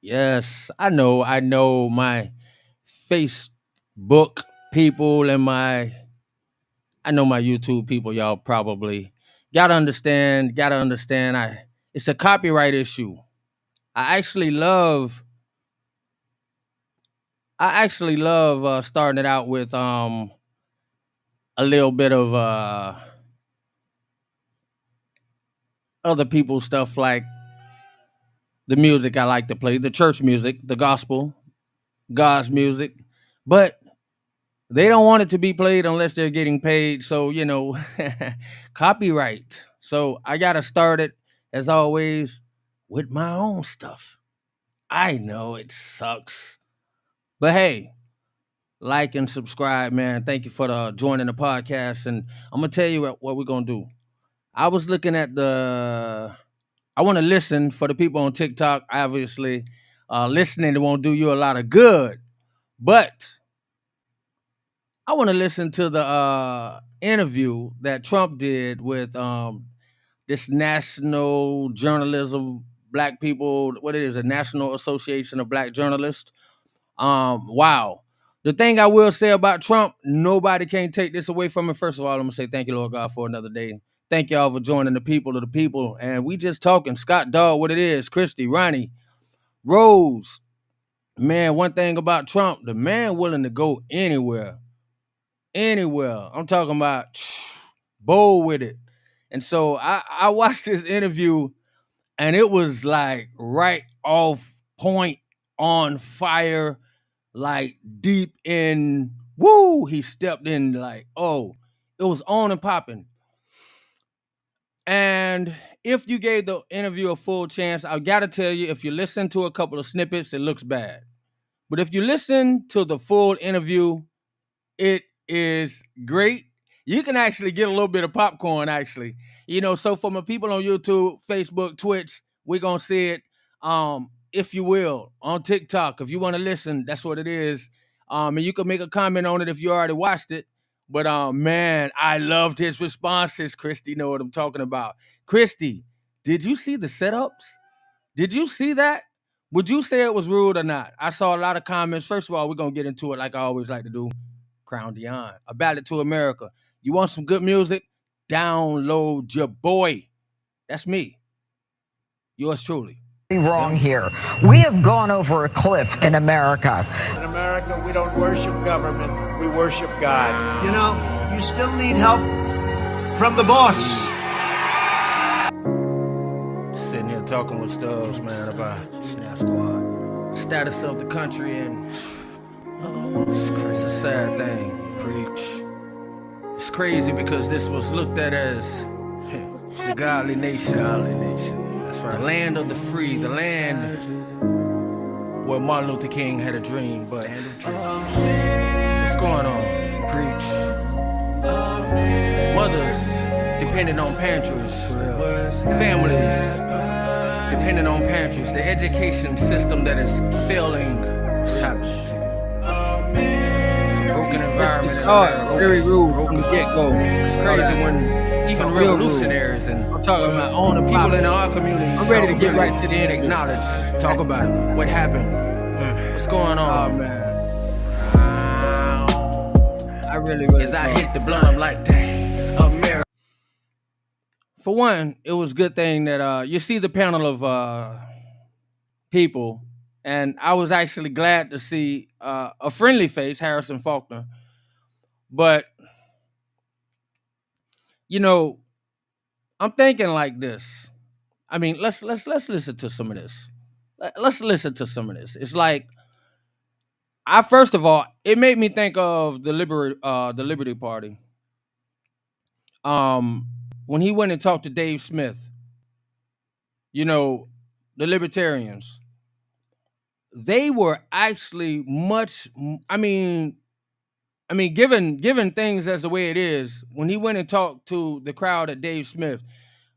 Yes, I know my Facebook people and I know my YouTube people, y'all probably gotta understand it's a copyright issue. I actually love I actually love starting it out with a little bit of other people's stuff like the music I like to play, the church music, the gospel, God's music. But they don't want it to be played unless they're getting paid. So, copyright. So I got to start it, as always, with my own stuff. I know it sucks. But hey, like and subscribe, man. Thank you for joining the podcast. And I'm going to tell you what we're going to do. I was looking at I want to listen for the people on TikTok. Obviously, listening, it won't do you a lot of good. But I want to listen to the interview that Trump did with this national journalism, black people. What it is, a National Association of Black Journalists. Wow. The thing I will say about Trump, nobody can take this away from him. First of all, I'm gonna say thank you, Lord God, for another day. Thank y'all for joining the people of the people. And we just talking. Scott Dog, what it is, Christy, Ronnie, Rose. Man, one thing about Trump, the man willing to go anywhere. Anywhere. I'm talking about bold with it. And so I watched this interview and it was like right off point, on fire, like deep in woo. He stepped in like, oh, it was on and popping. And if you gave the interview a full chance, I gotta tell you, if you listen to a couple of snippets, it looks bad. But if you listen to the full interview, it is great. You can actually get a little bit of popcorn, actually. So for my people on YouTube, Facebook, Twitch, we're gonna see it. If you will, on TikTok. If you want to listen, that's what it is. And you can make a comment on it if you already watched it. But man, I loved his responses. Christy know what I'm talking about. Christy, did you see the setups? Did you see that? Would you say it was rude or not? I saw a lot of comments. First of all, we're gonna get into it like I always like to do. Crown Dion, a ballad to America. You want some good music? Download your boy. That's me. Yours truly. Wrong here. We have gone over a cliff in America. In America, we don't worship government, we worship God. You still need help from the boss. Sitting here talking with Stubbs, man, about Snap Squad. Status of the country, and it's a sad thing. Preach. It's crazy because this was looked at as the godly nation. That's right. The land of the free, the land where Martin Luther King had a dream. But what's going on? Preach. Mothers depending on pantries, families depending on pantries, the education system that is failing. What's happening? It's a broken environment. Very rude from the get-go. It's crazy when even revolutionaries and I'm talking about on the people in our community. I'm ready to get right to the end. Acknowledge, talk about it. What happened? What's going on? Oh man, I really As I hit the blunt, I'm like, dang, America. For one, it was a good thing that you see the panel of people, and I was actually glad to see a friendly face, Harrison Faulkner. But I'm thinking like this. I mean, let's listen to some of this. Let's listen to some of this. It's like, I first of all, it made me think of the Liberty Party. When he went and talked to Dave Smith, the libertarians, they were actually much. Given things as the way it is, when he went and talked to the crowd at Dave Smith,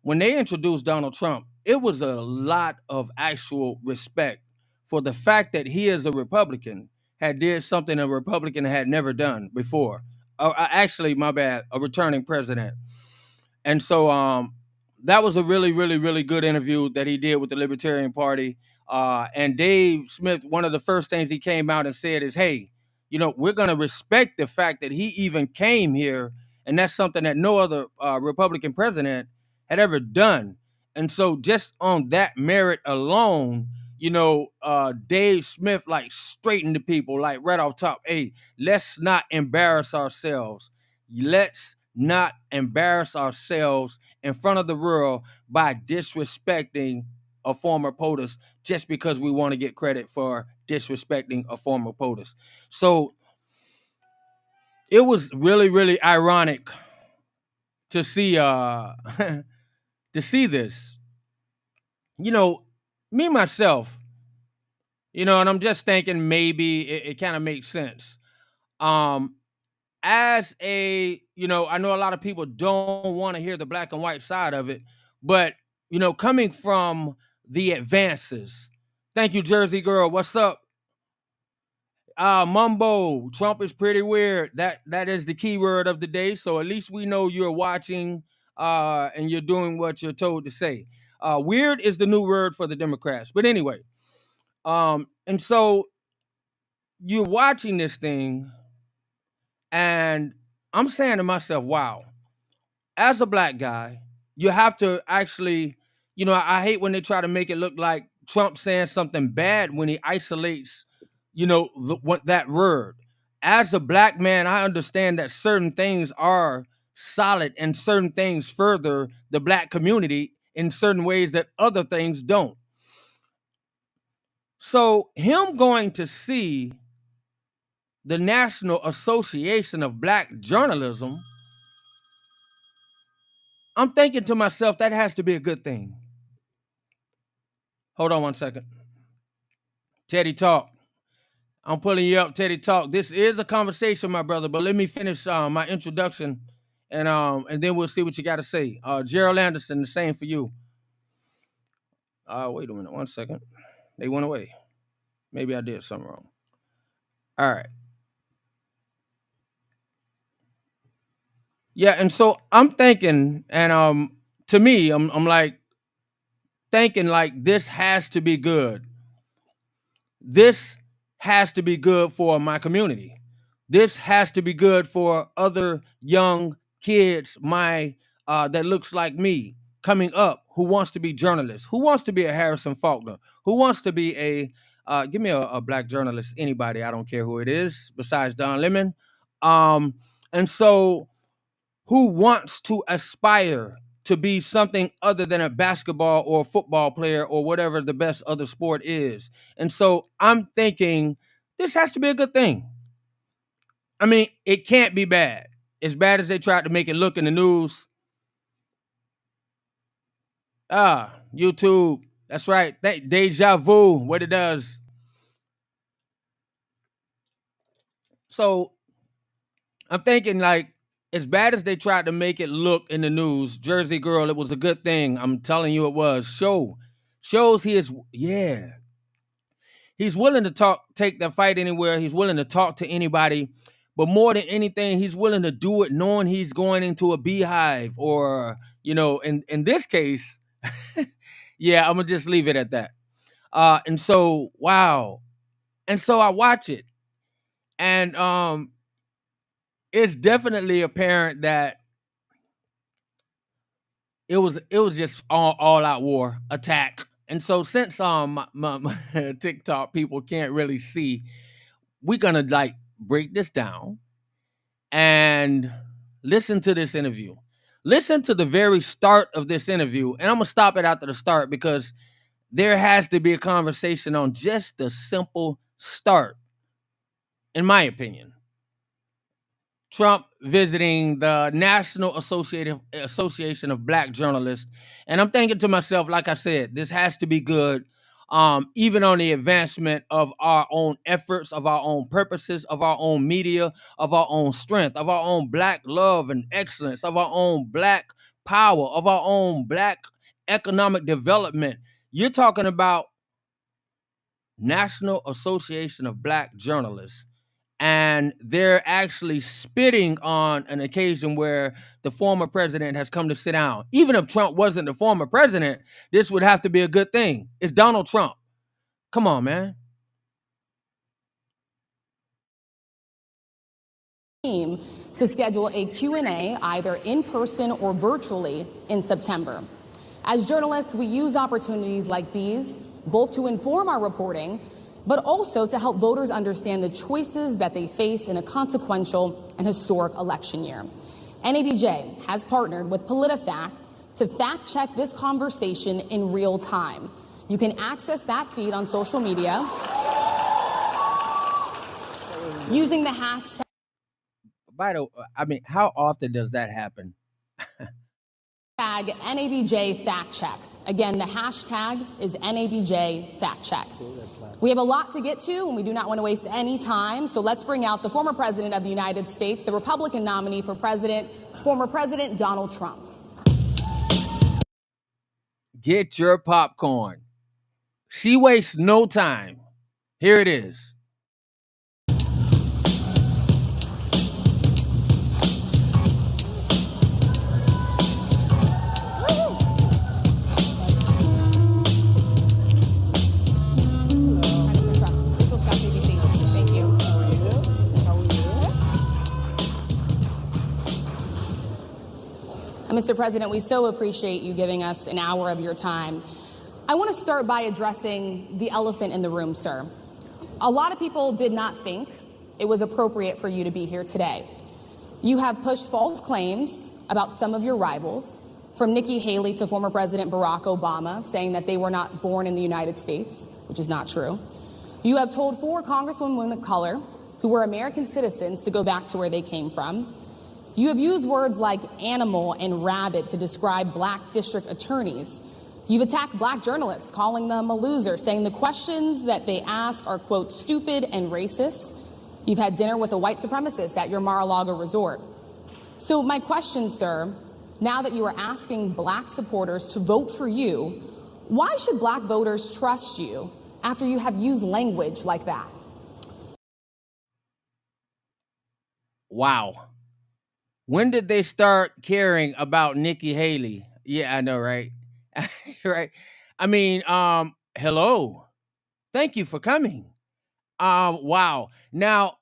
when they introduced Donald Trump, it was a lot of actual respect for the fact that he, as a Republican, had did something a Republican had never done before. Actually, my bad, a returning president. And so that was a really, really, really good interview that he did with the Libertarian Party. And Dave Smith, one of the first things he came out and said is, hey, we're going to respect the fact that he even came here. And that's something that no other Republican president had ever done. And so just on that merit alone, Dave Smith like straightened the people like right off top. Hey, let's not embarrass ourselves. Let's not embarrass ourselves in front of the world by disrespecting a former POTUS just because we want to get credit for disrespecting a former POTUS. So it was really, really ironic to see to see this. Me myself, and I'm just thinking maybe it kind of makes sense. As a, I know a lot of people don't want to hear the black and white side of it, but coming from the advances. Thank you, Jersey Girl. What's up? Mumbo, Trump is pretty weird. That is the key word of the day. So at least we know you're watching and you're doing what you're told to say. Weird is the new word for the Democrats. But anyway, and so you're watching this thing, and I'm saying to myself, wow, as a black guy, you have to actually, I hate when they try to make it look like Trump saying something bad when he isolates, that word. As a black man, I understand that certain things are solid and certain things further the black community in certain ways that other things don't. So him going to see the National Association of Black Journalism, I'm thinking to myself, that has to be a good thing. Hold on one second. Teddy Talk. I'm pulling you up, Teddy Talk. This is a conversation, my brother, but let me finish my introduction, and then we'll see what you got to say. Gerald Anderson, the same for you. Wait a minute, 1 second. They went away. Maybe I did something wrong. All right. Yeah, and so I'm thinking, and to me, I'm like thinking like this has to be good. This has to be good for my community. This has to be good for other young kids, that looks like me coming up, who wants to be journalists, who wants to be a Harrison Faulkner, who wants to be give me a black journalist, anybody, I don't care who it is, besides Don Lemon. And so who wants to aspire to be something other than a basketball or a football player or whatever the best other sport is. And so I'm thinking this has to be a good thing. I mean, it can't be bad. As bad as they tried to make it look in the news. YouTube. That's right. Deja vu, what it does. So I'm thinking like, as bad as they tried to make it look in the news, Jersey Girl, it was a good thing. I'm telling you it was. Shows he is, yeah. He's willing to take the fight anywhere. He's willing to talk to anybody. But more than anything, he's willing to do it knowing he's going into a beehive or, in this case, yeah, I'm going to just leave it at that. And so, wow. And so I watch it. And it's definitely apparent that it was just all out war attack. And so since my TikTok people can't really see, we're gonna like break this down and listen to this interview. Listen to the very start of this interview, and I'm gonna stop it after the start because there has to be a conversation on just the simple start, in my opinion. Trump visiting the National Association of Black Journalists. And I'm thinking to myself, like I said, this has to be good, even on the advancement of our own efforts, of our own purposes, of our own media, of our own strength, of our own black love and excellence, of our own black power, of our own black economic development. You're talking about National Association of Black Journalists. and they're actually spitting on an occasion where the former president has come to sit down. Even if Trump wasn't the former president, this would have to be a good thing. It's Donald Trump. Come on, man. To schedule a Q&A either in person or virtually in September. As journalists, we use opportunities like these both to inform our reporting, but also to help voters understand the choices that they face in a consequential and historic election year. NABJ has partnered with PolitiFact to fact check this conversation in real time. You can access that feed on social media using the hashtag. By the way, I mean, how often does that happen? NABJ Fact Check. Again, the hashtag is NABJ Fact Check. We have a lot to get to, and we do not want to waste any time. So let's bring out the former president of the United States, the Republican nominee for president, former President Donald Trump. Get your popcorn. She wastes no time. Here it is. Mr. President, we so appreciate you giving us an hour of your time. I want to start by addressing the elephant in the room, sir. A lot of people did not think it was appropriate for you to be here today. You have pushed false claims about some of your rivals, from Nikki Haley to former President Barack Obama, saying that they were not born in the United States, which is not true. You have told 4 congresswomen of color who were American citizens to go back to where they came from. You have used words like animal and rabbit to describe black district attorneys. You've attacked black journalists, calling them a loser, saying the questions that they ask are, quote, stupid and racist. You've had dinner with a white supremacist at your Mar-a-Lago resort. So my question, sir, now that you are asking black supporters to vote for you, why should black voters trust you after you have used language like that? Wow. When did they start caring about Nikki Haley? Yeah, I know, right? Right. I mean, hello. Thank you for coming. Wow. Now,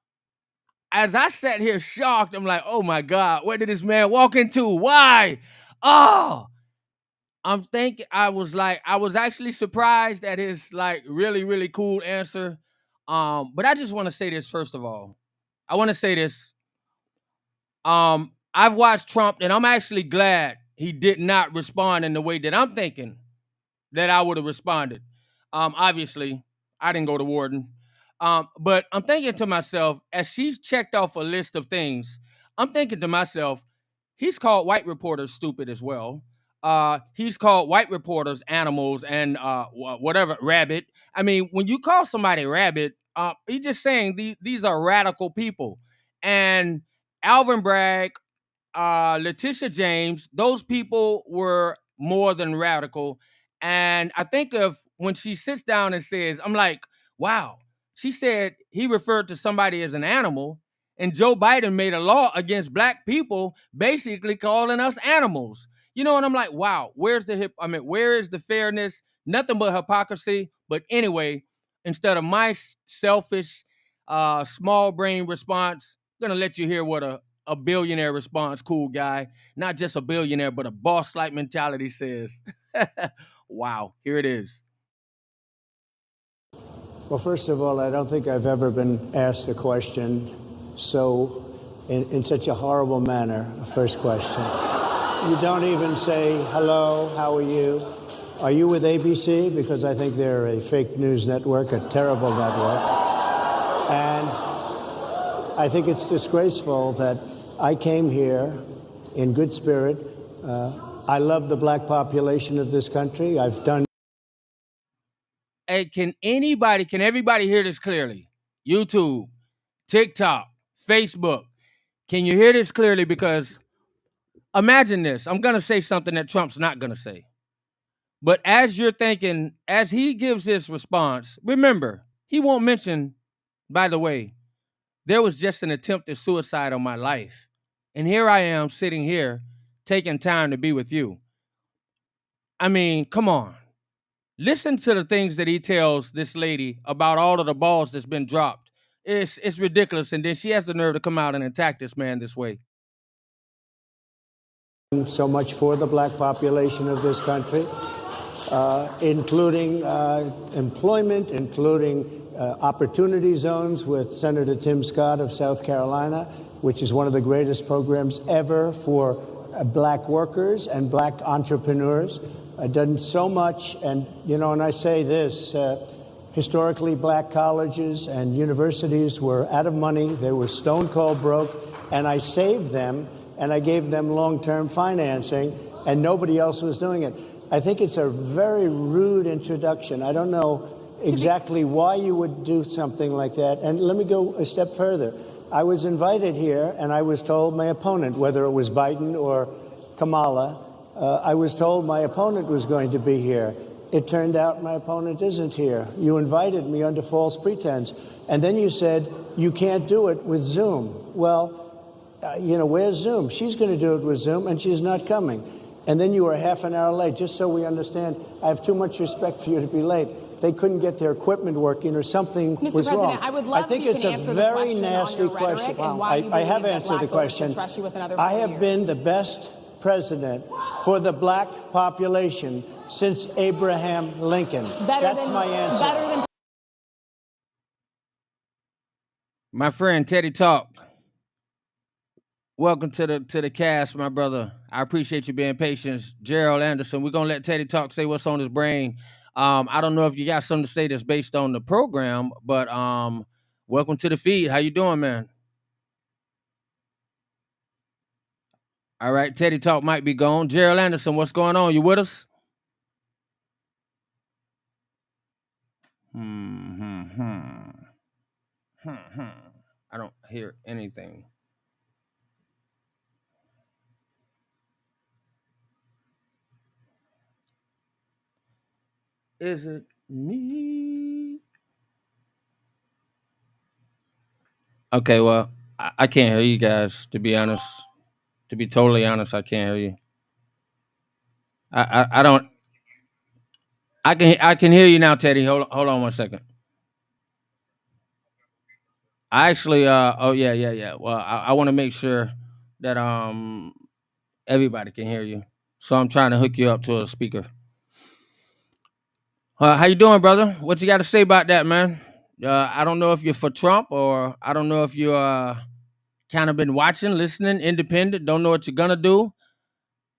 as I sat here shocked, I'm like, oh my God, what did this man walk into? Why? Oh, I was actually surprised at his like really, really cool answer. But I just want to say this first of all. I want to say this. I've watched Trump, and I'm actually glad he did not respond in the way that I'm thinking that I would have responded. Obviously, I didn't go to Warden. But I'm thinking to myself, as she's checked off a list of things, I'm thinking to myself, he's called white reporters stupid as well. He's called white reporters animals and whatever, rabbit. I mean, when you call somebody rabbit, he's just saying these are radical people. And Alvin Bragg, Letitia James, those people were more than radical. And I think of when she sits down and says, I'm like, wow, she said he referred to somebody as an animal, and Joe Biden made a law against black people, basically calling us animals. You know, and I'm like, wow, where is the fairness? Nothing but hypocrisy. But anyway, instead of my selfish, small brain response, I'm gonna let you hear what a billionaire response, cool guy, not just a billionaire, but a boss-like mentality says. Wow, here it is. Well, first of all, I don't think I've ever been asked a question in such a horrible manner. First question. You don't even say, hello, how are you? Are you with ABC? Because I think they're a fake news network, a terrible network. And I think it's disgraceful that I came here in good spirit. I love the black population of this country. I've done. Hey, can everybody hear this clearly? YouTube, TikTok, Facebook. Can you hear this clearly? Because imagine this. I'm going to say something that Trump's not going to say. But as you're thinking, as he gives this response, remember, he won't mention, by the way, There was just an attempted suicide on my life. And here I am sitting here taking time to be with you. I mean, come on. Listen to the things that he tells this lady about all of the balls that's been dropped. It's ridiculous. And then she has the nerve to come out and attack this man this way. So much for the black population of this country, including employment, including opportunity zones with Senator Tim Scott of South Carolina, which is one of the greatest programs ever for black workers and black entrepreneurs. Done so much, and and I say this, historically black colleges and universities were out of money. They were stone cold broke, and I saved them, and I gave them long-term financing, and nobody else was doing it. I think it's a very rude introduction. I don't know exactly why you would do something like that. And let me go a step further. I was invited here, and I was told my opponent, whether it was Biden or Kamala, I was told my opponent was going to be here. It turned out my opponent isn't here. You invited me under false pretense. And then you said you can't do it with Zoom. Well, where's Zoom? She's going to do it with Zoom, and she's not coming. And then you were half an hour late, just so we understand. I have too much respect for you to be late. They couldn't get their equipment working or something Mr. was President, wrong. I would love I think if you it's can a answer the very question nasty on your rhetoric question. and why you I have believe that answered black the voters question. should trust you with another I 4 have years. been the best president for the black population since Abraham Lincoln. That's my answer. Better than My friend Teddy Talk. Welcome to the cast, my brother. I appreciate you being patient. Gerald Anderson. We're gonna let Teddy Talk say what's on his brain. I don't know if you got something to say that's based on the program, but welcome to the feed. How you doing, man? All right, Teddy Talk might be gone. Gerald Anderson, what's going on? You with us? I don't hear anything. Is it me? Okay, well, I can't hear you guys, to be honest. To be totally honest, I can't hear you. I don't. I can hear you now, Teddy. Hold on 1 second. I actually oh yeah. Well, I want to make sure that everybody can hear you. So I'm trying to hook you up to a speaker. How you doing, brother? What you got to say about that, man? I don't know if you're for Trump, or I don't know if you kind of been watching, listening, independent, don't know what you're gonna do.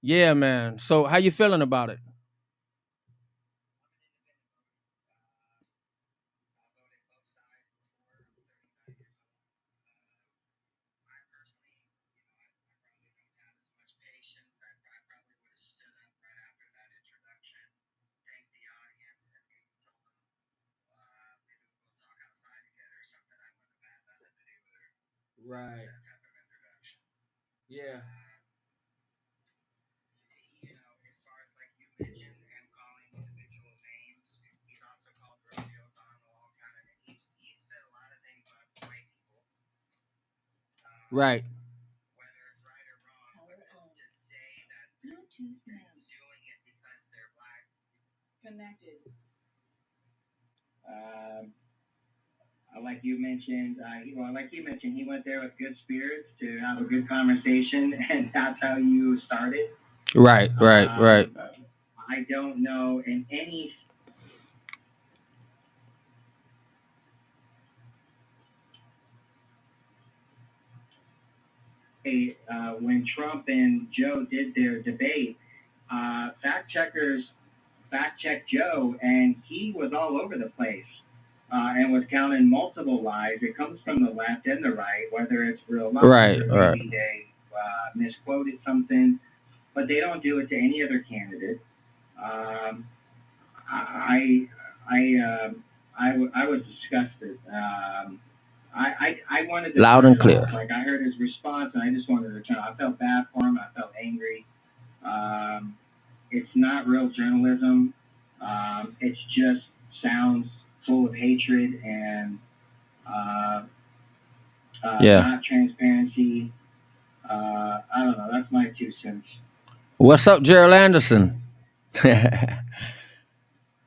Yeah, man. So how you feeling about it? Right. Yeah. Right. Like you mentioned, he went there with good spirits to have a good conversation, and that's how you started. Right. I don't know in any. When Trump and Joe did their debate, fact checkers fact-checked Joe, and he was all over the place. And was counting multiple lies. It comes from the left and the right, whether it's real lies or maybe they misquoted something, but they don't do it to any other candidate. I was disgusted. I wanted to loud and clear. Like I heard his response, and I just wanted to turn. I felt bad for him. I felt angry. It's not real journalism. It just sounds full of hatred, and Yeah. not transparency. I don't know. That's my 2 cents. What's up, Gerald Anderson?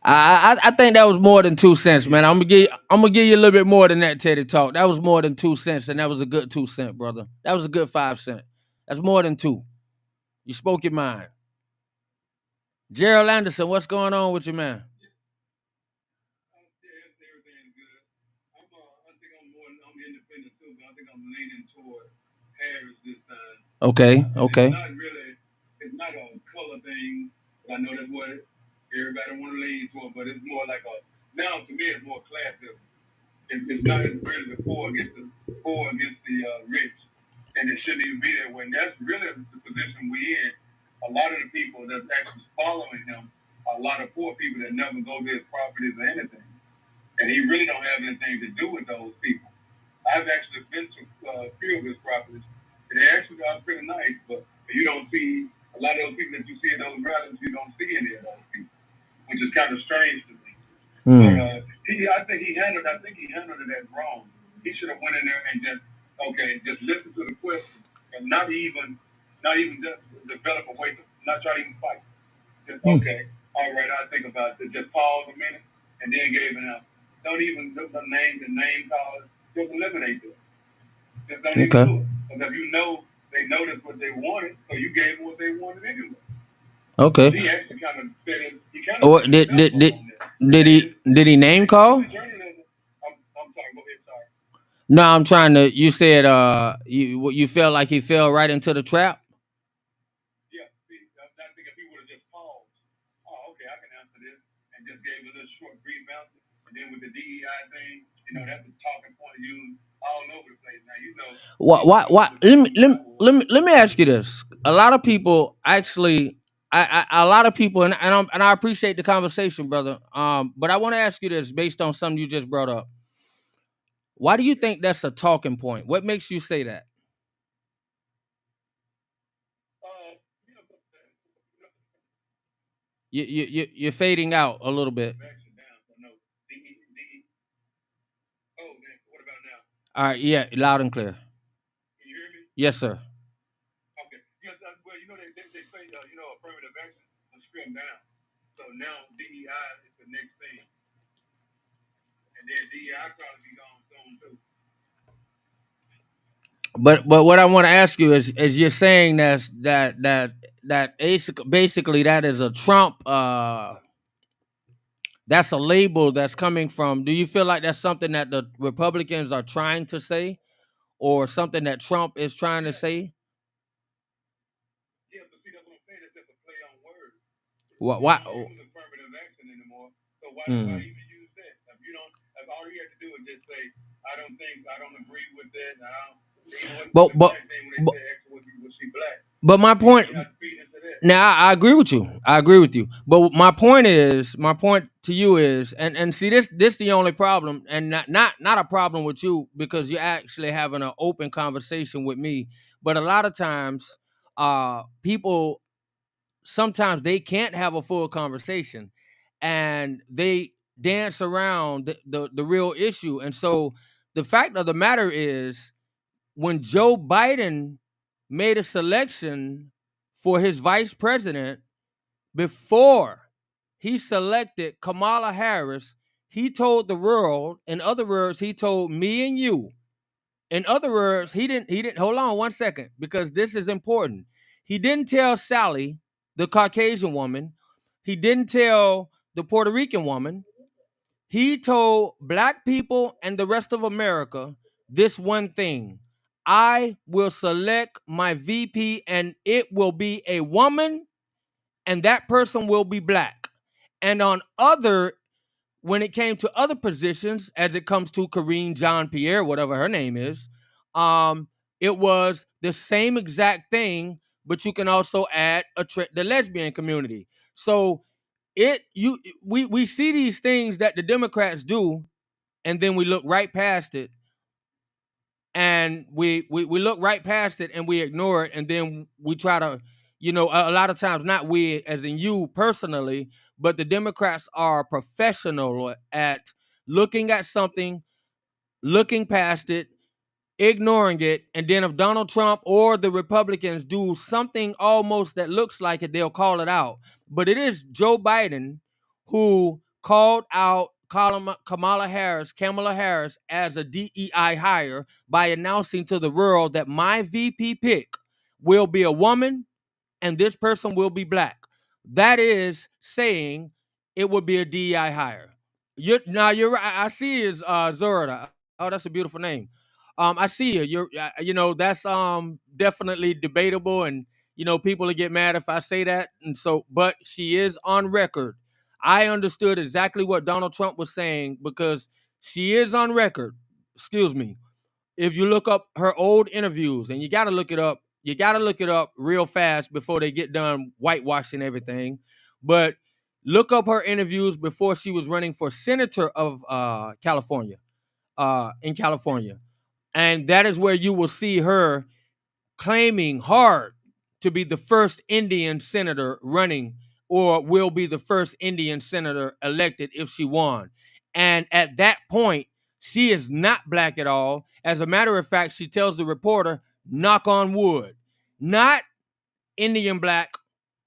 I think that was more than 2 cents, man. I'm gonna give you a little bit more than that, Teddy Talk. That was more than 2 cents, and that was a good 2 cent, brother. That was a good 5 cent. That's more than 2. You spoke your mind. Gerald Anderson, what's going on with you, man? Everything's good. I think I'm independent too, but I think I'm leaning toward Harris this time. Okay. It's not a color thing. I know that's what everybody want to lean toward, but it's more like now to me it's more classism. It's not really the poor against the rich, and it shouldn't even be there. When that's really the position we're in, a lot of the people that's actually following him are a lot of poor people that never go to his properties or anything, and he really don't have anything to do with those people. I've actually been to a few of his properties, and they actually are pretty nice, but you don't see a lot of those people that you see in those rallies. You don't see any of those people, which is kind of strange to me. But I think he handled it as wrong. He should have went in there and just listen to the question and not even just develop a way to not try to even fight. Just okay, all right, I'll think about it. Just pause a minute and then gave an answer. Don't even name the name callers. Just eliminate them. Just don't even do it. Because if you know they noticed what they wanted, so you gave them what they wanted anyway. Okay. He actually kind of said it. He kind Or of did he name call? I'm sorry. Go ahead. Sorry. No, I'm trying to. You said you felt like he fell right into the trap. Yeah. See, I think if he would have just paused, okay, I can answer this, and just gave a little short, brief answer, and then with the DEI thing, that's the talking point used all over the place. Now What? Let me ask you this. A lot of people actually, a lot of people, and I appreciate the conversation, brother. But I want to ask you this based on something you just brought up. Why do you think that's a talking point? What makes you say that? You're fading out a little bit. What about now? All right, yeah, loud and clear. Can you hear me? Yes, sir. Okay. Yes, well, they say, affirmative action was trimmed down. So now DEI is the next thing. And then DEI probably be gone soon too. But what I want to ask you is you're saying that basically that is a Trump that's a label that's coming from. Do you feel like that's something that the Republicans are trying to say, or something that Trump is trying to say? Yeah, but see, that's what I'm saying. It's just a play on words. Why? You don't use affirmative action anymore. So why even use that? If all you have to do is just say, I don't agree with that. But my point. Now I agree with you. But my point to you is, and see this the only problem, and not a problem with you, because you're actually having an open conversation with me. But a lot of times, people sometimes they can't have a full conversation, and they dance around the real issue. And so the fact of the matter is, when Joe Biden made a selection for his vice president, before he selected Kamala Harris, he told the world, in other words, he told me and you. In other words, he didn't hold on one second, because this is important. He didn't tell Sally, the Caucasian woman. He didn't tell the Puerto Rican woman. He told black people and the rest of America this one thing: I will select my VP, and it will be a woman, and that person will be black. And when it came to other positions, as it comes to Karine Jean-Pierre, whatever her name is, it was the same exact thing, but you can also add the lesbian community. So we see these things that the Democrats do, and then we look right past it, and we look right past it, and we ignore it, and then we try to, a lot of times, not we as in you personally, but the Democrats are professional at looking at something, looking past it, ignoring it, and then if Donald Trump or the Republicans do something almost that looks like it, they'll call it out. But it is Joe Biden who called out Kamala Harris as a DEI hire by announcing to the world that my VP pick will be a woman and this person will be black. That is saying it would be a DEI hire. You're right. I see is Zora. Oh, that's a beautiful name. I see you. That's definitely debatable, and people will get mad if I say that. And so, but she is on record. I understood exactly what Donald Trump was saying because she is on record. Excuse me. If you look up her old interviews, and you got to look it up, real fast before they get done whitewashing everything. But look up her interviews before she was running for senator of California, in California. And that is where you will see her claiming hard to be the first Indian senator running, or will be the first Indian senator elected if she won. And at that point, she is not black at all. As a matter of fact, she tells the reporter, knock on wood, not Indian black,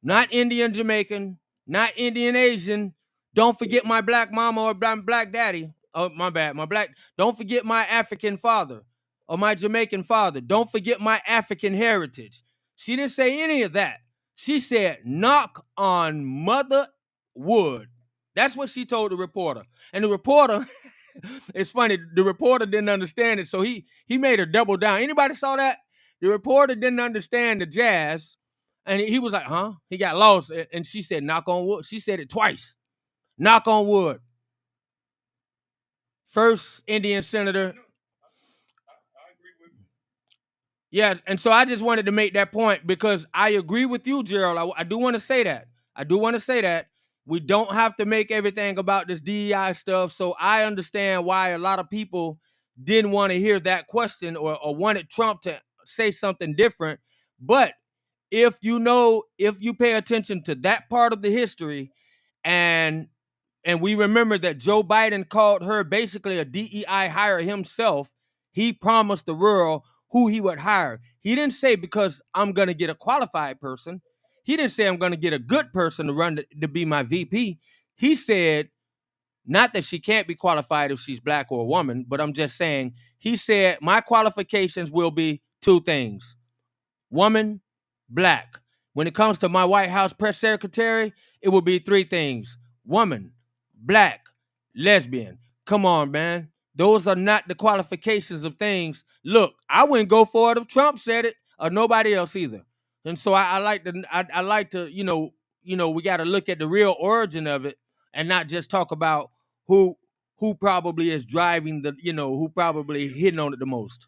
not Indian Jamaican, not Indian Asian. Don't forget my black mama or black daddy. Oh, my bad. Don't forget my African father or my Jamaican father. Don't forget my African heritage. She didn't say any of that. She said, knock on mother wood. That's what she told the reporter. And the reporter, it's funny, the reporter didn't understand it, so he made her double down. Anybody saw that? The reporter didn't understand the jazz, and he was like, huh? He got lost, and she said, knock on wood. She said it twice. Knock on wood. First Indian senator. Yeah, and so I just wanted to make that point because I agree with you, Gerald. I do want to say that. We don't have to make everything about this DEI stuff. So I understand why a lot of people didn't want to hear that question or wanted Trump to say something different. But if you pay attention to that part of the history, and we remember that Joe Biden called her basically a DEI hire himself, he promised the world who he would hire. He didn't say because I'm going to get a qualified person. He didn't say I'm going to get a good person to be my VP. He said, not that she can't be qualified if she's black or a woman, but I'm just saying, he said, my qualifications will be two things: woman, black. When it comes to my White House press secretary, it will be three things: woman, black, lesbian. Come on, man. Those are not the qualifications of things. Look, I wouldn't go for it if Trump said it or nobody else either. And so I like to, we got to look at the real origin of it and not just talk about who probably is driving who probably hitting on it the most.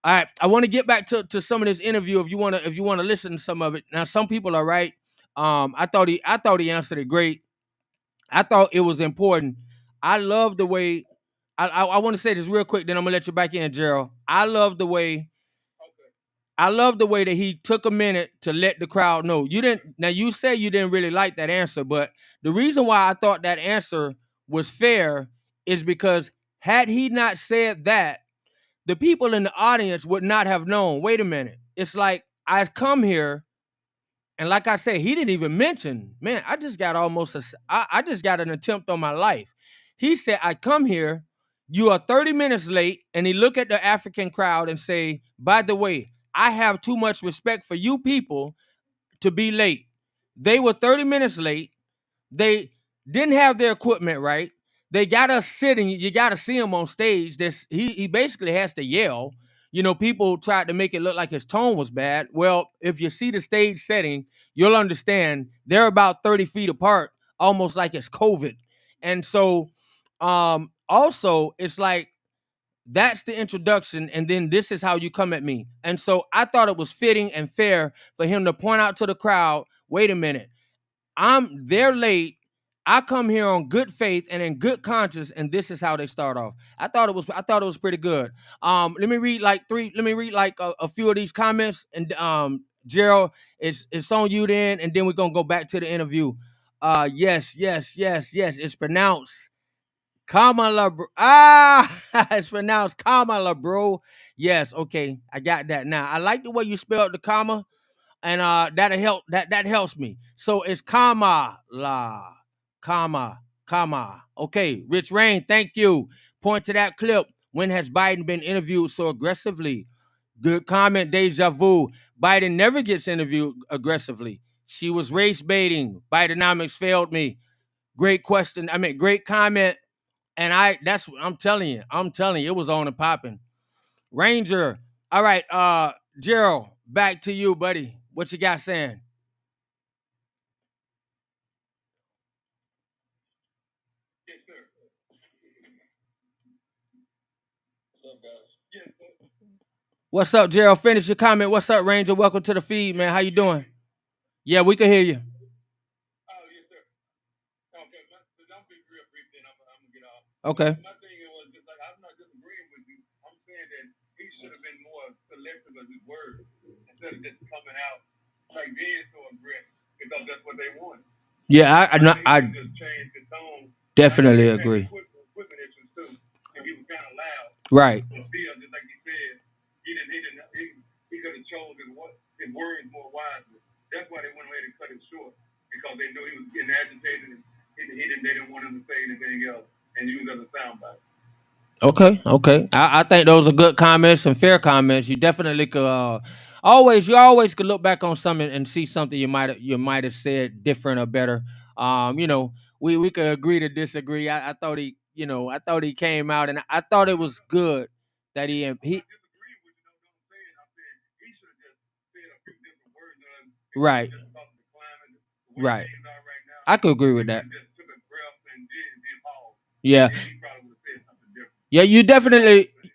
All right, I want to get back to some of this interview. If you want to listen to some of it. Now, some people are right. I thought he answered it great. I thought it was important. I love the way. I want to say this real quick, then I'm gonna let you back in, Gerald. I love the way that he took a minute to let the crowd know. You say you didn't really like that answer, but the reason why I thought that answer was fair is because had he not said that, the people in the audience would not have known. Wait a minute. It's like, I come here, and like I said, he didn't even mention, man, I just got an attempt on my life. He said, I come here, you are 30 minutes late, and he look at the African crowd and say, by the way, I have too much respect for you people to be late. They were 30 minutes late. They didn't have their equipment right. They got us sitting. You got to see him on stage. He basically has to yell. People tried to make it look like his tone was bad. Well, if you see the stage setting, you'll understand they're about 30 feet apart, almost like it's COVID. And so also, it's like, that's the introduction, and then this is how you come at me. And so I thought it was fitting and fair for him to point out to the crowd, wait a minute, they're late. I come here on good faith and in good conscience, and this is how they start off. I thought it was pretty good. Let me read a few of these comments, and Gerald, it's on you then, and then we're gonna go back to the interview. Yes. It's pronounced Kamala, bro. Ah, it's pronounced Kamala, bro. Yes, okay, I got that now. I like the way you spelled the comma, and that'll help. That helps me. So it's Kamala, comma. Okay, Rich Rain, thank you. Point to that clip. When has Biden been interviewed so aggressively? Good comment, deja vu. Biden never gets interviewed aggressively. She was race baiting. Bidenomics failed me. Great question. I mean, great comment. And that's what I'm telling you. It was on and popping. Ranger. All right, Gerald, back to you, buddy. What you got saying? Yes, sir. What's up, guys? Yes, sir. What's up, Gerald? Finish your comment. What's up, Ranger? Welcome to the feed, man. How you doing? Yeah, we can hear you. Oh, yes, sir. Okay, I'll be real brief then. I'm gonna get off. Okay. My thing was just like I'm not disagreeing with you. I'm saying that he should have been more selective of his words instead of just coming out like being so aggressive because that's what they want. Yeah, I just changed the tone. definitely agree. Equipment issues too, and he was kind of loud. Right. But still, just like you said, he could have chosen his words more wisely. That's why they went ahead and cut it short because they knew he was getting agitated and they didn't want him to say anything else and use other soundbites. Okay. I think those are good comments and fair comments. You definitely could always could look back on something and see something you might have said different or better. We could agree to disagree. I thought he came out and I thought it was good that he I disagree with you. Know what I'm saying? I said he should have just said a few different words right. just about the climate, the way Right. things are right now. I could agree with that. He just took a breath and did pause. Yeah. And he probably would have said something different. Yeah,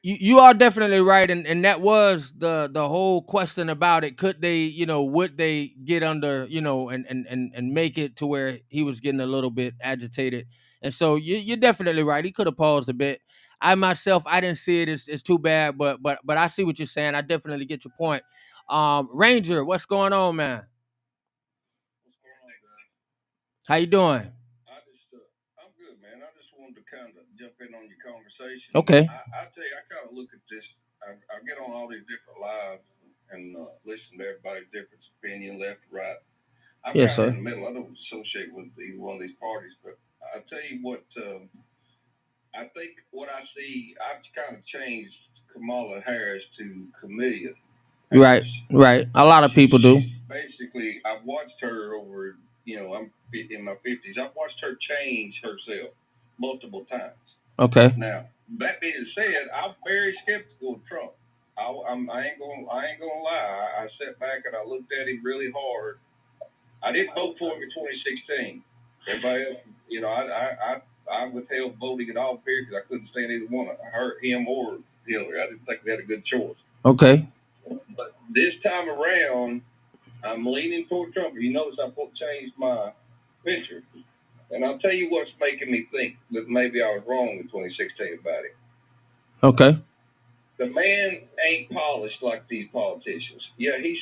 you are definitely right, and that was the whole question about it. Could they, would they get under, and make it to where he was getting a little bit agitated? And so you're definitely right. He could have paused a bit. I myself, I didn't see it as too bad, but I see what you're saying. I definitely get your point. Ranger, what's going on, man? What's going on, guys? How you doing? I'm good, man. I just wanted to kind of jump in on your conversation. Okay. I tell you, I kind of look at this. I get on all these different lives and listen to everybody's different opinion, left, right. I'm Yes, kind of sir. in the middle. I don't associate with either one of these parties, but I tell you what. I think what I see, I've kind of changed Kamala Harris to Camellia. Right. A lot of people do. Basically, I've watched her over. I'm in my 50s. I've watched her change herself multiple times. Okay. Now, that being said, I'm very skeptical of Trump. I ain't gonna lie. I sat back and I looked at him really hard. I didn't vote for him in 2016. Everybody else, I withheld voting at all periods because I couldn't stand either one. I hurt him or Hillary. I didn't think they had a good choice. Okay. But this time around, I'm leaning toward Trump. You notice I changed my picture. And I'll tell you what's making me think that maybe I was wrong in 2016 about it. Okay. The man ain't polished like these politicians. Yeah, he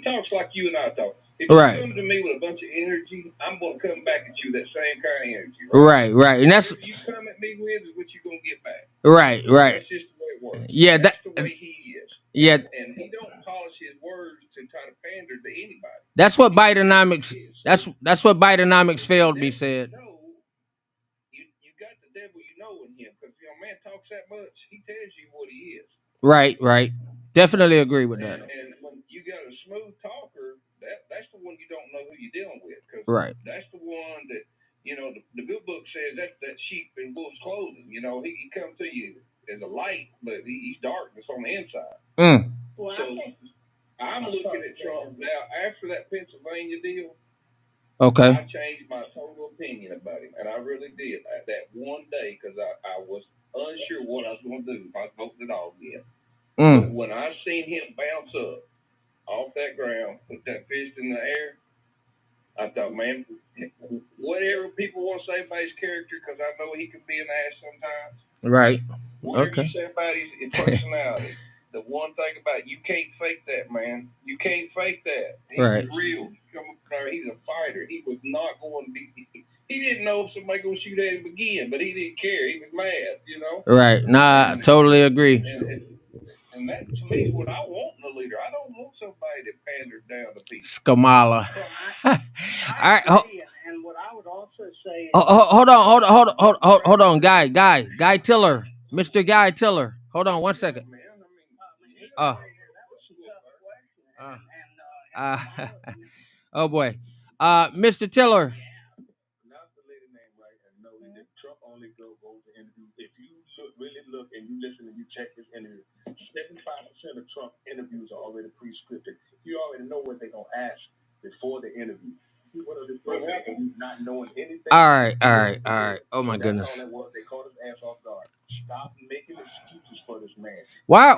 talks like you and I talk. If right. you come to me with a bunch of energy, I'm going to come back at you that same kind of energy. Right. And that's what you come at me with is what you're going to get back. Right. That's just the way it works. Yeah, that's the way he is. Yeah. And he don't polish his words to try to pander to anybody. That's what Bidenomics. That's what Bidenomics failed me said. You got the devil you know in him because man talks that much. He tells you what he is. Right. Definitely agree with that. And when you got a smooth talker, that's the one you don't know who you're dealing with. Cause that's the one that the good book says that sheep in wolf's clothing. He comes to you as a light, but he's darkness on the inside. So I'm looking at Trump now after that Pennsylvania deal. Okay. I changed my total opinion about him, and I really did that one day because I was unsure what I was going to do if I voted at all again. But when I seen him bounce up off that ground with that fist in the air, I thought, man, whatever people want to say about his character, because I know he can be an ass sometimes. Right. Whatever you say about his personality. The one thing about it, you can't fake that, man. You can't fake that. He's real. He's a fighter. He was not going to be. He didn't know if somebody gonna shoot at him again, but he didn't care. He was mad, you know. Right. Nah, I totally agree. And that to me is what I want in a leader. I don't want somebody that panders down to people. Skamala. All right. And what I would also say Hold on, Guy Tiller, Mr. Guy Tiller. Hold on 1 second. Oh boy, Mr. Tiller. Not the lady name right and know that Trump only goes to interviews. If you really look and you listen and you check his interview, 75% of Trump interviews are already pre-scripted. You already know what they're gonna ask before the interview. What are the not knowing anything? All right. Oh my goodness. That's all it was. They caught his ass off guard. Stop making excuses for this man. Why?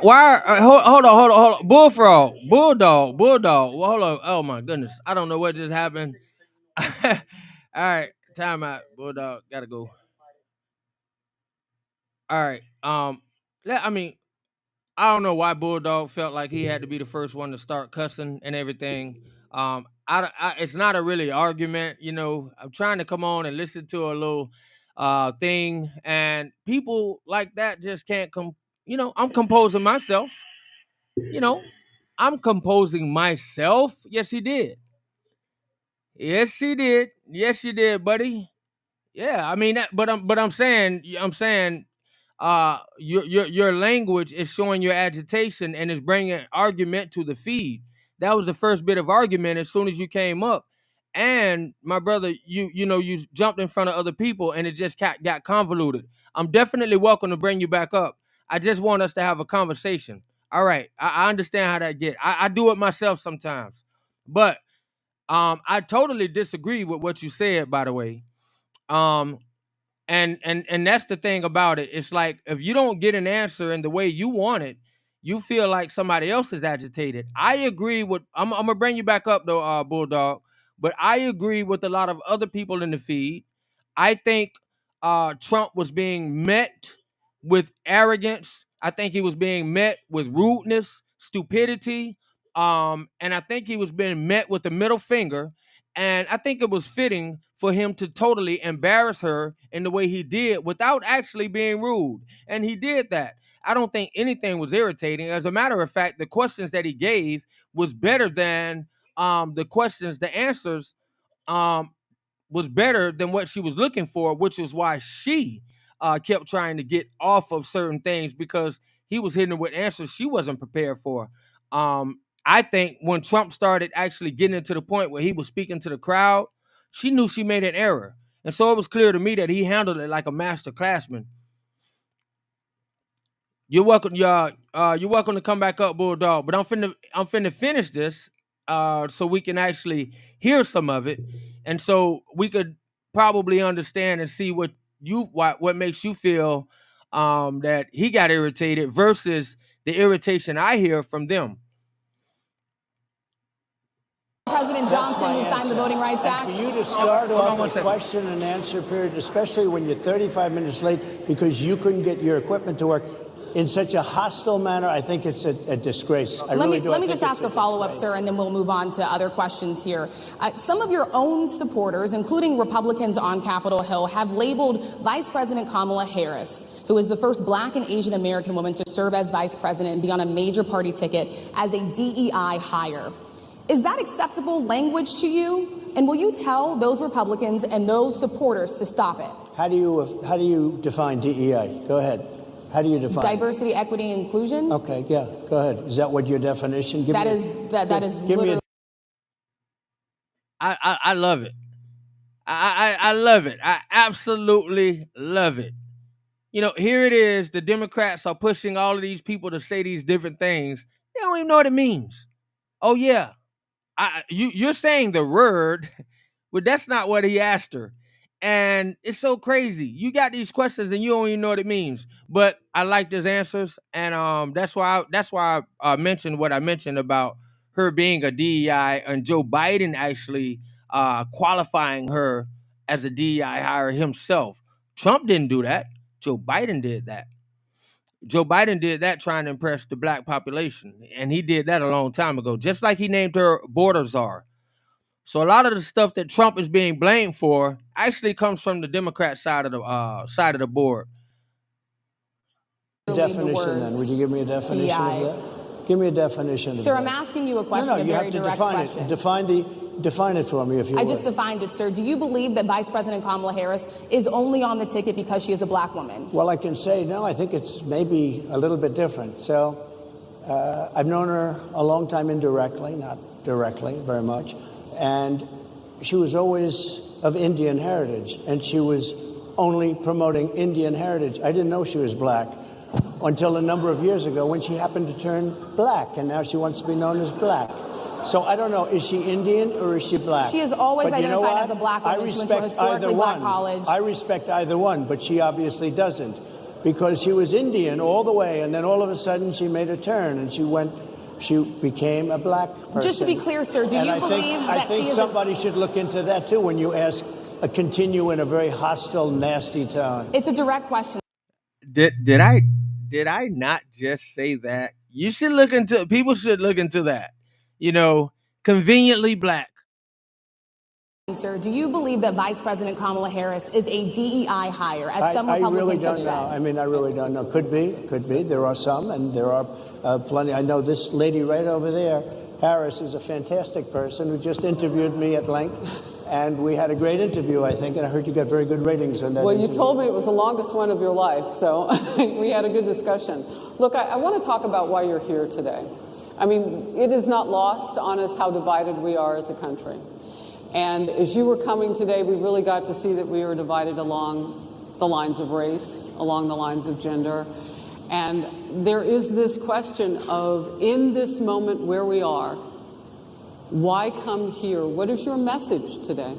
Hold on. Bulldog. Well, hold on. Oh my goodness. I don't know what just happened. All right. Time out. Bulldog. Gotta go. All right. I don't know why Bulldog felt like he had to be the first one to start cussing and everything. It's not a really argument, you know. I'm trying to come on and listen to a little thing, and people like that just can't come. You know, I'm composing myself. Yes, he did. Yes, you did, buddy. Yeah, I mean, but I'm saying, your language is showing your agitation and is bringing an argument to the feed. That was the first bit of argument as soon as you came up, and my brother, you jumped in front of other people and it just got convoluted. I'm definitely welcome to bring you back up. I just want us to have a conversation. All right, I understand how that get. I do it myself sometimes, but I totally disagree with what you said, by the way. um and that's the thing about it. It's like, if you don't get an answer in the way you want it, you feel like somebody else is agitated. I agree with, I'm gonna bring you back up though, Bulldog, but I agree with a lot of other people in the feed. I think Trump was being met with arrogance. I think he was being met with rudeness, stupidity, and I think he was being met with the middle finger. And I think it was fitting for him to totally embarrass her in the way he did without actually being rude. And he did that. I don't think anything was irritating. As a matter of fact, the questions that he gave was better than the answers was better than what she was looking for, which is why she kept trying to get off of certain things, because he was hitting her with answers she wasn't prepared for. I think when Trump started actually getting into the point where he was speaking to the crowd, she knew she made an error. And so it was clear to me that he handled it like a master classman. You're welcome, y'all. You're welcome to come back up, Bulldog. But I'm finna finish this so we can actually hear some of it. And so we could probably understand and see what makes you feel that he got irritated versus the irritation I hear from them. President Johnson, who signed the Voting Rights Act. For you to start off a question and answer period, especially when you're 35 minutes late because you couldn't get your equipment to work in such a hostile manner, I think it's a disgrace. Let me just ask a follow-up, sir, and then we'll move on to other questions here. Some of your own supporters, including Republicans on Capitol Hill, have labeled Vice President Kamala Harris, who is the first Black and Asian American woman to serve as vice president and be on a major party ticket, as a DEI hire. Is that acceptable language to you? And will you tell those Republicans and those supporters to stop it? How do you define DEI? Go ahead. How do you define diversity, equity, and inclusion? Okay, yeah, go ahead. Is that what your definition? That is literally. I love it. I love it. I absolutely love it. You know, here it is. The Democrats are pushing all of these people to say these different things. They don't even know what it means. Oh yeah. You're saying the word, but that's not what he asked her. And it's so crazy. You got these questions and you don't even know what it means. But I like his answers, and that's why I mentioned what I mentioned about her being a DEI and Joe Biden actually qualifying her as a DEI hire himself. Trump didn't do that. Joe Biden did that. Joe Biden did that trying to impress the Black population, and he did that a long time ago, just like he named her border czar. So a lot of the stuff that Trump is being blamed for actually comes from the Democrat side of the board. Definition then. Would you give me a definition of that? Give me a definition of Sir, that. I'm asking you a question, No, a you very have to direct define question. it. Define it for me, if you I would. just defined it, sir. Do you believe that Vice President Kamala Harris is only on the ticket because she is a black woman? Well, I can say no. I think it's maybe a little bit different. So I've known her a long time indirectly, not directly very much. And she was always of Indian heritage, and she was only promoting Indian heritage. I didn't know she was black until a number of years ago when she happened to turn black, and now she wants to be known as black. So I don't know, is she Indian or is she black? She has always But you know identified what? as a black woman. I She went to a respect historically either black one. college. I respect either one, but she obviously doesn't, because she was Indian all the way, and then all of a sudden she made a turn and she became a black person. Just to be clear, sir, do And you I believe think, that I think she is somebody should look into that too when you ask continue in a very hostile, nasty tone. It's a direct question. Did I not just say that? People should look into that. Conveniently black. Sir, do you believe that Vice President Kamala Harris is a DEI hire, as some I Republicans really have don't said? know. I mean, I really don't know. Could be. There are some, and there are plenty. I know this lady right over there, Harris, is a fantastic person who just interviewed me at length, and we had a great interview, I think, and I heard you got very good ratings on that Well, interview. you told me it was the longest one of your life, so we had a good discussion. Look, I want to talk about why you're here today. I mean, it is not lost on us how divided we are as a country. And as you were coming today, we really got to see that we are divided along the lines of race, along the lines of gender. And there is this question of, in this moment where we are, why come here? What is your message today?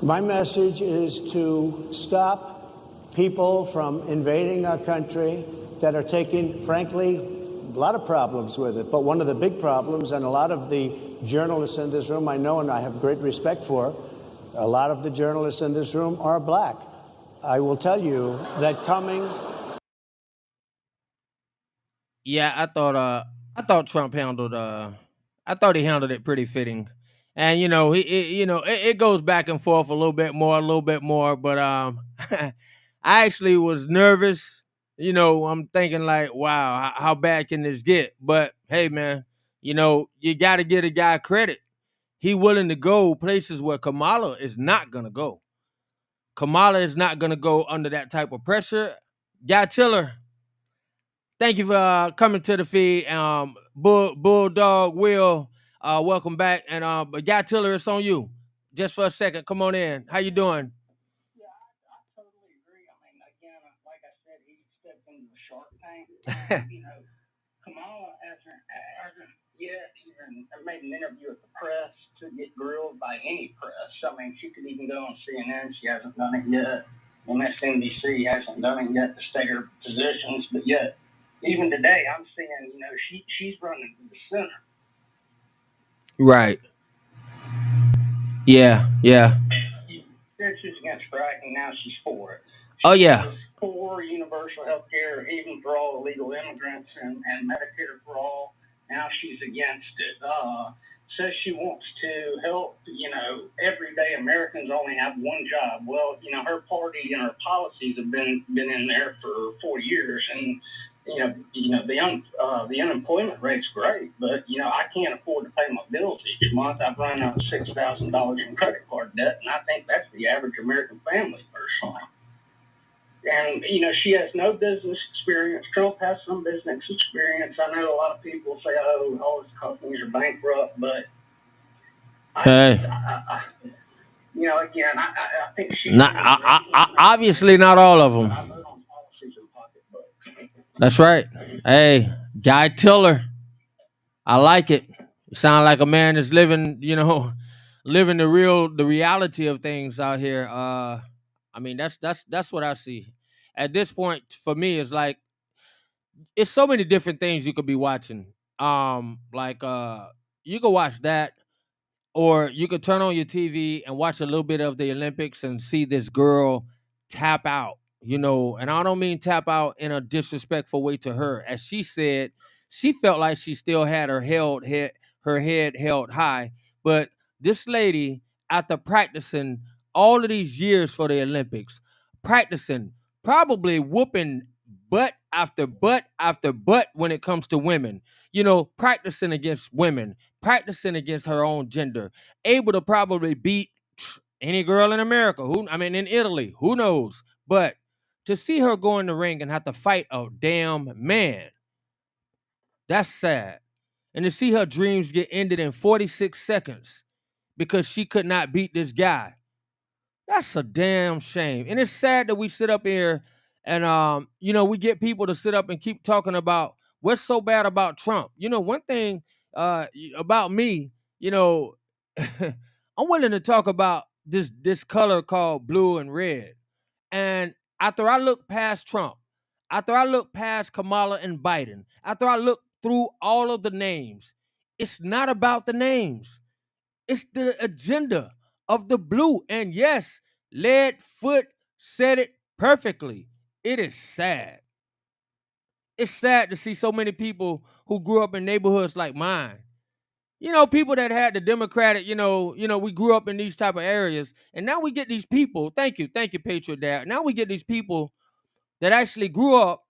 My message is to stop people from invading our country that are taking, frankly, a lot of problems with it. But one of the big problems, and a lot of the journalists in this room I know and I have great respect for, a lot of the journalists in this room are black. I will tell you that coming... Yeah, I thought Trump handled I thought he handled it pretty fitting. And it goes back and forth a little bit more, but I actually was nervous. I'm thinking like, wow, how bad can this get? But hey, man, you got to give a guy credit. He willing to go places where Kamala is not going to go. Kamala is not going to go under that type of pressure. Guy Tiller, thank you for coming to the feed. Bulldog Will, welcome back. And but Guy Tiller, it's on you. Just for a second, come on in. How you doing? Yeah, I totally agree. I mean, again, like I said, he stepped into the shark tank. Kamala hasn't yet even made an interview with the press to get grilled by any press. I mean, she could even go on CNN. She hasn't done it yet. MSNBC hasn't done it yet to state her positions. But yet, even today, I'm seeing, she's running to the center. Right. Yeah. She said she's against fracking. Now she's for it. Oh, yeah. She's for universal health care, even for all illegal immigrants, and Medicare for all. Now she's against it. Says she wants to help, everyday Americans only have one job. Well, her party and her policies have been in there for 4 years, and the unemployment rate's great, but I can't afford to pay my bills each month. I've run out $6,000 in credit card debt, and I think that's the average American family personally. And she has no business experience. Trump has some business experience. I know a lot of people say, "Oh, all his companies are bankrupt," but I think she's not. Obviously, not all of them. That's right. Hey, Guy Tiller, I like it. You sound like a man that's living, living the reality of things out here. I mean, that's what I see. At this point, for me, it's like it's so many different things you could be watching. You could watch that, or you could turn on your TV and watch a little bit of the Olympics and see this girl tap out. And I don't mean tap out in a disrespectful way to her. As she said, she felt like she still had her head held high, but this lady, after practicing all of these years for the Olympics, practicing, probably whooping butt after butt after butt when it comes to women, practicing against women, practicing against her own gender, able to probably beat any girl in America, in Italy, who knows? But to see her go in the ring and have to fight a damn man, that's sad. And to see her dreams get ended in 46 seconds because she could not beat this guy, that's a damn shame. And it's sad that we sit up here and we get people to sit up and keep talking about what's so bad about Trump. One thing about me, I'm willing to talk about this color called blue and red. And after I look past Trump, after I look past Kamala and Biden, after I look through all of the names, it's not about the names. It's the agenda of the blue. And yes, Leadfoot said it perfectly. It is sad. It's sad to see so many people who grew up in neighborhoods like mine. People that had the Democratic, we grew up in these type of areas. And now we get these people, thank you, Patriot Dad. Now we get these people that actually grew up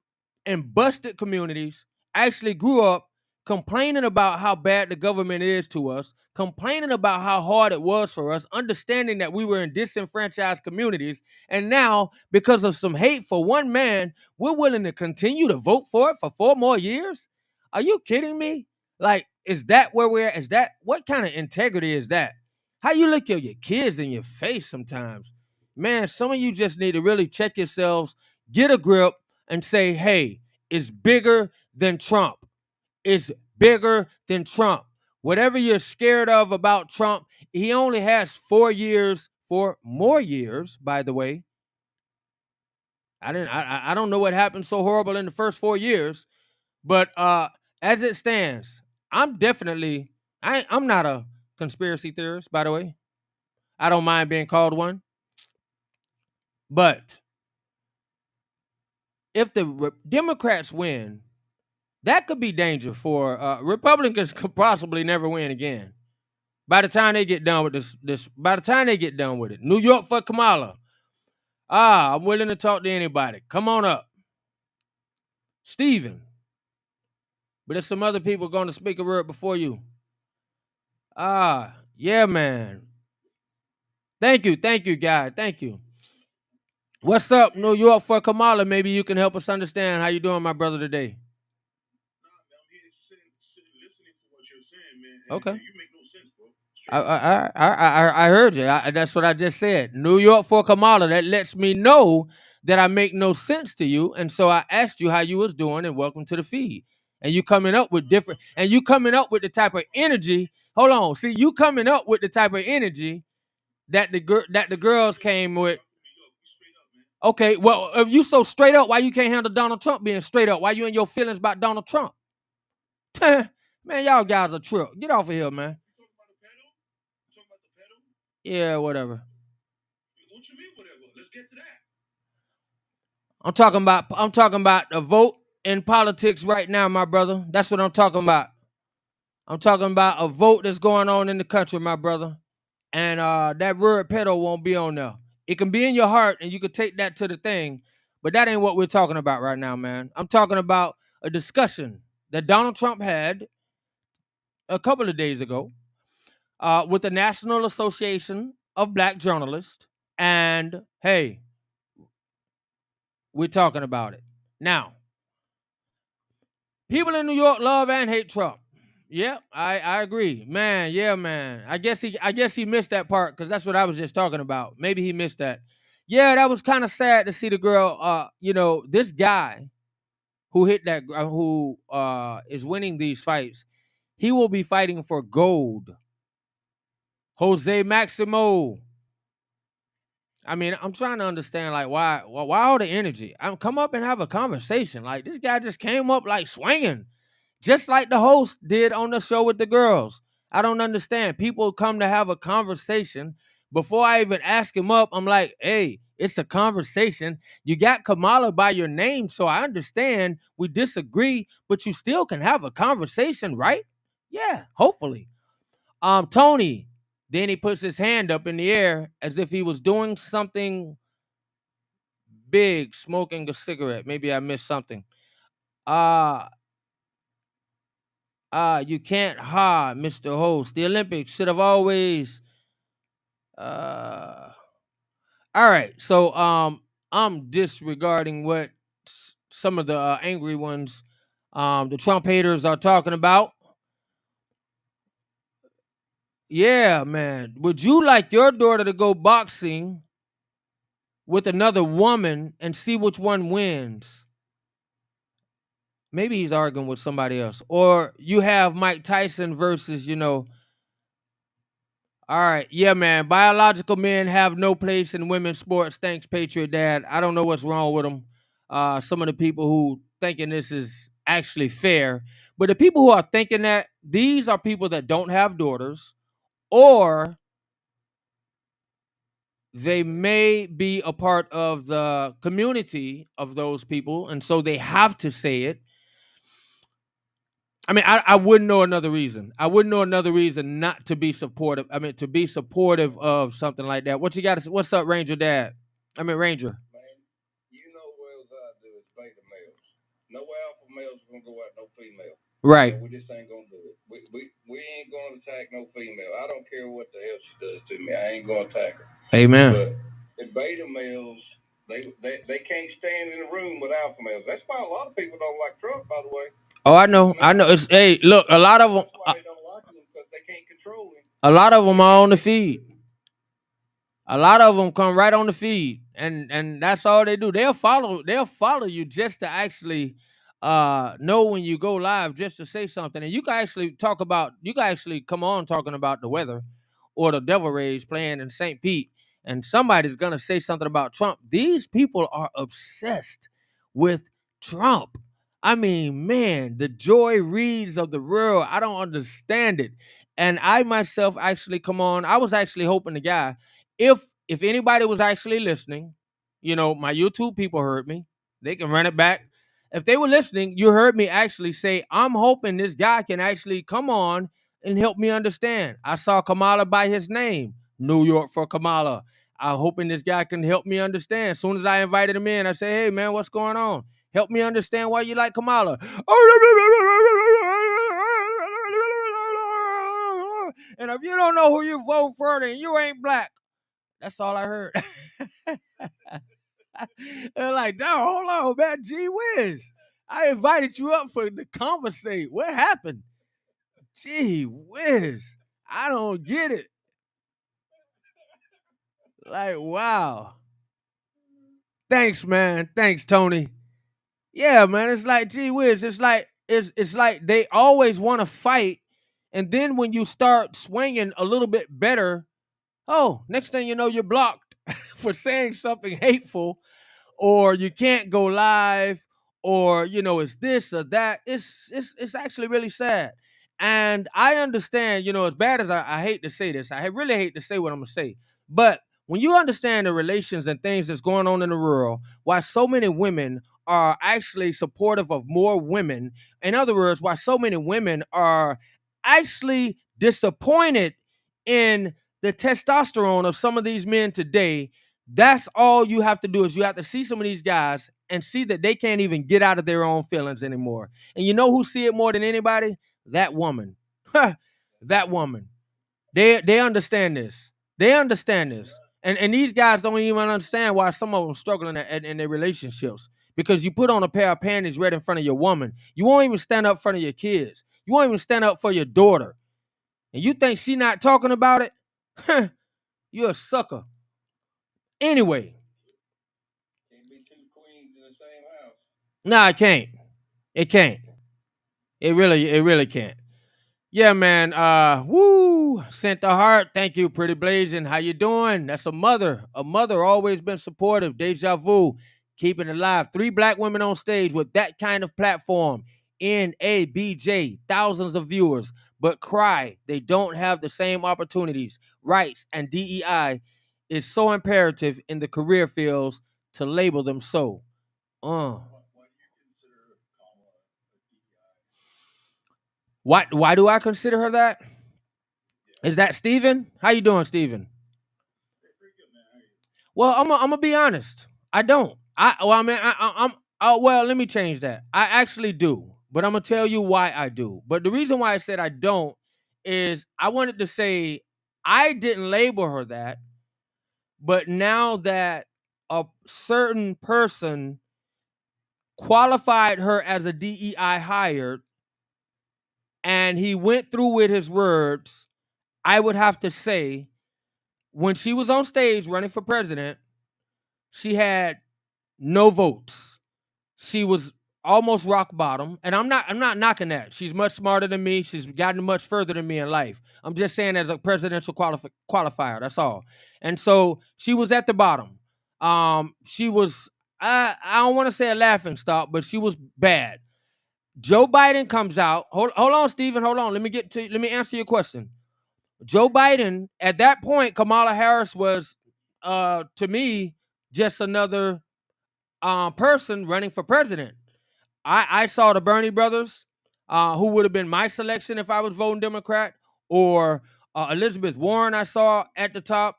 in busted communities, actually grew up complaining about how bad the government is to us, complaining about how hard it was for us, understanding that we were in disenfranchised communities. And now, because of some hate for one man, we're willing to continue to vote for it for 4 more years? Are you kidding me? Like, is that where we're at? What kind of integrity is that? How you look at your kids in your face sometimes? Man, some of you just need to really check yourselves, get a grip, and say, hey, it's bigger than Trump. It's bigger than Trump. Whatever you're scared of about Trump, he only has 4 more years, by the way. I don't know what happened so horrible in the first 4 years, but as it stands, I'm not a conspiracy theorist, by the way. I don't mind being called one. But if the Democrats win, that could be danger for Republicans. Could possibly never win again. By the time they get done with by the time they get done with it, New York for Kamala. I'm willing to talk to anybody. Come on up, Stephen. But there's some other people going to speak a word before you. Yeah, man. Thank you, guys. Thank you. What's up, New York for Kamala? Maybe you can help us understand how you doing, my brother, today. Okay. I heard you. That's what I just said. New York for Kamala. That lets me know that I make no sense to you, and so I asked you how you was doing, and welcome to the feed. And you coming up with the type of energy. Hold on. See, you coming up with the type of energy that the girls came with. Okay, well, if you so straight up, why you can't handle Donald Trump being straight up? Why you in your feelings about Donald Trump? Man, y'all guys are trip. Get off of here, man. Yeah, whatever. What you mean, whatever? Let's get to that. I'm talking about a vote in politics right now, my brother. That's what I'm talking about. I'm talking about a vote that's going on in the country, my brother. And that word pedo won't be on there. It can be in your heart and you can take that to the thing, but that ain't what we're talking about right now, man. I'm talking about a discussion that Donald Trump had a couple of days ago with the National Association of Black Journalists. And hey, we're talking about it. Now, people in New York love and hate Trump. Yeah, I agree. Man, yeah, man. I guess he missed that part because that's what I was just talking about. Maybe he missed that. Yeah, that was kind of sad to see the girl, this guy who is winning these fights, he will be fighting for gold. Jose Maximo. I mean, I'm trying to understand, like, why all the energy? Come up and have a conversation. Like, this guy just came up like swinging. Just like the host did on the show with the girls. I don't understand. People come to have a conversation. Before I even ask him up, I'm like, hey, it's a conversation. You got Kamala by your name, so I understand we disagree, but you still can have a conversation, right? Yeah, hopefully. Tony, Then he puts his hand up in the air as if he was doing something big, smoking a cigarette. Maybe I missed something. You can't hide, Mr. Host. The Olympics should have always all right. So I'm disregarding what some of the angry ones, the Trump haters are talking about. Yeah, man. Would you like your daughter to go boxing with another woman and see which one wins? Maybe he's arguing with somebody else. Or you have Mike Tyson versus, all right. Yeah, man. Biological men have no place in women's sports. Thanks, Patriot Dad. I don't know what's wrong with them. Some of the people who thinking this is actually fair. But the people who are thinking that, these are people that don't have daughters, or they may be a part of the community of those people, and so they have to say it. I mean, I wouldn't know another reason. I wouldn't know another reason not to be supportive. I mean, to be supportive of something like that. What you got to? What's up, Ranger Dad? I mean, Ranger. Man, you know well as I do is beta males. No alpha males gonna go at no female. Right. So we just ain't gonna do it. We ain't gonna attack no female. I don't care what the hell she does to me. I ain't gonna attack her. Amen. But the beta males, they can't stand in a room with alpha males. That's why a lot of people don't like Trump, by the way. Oh, I know. It's look, a lot of them. That's why they don't like him, because they can't control him. A lot of them are on the feed. A lot of them come right on the feed, and that's all they do. They'll follow you just to actually know when you go live, just to say something. And you can actually come on talking about the weather or the Devil Rays playing in St. Pete, and somebody's gonna say something about Trump. These people are obsessed with Trump. I mean, man, the Joy Reids of the world. I don't understand it. And I myself actually come on. I was actually hoping the guy, if anybody was actually listening, my YouTube people heard me. They can run it back. If they were listening, you heard me actually say, I'm hoping this guy can actually come on and help me understand. I saw Kamala by his name, New York for Kamala. I'm hoping this guy can help me understand. As soon as I invited him in, I say, hey, man, what's going on? Help me understand why you like Kamala. And if you don't know who you vote for, then you ain't black. That's all I heard. They're like, no, hold on, man. Gee whiz. I invited you up to conversate. What happened? Gee whiz. I don't get it. Like, wow. Thanks, man. Thanks, Tony. Yeah, man. It's like, gee whiz. It's like they always want to fight. And then when you start swinging a little bit better, oh, next thing you know, you're blocked for saying something hateful, or you can't go live, or it's this or that. It's actually really sad. And I understand, as bad as I hate to say this, I really hate to say what I'm gonna say, but when you understand the relations and things that's going on in the world, why so many women are actually supportive of more women, in other words, why so many women are actually disappointed in the testosterone of some of these men today, that's all you have to do, is you have to see some of these guys and see that they can't even get out of their own feelings anymore. And you know who see it more than anybody? That woman. That woman. They understand this. They understand this. And these guys don't even understand why some of them struggling in their relationships. Because you put on a pair of panties right in front of your woman. You won't even stand up in front of your kids. You won't even stand up for your daughter. And you think she not talking about it? You're a sucker. Anyway. Can't be two queens in the same house. No, it can't. It can't. It really can't. Yeah, man. Woo. Sent the heart. Thank you, Pretty Blazing. How you doing? That's a mother. A mother always been supportive. Deja vu. Keeping it alive. 3 black women on stage with that kind of platform. NABJ. Thousands of viewers. But cry. They don't have the same opportunities, rights, and DEI is so imperative in the career fields to label them so. Why do I consider her that? Is that Steven? How you doing, Steven? Well, I'm gonna be honest. I don't. I'm. Oh, well, let me change that. I actually do, but I'm gonna tell you why I do. But the reason why I said I don't is I wanted to say I didn't label her that, but now that a certain person qualified her as a DEI hire and he went through with his words, I would have to say when she was on stage running for president, she had no votes. She was almost rock bottom, and I'm not knocking that. She's much smarter than me. She's gotten much further than me in life. I'm just saying as a presidential qualifier. That's all. And so she was at the bottom. She was I don't want to say a laughing stock, but she was bad. Joe Biden comes out. Hold on, Stephen. Hold on. Let me answer your question. Joe Biden, at that point, Kamala Harris was to me just another person running for president. I saw the Bernie brothers, who would have been my selection if I was voting Democrat, or Elizabeth Warren. I saw at the top.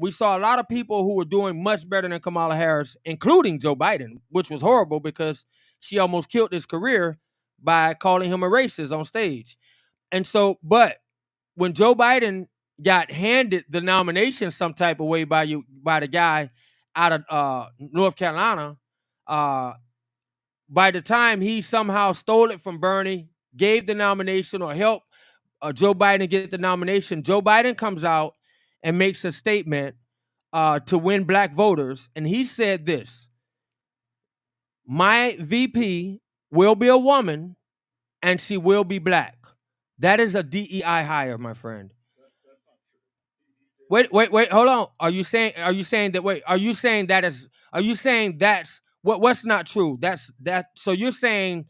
We saw a lot of people who were doing much better than Kamala Harris, including Joe Biden, which was horrible because she almost killed his career by calling him a racist on stage. And so, but when Joe Biden got handed the nomination some type of way by the guy out of North Carolina, by the time he somehow stole it from Bernie, gave the nomination or helped Joe Biden get the nomination, Joe Biden comes out and makes a statement to win black voters. And he said this: my VP will be a woman and she will be black. That is a DEI hire, my friend. Wait, hold on. Are you saying that's what's not true? So you're saying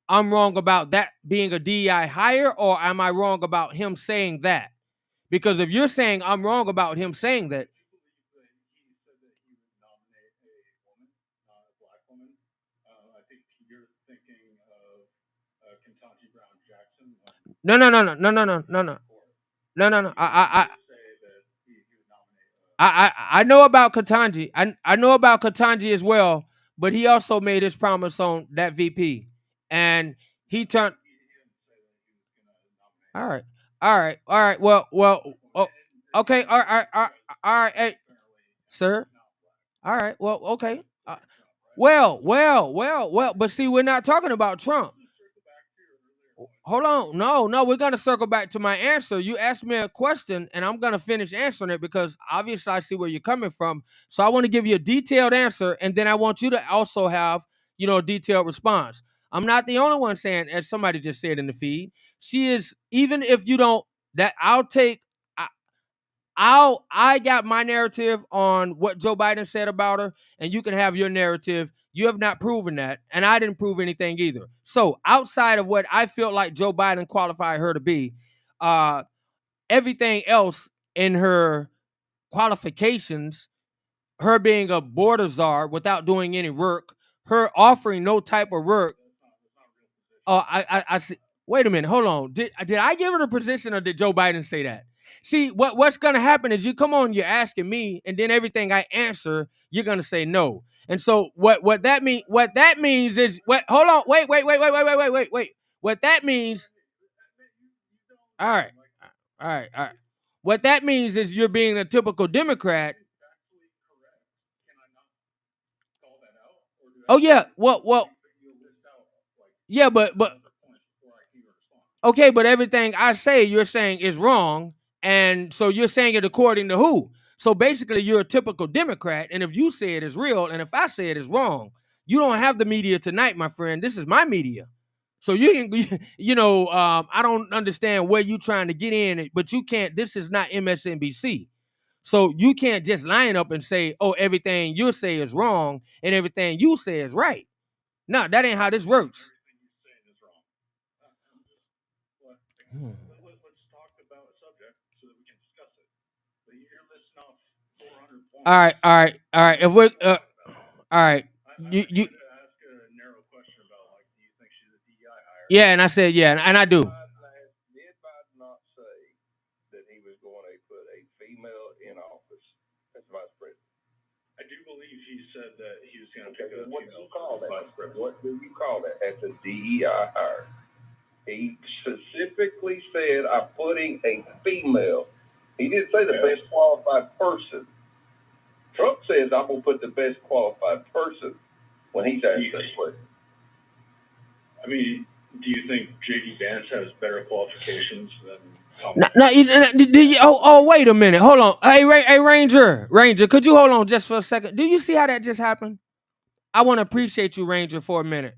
I'm wrong about that being a DEI hire, or am I wrong about him saying that? Because if you're saying I'm wrong about him saying that, no. I know about Ketanji. I know about Ketanji as well, but he also made his promise on that VP, and he turned. All right. Well. Okay. All right. Hey, sir. All right. Well. Okay. Well. But see, we're not talking about Trump. Hold on. No. We're gonna circle back to my answer. You asked me a question, and I'm gonna finish answering it because obviously I see where you're coming from. So I want to give you a detailed answer, and then I want you to also have, a detailed response. I'm not the only one saying, as somebody just said in the feed, she is. Even if you don't, that I'll take. I got my narrative on what Joe Biden said about her, and you can have your narrative. You have not proven that, and I didn't prove anything either. So outside of what I feel like Joe Biden qualified her to be, everything else in her qualifications, her being a border czar without doing any work, her offering no type of work. I see. Wait a minute, hold on. Did I give her the position, or did Joe Biden say that? See, what's gonna happen is you come on, you're asking me, and then everything I answer, you're gonna say no. And so what that means is hold on, wait. What that means, all right. What that means is you're being a typical Democrat. Oh yeah, well, yeah, but okay, but everything I say you're saying is wrong, and so you're saying it according to who? So basically, you're a typical Democrat, and if you say it is real, and if I say it is wrong, you don't have the media tonight, my friend. This is my media, so you can, I don't understand where you trying to get in, but you can't. This is not MSNBC, so you can't just line up and say, "Oh, everything you say is wrong, and everything you say is right." No, that ain't how this works. All right. If we're all right, you yeah, and I said yeah, and I do. What do you call that? What do you call that? That's a DEI hire. He specifically said, I'm putting a female. He didn't say the best qualified person. Trump says, I'm going to put the best qualified person when he's asked that question. I mean, do you think J.D. Vance has better qualifications than Tom? No, wait a minute. Hold on. Hey, Ranger, could you hold on just for a second? Do you see how that just happened? I want to appreciate you, Ranger, for a minute.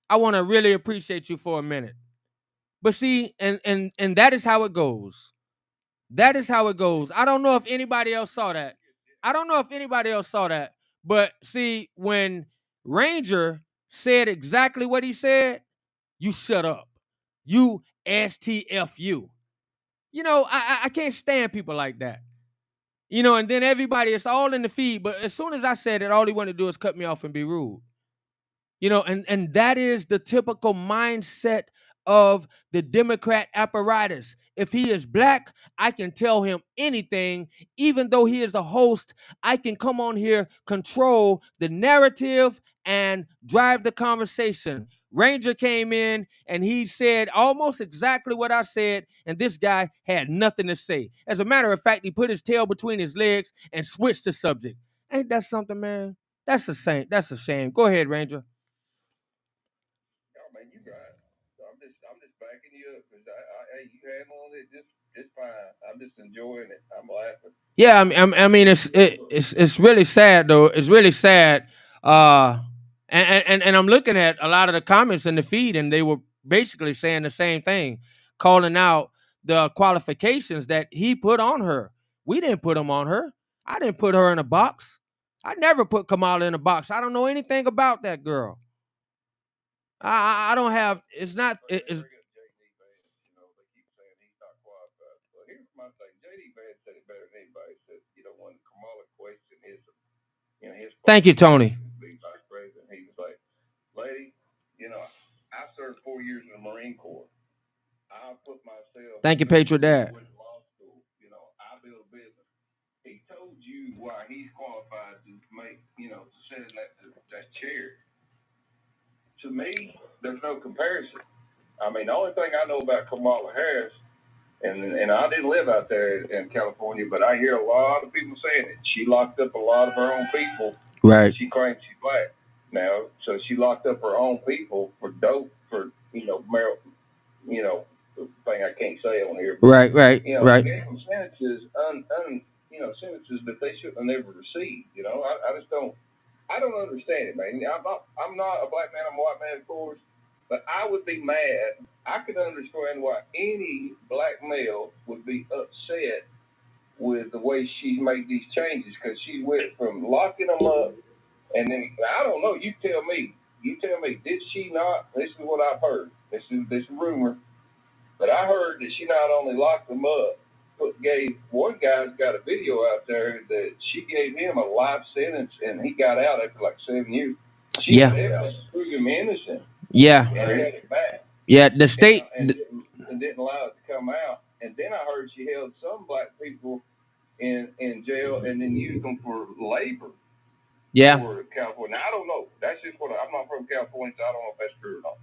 I want to really appreciate you for a minute. But see, and that is how it goes. That is how it goes. I don't know if anybody else saw that. But see, when Ranger said exactly what he said, you shut up. You STFU. You know, I can't stand people like that. You know, and then everybody, it's all in the feed. But as soon as I said it, all he wanted to do is cut me off and be rude. You know, and that is the typical mindset of the Democrat apparatus. If he is black, I can tell him anything. Even though he is a host, I can come on here, control the narrative, and drive the conversation. Ranger came in and he said almost exactly what I said, and this guy had nothing to say. As a matter of fact, he put his tail between his legs and switched the subject. Ain't that something, man? That's a shame. That's a shame. Go ahead, Ranger. Man, you right. I'm just backing you up because you handling it just fine. I'm just enjoying it. I'm laughing. Yeah, I mean, it's really sad though. It's really sad. And I'm looking at a lot of the comments in the feed, and they were basically saying the same thing, calling out the qualifications that he put on her. We didn't put them on her. I didn't put her in a box. I never put Kamala in a box. I don't know anything about that girl. I don't have. It's not. It's. Here's my thing. J.D. Vance said it better than anybody. Said, when Kamala questioned his Thank you, Tony. Vice President, he was like, lady, I served 4 years in the Marine Corps. I put myself. Thank you, Patriot Dad. Went to law school. I built a business. He told you why he's qualified to make, to sit in that chair. To me, there's no comparison. I mean, the only thing I know about Kamala Harris, and I didn't live out there in California, but I hear a lot of people saying it. She locked up a lot of her own people. Right. She claims she's black now, so she locked up her own people for dope, for marijuana, thing I can't say on here. But, Right. Gave them sentences, sentences that they shouldn't have never received. I don't understand it, man. I'm not a black man. I'm a white man, of course. But I would be mad. I could understand why any black male would be upset with the way she made these changes, because she went from locking them up, and then I don't know. You tell me. Did she not? This is what I've heard. This is rumor, but I heard that she not only locked them up, but gave one guy's got a video out there that she gave him a life sentence, and he got out after like 7 years. She proved him innocent. Yeah. And had it back. Yeah. The state and didn't allow it to come out. And then I heard she held some black people in jail and then used them for labor. Yeah. For California. Now, I don't know. That's just what I'm not from California, so I don't know if that's true or not.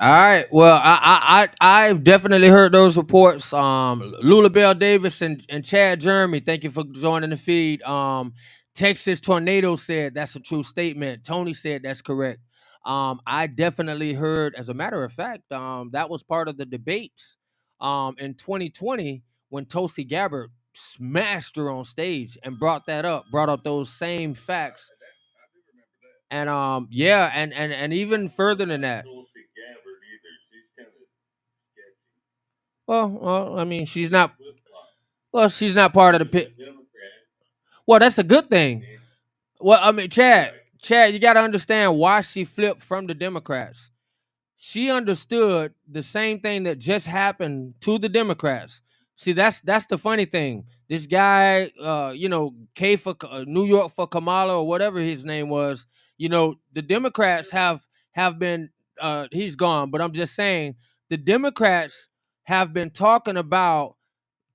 All right. Well, I've definitely heard those reports. Lula Bell Davis and Chad Jeremy, thank you for joining the feed. Texas Tornado said that's a true statement. Tony said that's correct. I definitely heard, as a matter of fact, that was part of the debates in 2020 when Tulsi Gabbard smashed her on stage and brought up those same facts. And and even further than that. Well, I mean, she's not part of the pit. Well, that's a good thing. Well, I mean, Chad, you got to understand why she flipped from the Democrats. She understood the same thing that just happened to the Democrats. See, that's the funny thing. This guy, K for New York for Kamala or whatever his name was. The Democrats have been. He's gone, but I'm just saying the Democrats have been talking about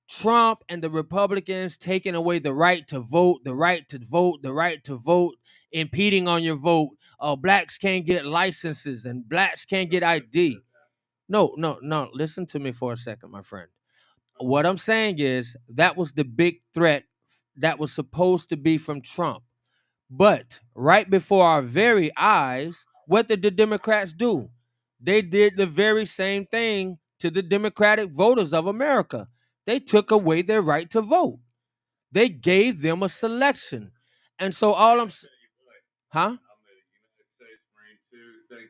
Trump and the Republicans taking away the right to vote, the right to vote, the right to vote impeding on your vote. Blacks can't get licenses and blacks can't get ID. No. Listen to me for a second, my friend. What I'm saying is that was the big threat that was supposed to be from Trump. But right before our very eyes, what did the Democrats do? They did the very same thing to the Democratic voters of America. They took away their right to vote. They gave them a selection. And so huh? Thank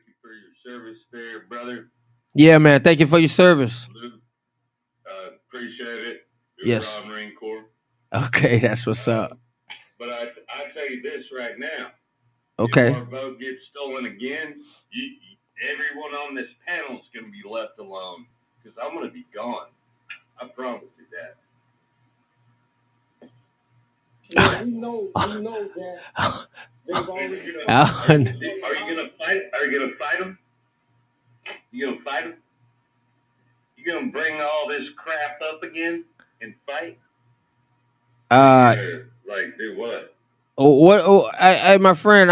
you for your service there, brother. Yeah, man. Thank you for your service. Appreciate it. Yes. Marine Corps. Okay, that's what's up. But I tell you this right now. Okay. If our vote gets stolen again, everyone on this panel is going to be left alone because I'm going to be gone. I promise you that. Yeah, we know that they've already. Are you going to fight? Are you going to fight them? You going to fight them? You going to bring all this crap up again and fight? Like do what? My friend,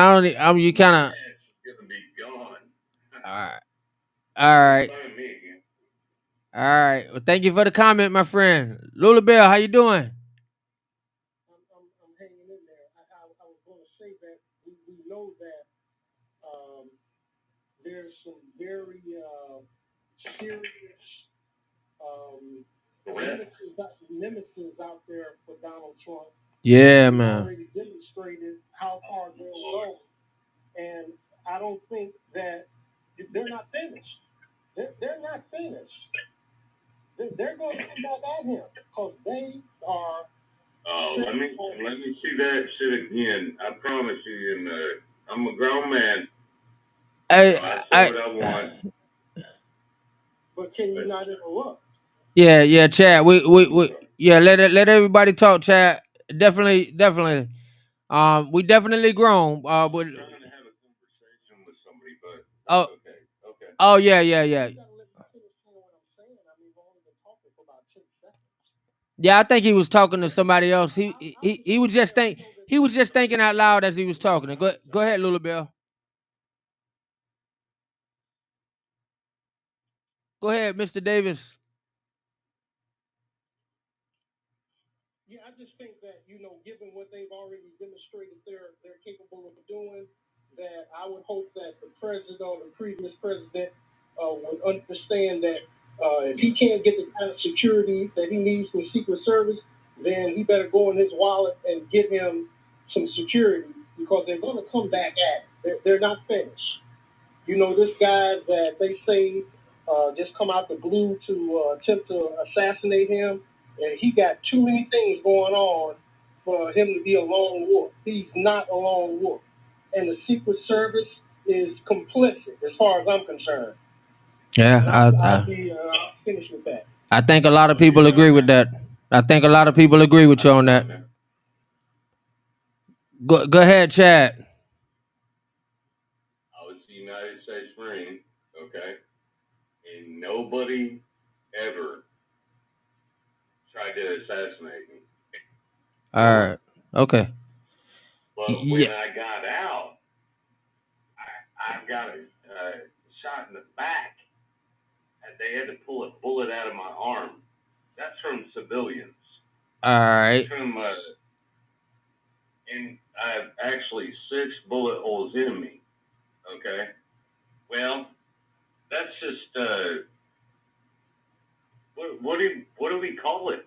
you kind of. Gonna be gone. All right. Well, thank you for the comment, my friend. Lula Bell, how you doing? I'm hanging in there. I was going to say that we know that there's some very serious nemesis out there for Donald Trump. Yeah, He's man. already demonstrated how far they'll go, and I don't think that they're not finished. They're not finished. They're going to come back at him because they are. Oh, let me see that shit again. I promise you. I'm a grown man. I say what I want. But can you not interrupt? Yeah, Chad. We let everybody talk, Chad. Definitely. We definitely grown. I'm trying to have a conversation with somebody, but okay. Oh yeah. Yeah, I think he was talking to somebody else. He was just thinking out loud as he was talking. Go ahead, Lula Bell. Go ahead, Mr. Davis. Yeah, I just think that, given what they've already demonstrated they're capable of doing, that I would hope that the president or the previous president would understand that if he can't get the kind of security that he needs from Secret Service, then he better go in his wallet and get him some security because they're going to come back at it. They're not finished. This guy that they say just come out the blue to attempt to assassinate him, and he got too many things going on for him to be a lone wolf. He's not a lone wolf. And the Secret Service is complicit as far as I'm concerned. Yeah, I'll be finished with that. I think a lot of people agree with that. I think a lot of people agree with you on that. Go ahead, Chad. I was the United States Marine, okay? And nobody ever tried to assassinate me. All right. Okay. But when I got out, I got a shot in the back. And they had to pull a bullet out of my arm. That's from civilians. All right. From and I have actually 6 bullet holes in me. Okay. Well, that's just what do we call it?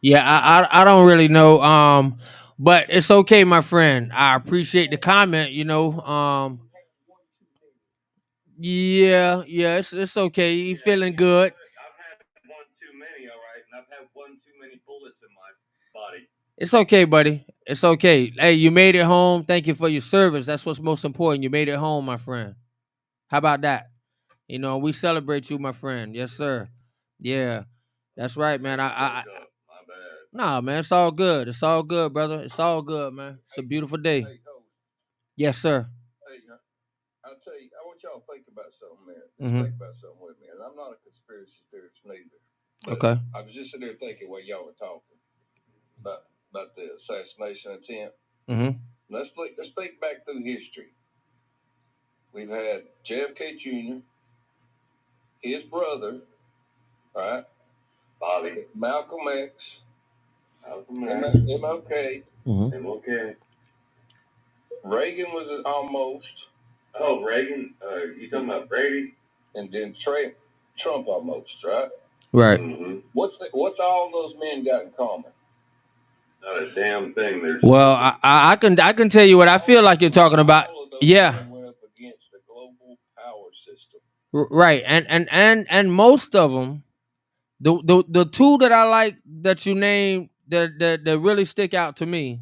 Yeah, I don't really know. But it's okay, my friend. I appreciate the comment. Yeah, it's okay. You feeling good? I've had one too many, all right, and I've had one too many bullets in my body. It's okay, buddy. It's okay. Hey, you made it home. Thank you for your service. That's what's most important. You made it home, my friend. How about that? We celebrate you, my friend. Yes, sir. Yeah, that's right, man. Nah, man, it's all good. It's all good, brother. It's all good, man. It's a beautiful day. Yes, sir. Hey, I'll tell you, I want y'all to think about something, man. Mm-hmm. Think about something with me. And I'm not a conspiracy theorist neither. Okay. I was just sitting there thinking while y'all were talking about the assassination attempt. Mm-hmm. let's think back through history. We've had JFK Jr., his brother, right? Bobby, Malcolm X, MLK, MLK. Reagan was almost. Oh, Reagan. You talking about Brady? And then Trump almost, right? Right. Mm-hmm. What's all those men got in common? Not a damn thing. There's Well, I can tell you what I feel like you're talking about. All of those Yeah. men went up against the global power system. Right. And most of them, the two that I like that you named that really stick out to me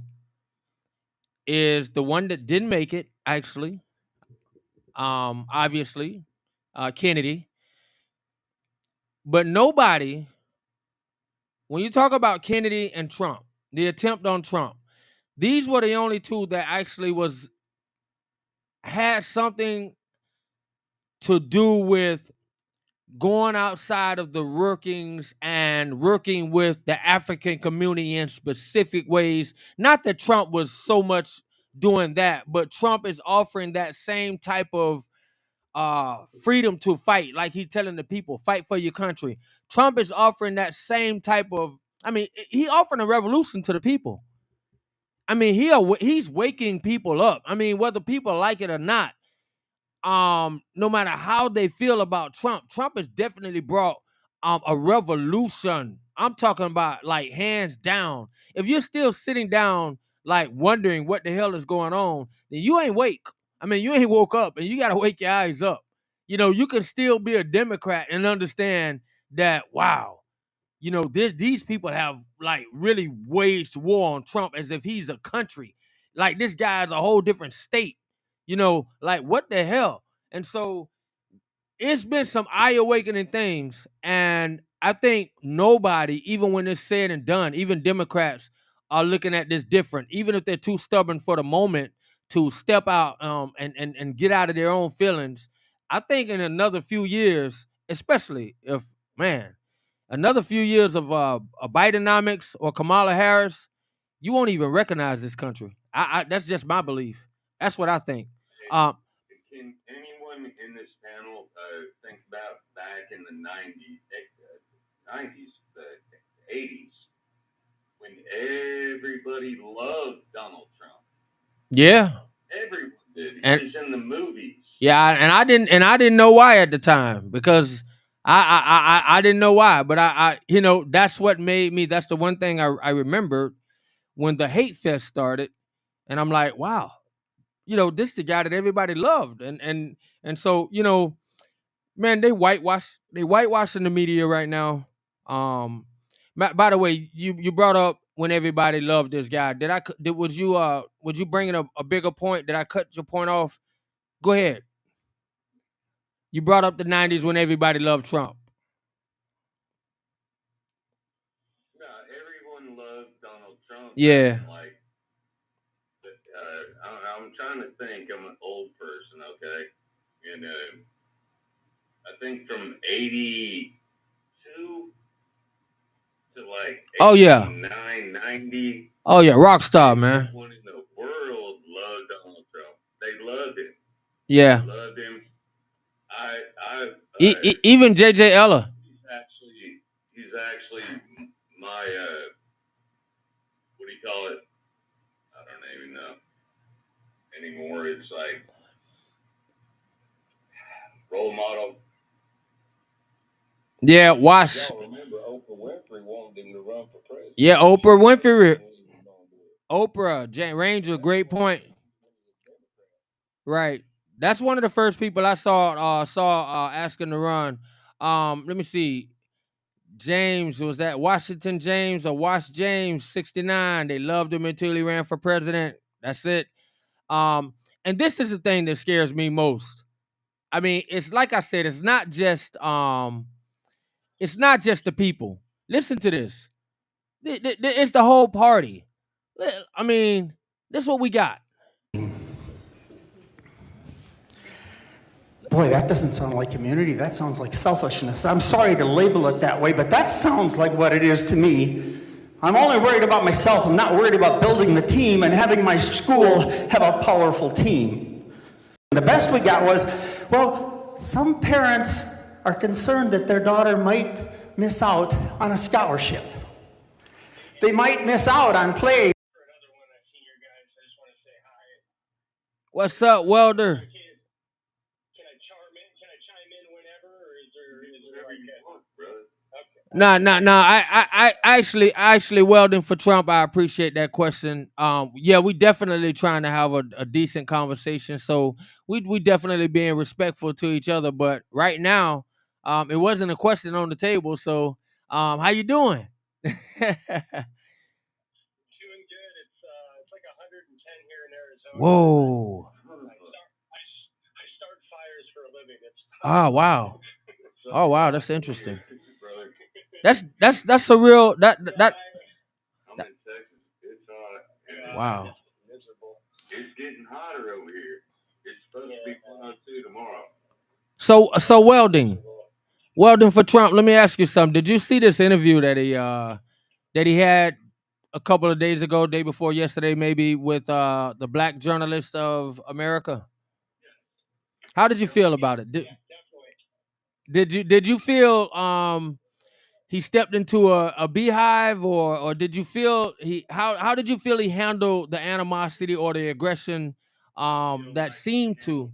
is the one that didn't make it, actually. Obviously, Kennedy. But nobody, when you talk about Kennedy and Trump, the attempt on Trump, these were the only two that actually had something to do with going outside of the workings and working with the African community in specific ways. Not that Trump was so much doing that, but Trump is offering that same type of freedom to fight, like he's telling the people, fight for your country. Trump is offering that same type of, he offering a revolution to the people. He's waking people up. Whether people like it or not, no matter how they feel about Trump has definitely brought a revolution. I'm talking about like hands down. If you're still sitting down like wondering what the hell is going on, then you ain't wake. You ain't woke up, and you got to wake your eyes up. You can still be a Democrat and understand that, wow, these people have like really waged war on Trump as if he's a country. Like this guy's a whole different state. Like what the hell? And so it's been some eye-awakening things. And I think nobody, even when it's said and done, even Democrats are looking at this different, even if they're too stubborn for the moment to step out and get out of their own feelings. I think in another few years, especially if, another few years of Bidenomics or Kamala Harris, you won't even recognize this country. That's just my belief. That's what I think. Can anyone in this panel think about back in the 90s, the 80s, when everybody loved Donald Trump? Yeah. Everyone did. He was in the movies. Yeah, and I didn't know why at the time, because I didn't know why, but I that's what made me. That's the one thing I remembered when the hate fest started, and I'm like, wow, this is the guy that everybody loved, and so man, they whitewash in the media right now. By the way, you brought up when everybody loved this guy. Would you bring in a bigger point? Did I cut your point off? Go ahead. You brought up the 90s when everybody loved Trump. No, everyone loved Donald Trump. Yeah. Like, I'm trying to think. I'm an old person, okay? And I think from 82 to like 89, 90. Oh yeah, rock star, man. Everyone in the world loved Donald Trump. They loved him. Yeah. They loved him. Even J.J. Ella. He's actually my what do you call it? I don't even know anymore. It's like role model. Yeah, watch. Y'all remember Oprah Winfrey wanted him to run for president? Yeah, Oprah Winfrey. Oprah, Jane Ranger, great point. Right. That's one of the first people I saw asking to run. Let me see. James, was that Washington James or Wash James, 69? They loved him until he ran for president. That's it. And this is the thing that scares me most. It's like I said, it's not just the people. Listen to this. It's the whole party. This is what we got. Boy, that doesn't sound like community. That sounds like selfishness. I'm sorry to label it that way, but that sounds like what it is to me. I'm only worried about myself. I'm not worried about building the team and having my school have a powerful team. The best we got was, well, some parents are concerned that their daughter might miss out on a scholarship. They might miss out on play. What's up, Welder? Can I chime in whenever, or is there like a... No. I actually, Weldon for Trump. I appreciate that question. Yeah, we definitely trying to have a decent conversation. So we definitely being respectful to each other. But right now, it wasn't a question on the table. So, how you doing? Doing good. It's like 110 here in Arizona. Whoa. I start fires for a living. Oh wow. Oh wow, that's interesting. That's a real that. I'm in Texas. It's hot. Wow. It's getting hotter over here. It's supposed to be 102 tomorrow. So Weldon for Trump. Let me ask you something. Did you see this interview that he had a couple of days ago, day before yesterday, maybe, with the Black Journalist of America? How did you feel about it? Did you feel he stepped into a beehive, or did you feel how did you feel he handled the animosity or the aggression that seemed to?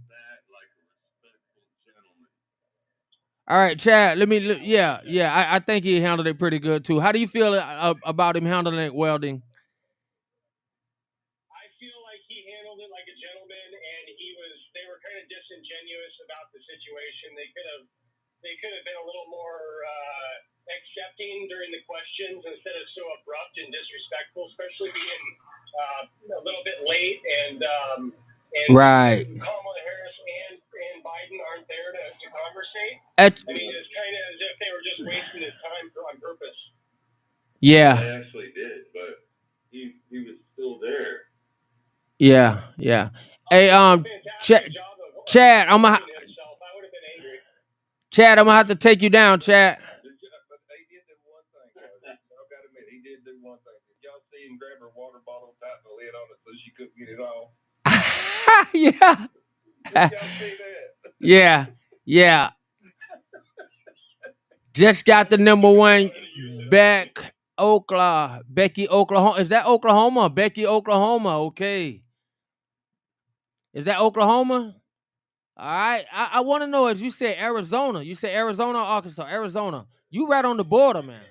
All right, Chad. I think he handled it pretty good too. How do you feel about him handling it, Welding? I feel like he handled it like a gentleman, and they were kind of disingenuous about the situation. They could have been a little more accepting during the questions instead of so abrupt and disrespectful, especially being a little bit late and right. Kamala Harris and Biden aren't there to conversate. I mean, it's kind of as if they were just wasting his time on purpose. Yeah. They actually did, but he was still there. Yeah. Hey, Chad, I'm gonna have to take you down, Chad. He did do one thing. Did y'all see him grab her water bottle, tighten the lid on it so she couldn't get it off? Yeah. Did y'all see that? Yeah. Just got the number one Becky, Oklahoma. Is that Oklahoma? Becky, Oklahoma. Okay. Is that Oklahoma? All right. I want to know, as you said, Arizona. You said Arizona or Arkansas? Arizona. You right on the border, man.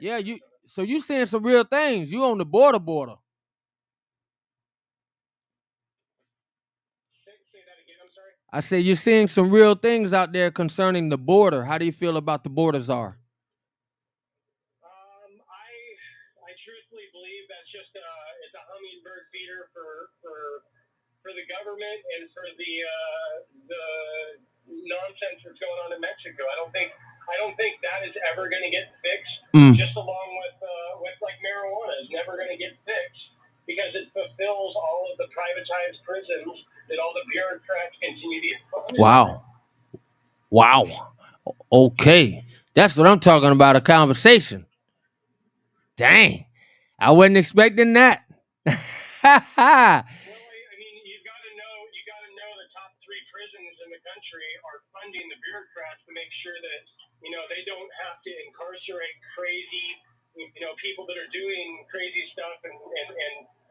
Yeah, so you seeing some real things. You on the border. I say you're seeing some real things out there concerning the border. How do you feel about the border czar? I truthfully believe that's just it's a hummingbird feeder for the government and for the nonsense that's going on in Mexico. I don't think that is ever going to get fixed. Just along with like marijuana is never going to get fixed because it fulfills all of the privatized prisons that all the bureaucrats continue to get funded. Wow. Okay. That's what I'm talking about, a conversation. Dang. I wasn't expecting that. Well, I mean, you got to know the top 3 prisons in the country are funding the bureaucrats to make sure that, they don't have to incarcerate crazy, people that are doing crazy stuff and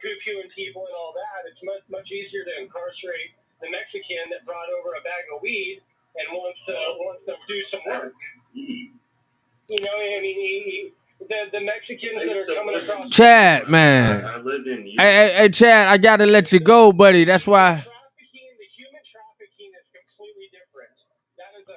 poo-pooing people and all that. It's much easier to incarcerate the Mexican that brought over a bag of weed and wants to do some work. The Mexicans that are coming across. Chad, man. I lived in Utah. Hey, Chad, I gotta let you go, buddy. That's why. The human trafficking is completely different. That is a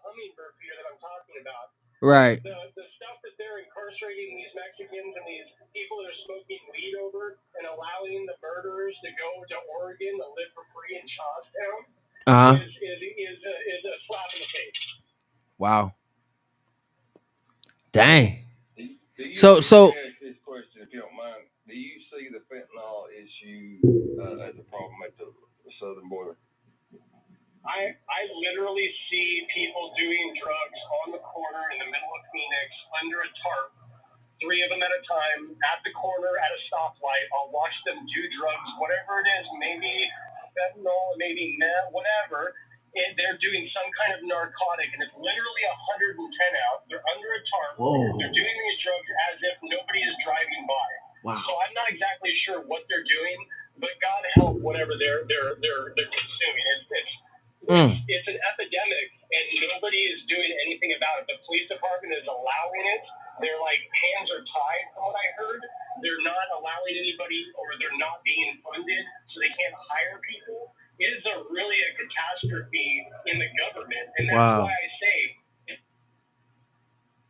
hummingbird feeder that I'm talking about. Right. The stuff that they're incarcerating these Mexicans and these people that are smoking weed over and allowing the murderers to go to Oregon to live for free in Charlestown is a slap in the face. Wow. Dang. Do you So ask this question, if you don't mind? Do you see the fentanyl issue as a problem at the southern border? I literally see people doing drugs on the corner in the middle of Phoenix under a tarp, 3 of them at a time at the corner at a stoplight. I'll watch them do drugs, whatever it is, maybe fentanyl, maybe meth, whatever. And they're doing some kind of narcotic, and it's literally 110 out. They're under a tarp. Whoa. They're doing these drugs as if nobody is driving by. Wow. So I'm not exactly sure what they're doing, but God help whatever they're consuming. It's an epidemic, and nobody is doing anything about it. The police department is allowing it. They're like, hands are tied from what I heard. They're not allowing anybody, or they're not being funded, so they can't hire people. It is really a catastrophe in the government, and that's why I say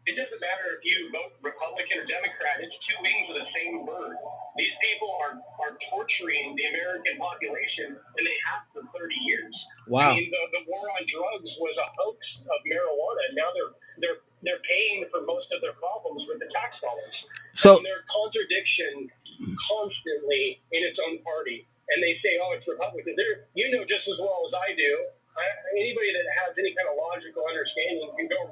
it doesn't matter if you vote Republican or Democrat. It's two wings of the same bird. These people are torturing the American population, and they have for 30 years. Wow. I mean, the war on drugs was a hoax of marijuana. Now they're paying for most of their problems with the tax dollars. So There's contradiction constantly in its own party, and they say, "Oh, it's Republican." You know just as well as I do. Anybody that has any kind of logical understanding can go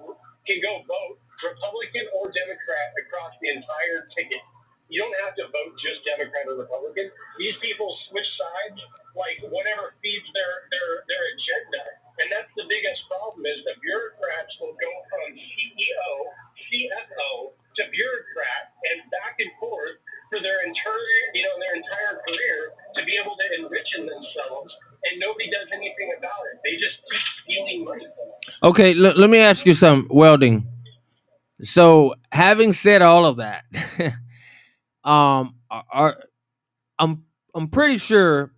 vote Republican or Democrat across the entire ticket. You don't have to vote just Democrat or Republican. These people switch sides like whatever feeds their agenda. And that's the biggest problem is the bureaucrats will go from CEO, CFO to bureaucrat and back and forth for their entire career to be able to enrich themselves, and nobody does anything about it. They just keep stealing money from us. okay, let me ask you something, Welding. So having said all of that, I'm pretty sure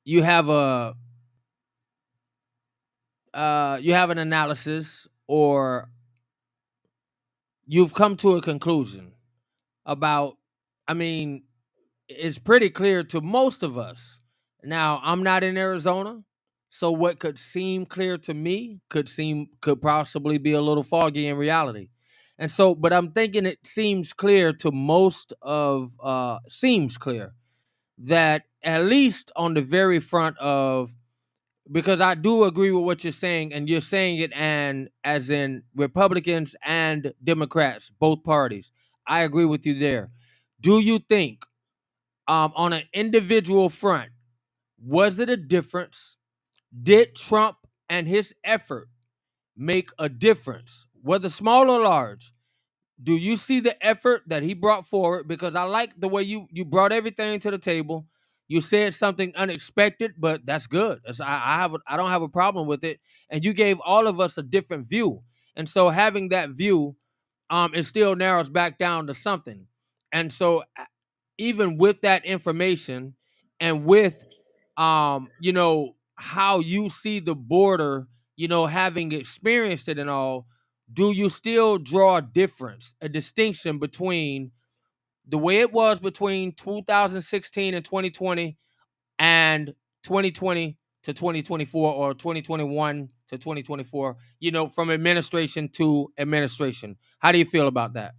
you have an analysis, or you've come to a conclusion about, I mean, it's pretty clear to most of us. Now, I'm not in Arizona, so what could seem clear to me could possibly be a little foggy in reality. And so, but I'm thinking it seems clear to seems clear that at least on the very front of, because I do agree with what you're saying, and you're saying it and as in Republicans and Democrats, both parties. I agree with you there. Do you think on an individual front, was it a difference? Did Trump and his effort make a difference, whether small or large? Do you see the effort that he brought forward? Because I like the way you brought everything to the table. You said something unexpected, but that's good. I don't have a problem with it. And you gave all of us a different view. And so having that view, it still narrows back down to something. And so even with that information, and with how you see the border, having experienced it and all, do you still draw a distinction between the way it was between 2016 and 2020 and 2020 to 2024, or 2021 to 2024, from administration to administration? How do you feel about that?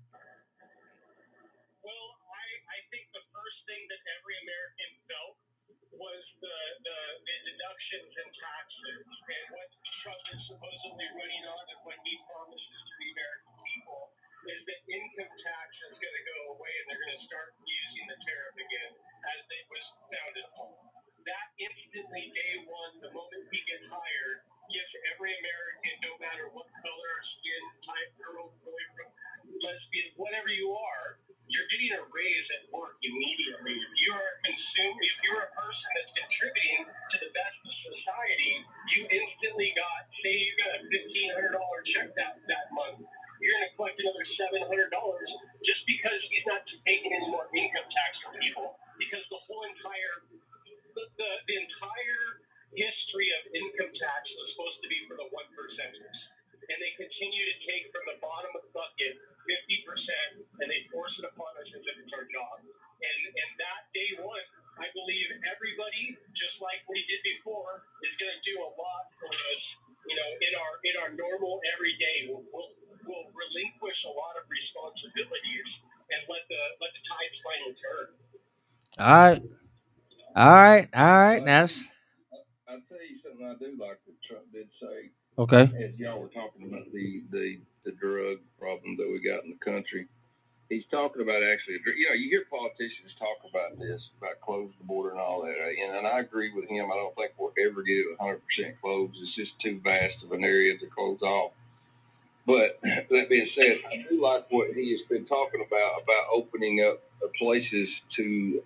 Well, I think the first thing that every American felt was the deductions and taxes, and what Trump is supposedly running on, and what he promises to the American people is that income tax is going to go away, and they're going to start using the tariff again as it was founded upon. That instantly, day one, the moment he gets hired, gives every American, no matter what color, skin type, girl, boy, lesbian, whatever you are, you're getting a raise at work immediately. If you're a person that's contributing to the best of society, you instantly say you got a $1,500 check that month. You're going to collect another $700 just because he's not taking any more income tax from people. Because the whole entire history of income tax was supposed to be for the 1%ers. And they continue to take from the bottom of the bucket 50%, and they force it upon us as if it's our job. And that day one, I believe everybody, just like we did before, is going to do a lot for us. In our normal everyday, we'll relinquish a lot of responsibilities and let the tides finally turn. All right. That's. I'll tell you something I do like that Trump did say. Okay. As y'all were talking about the drug problem that we got in the country, he's talking about actually, you know, you hear politicians talk about this, about close the border and all that, and I agree with him. I don't think we'll ever get it 100% closed. It's just too vast of an area to close off. But that being said, I do like what he has been talking about opening up places to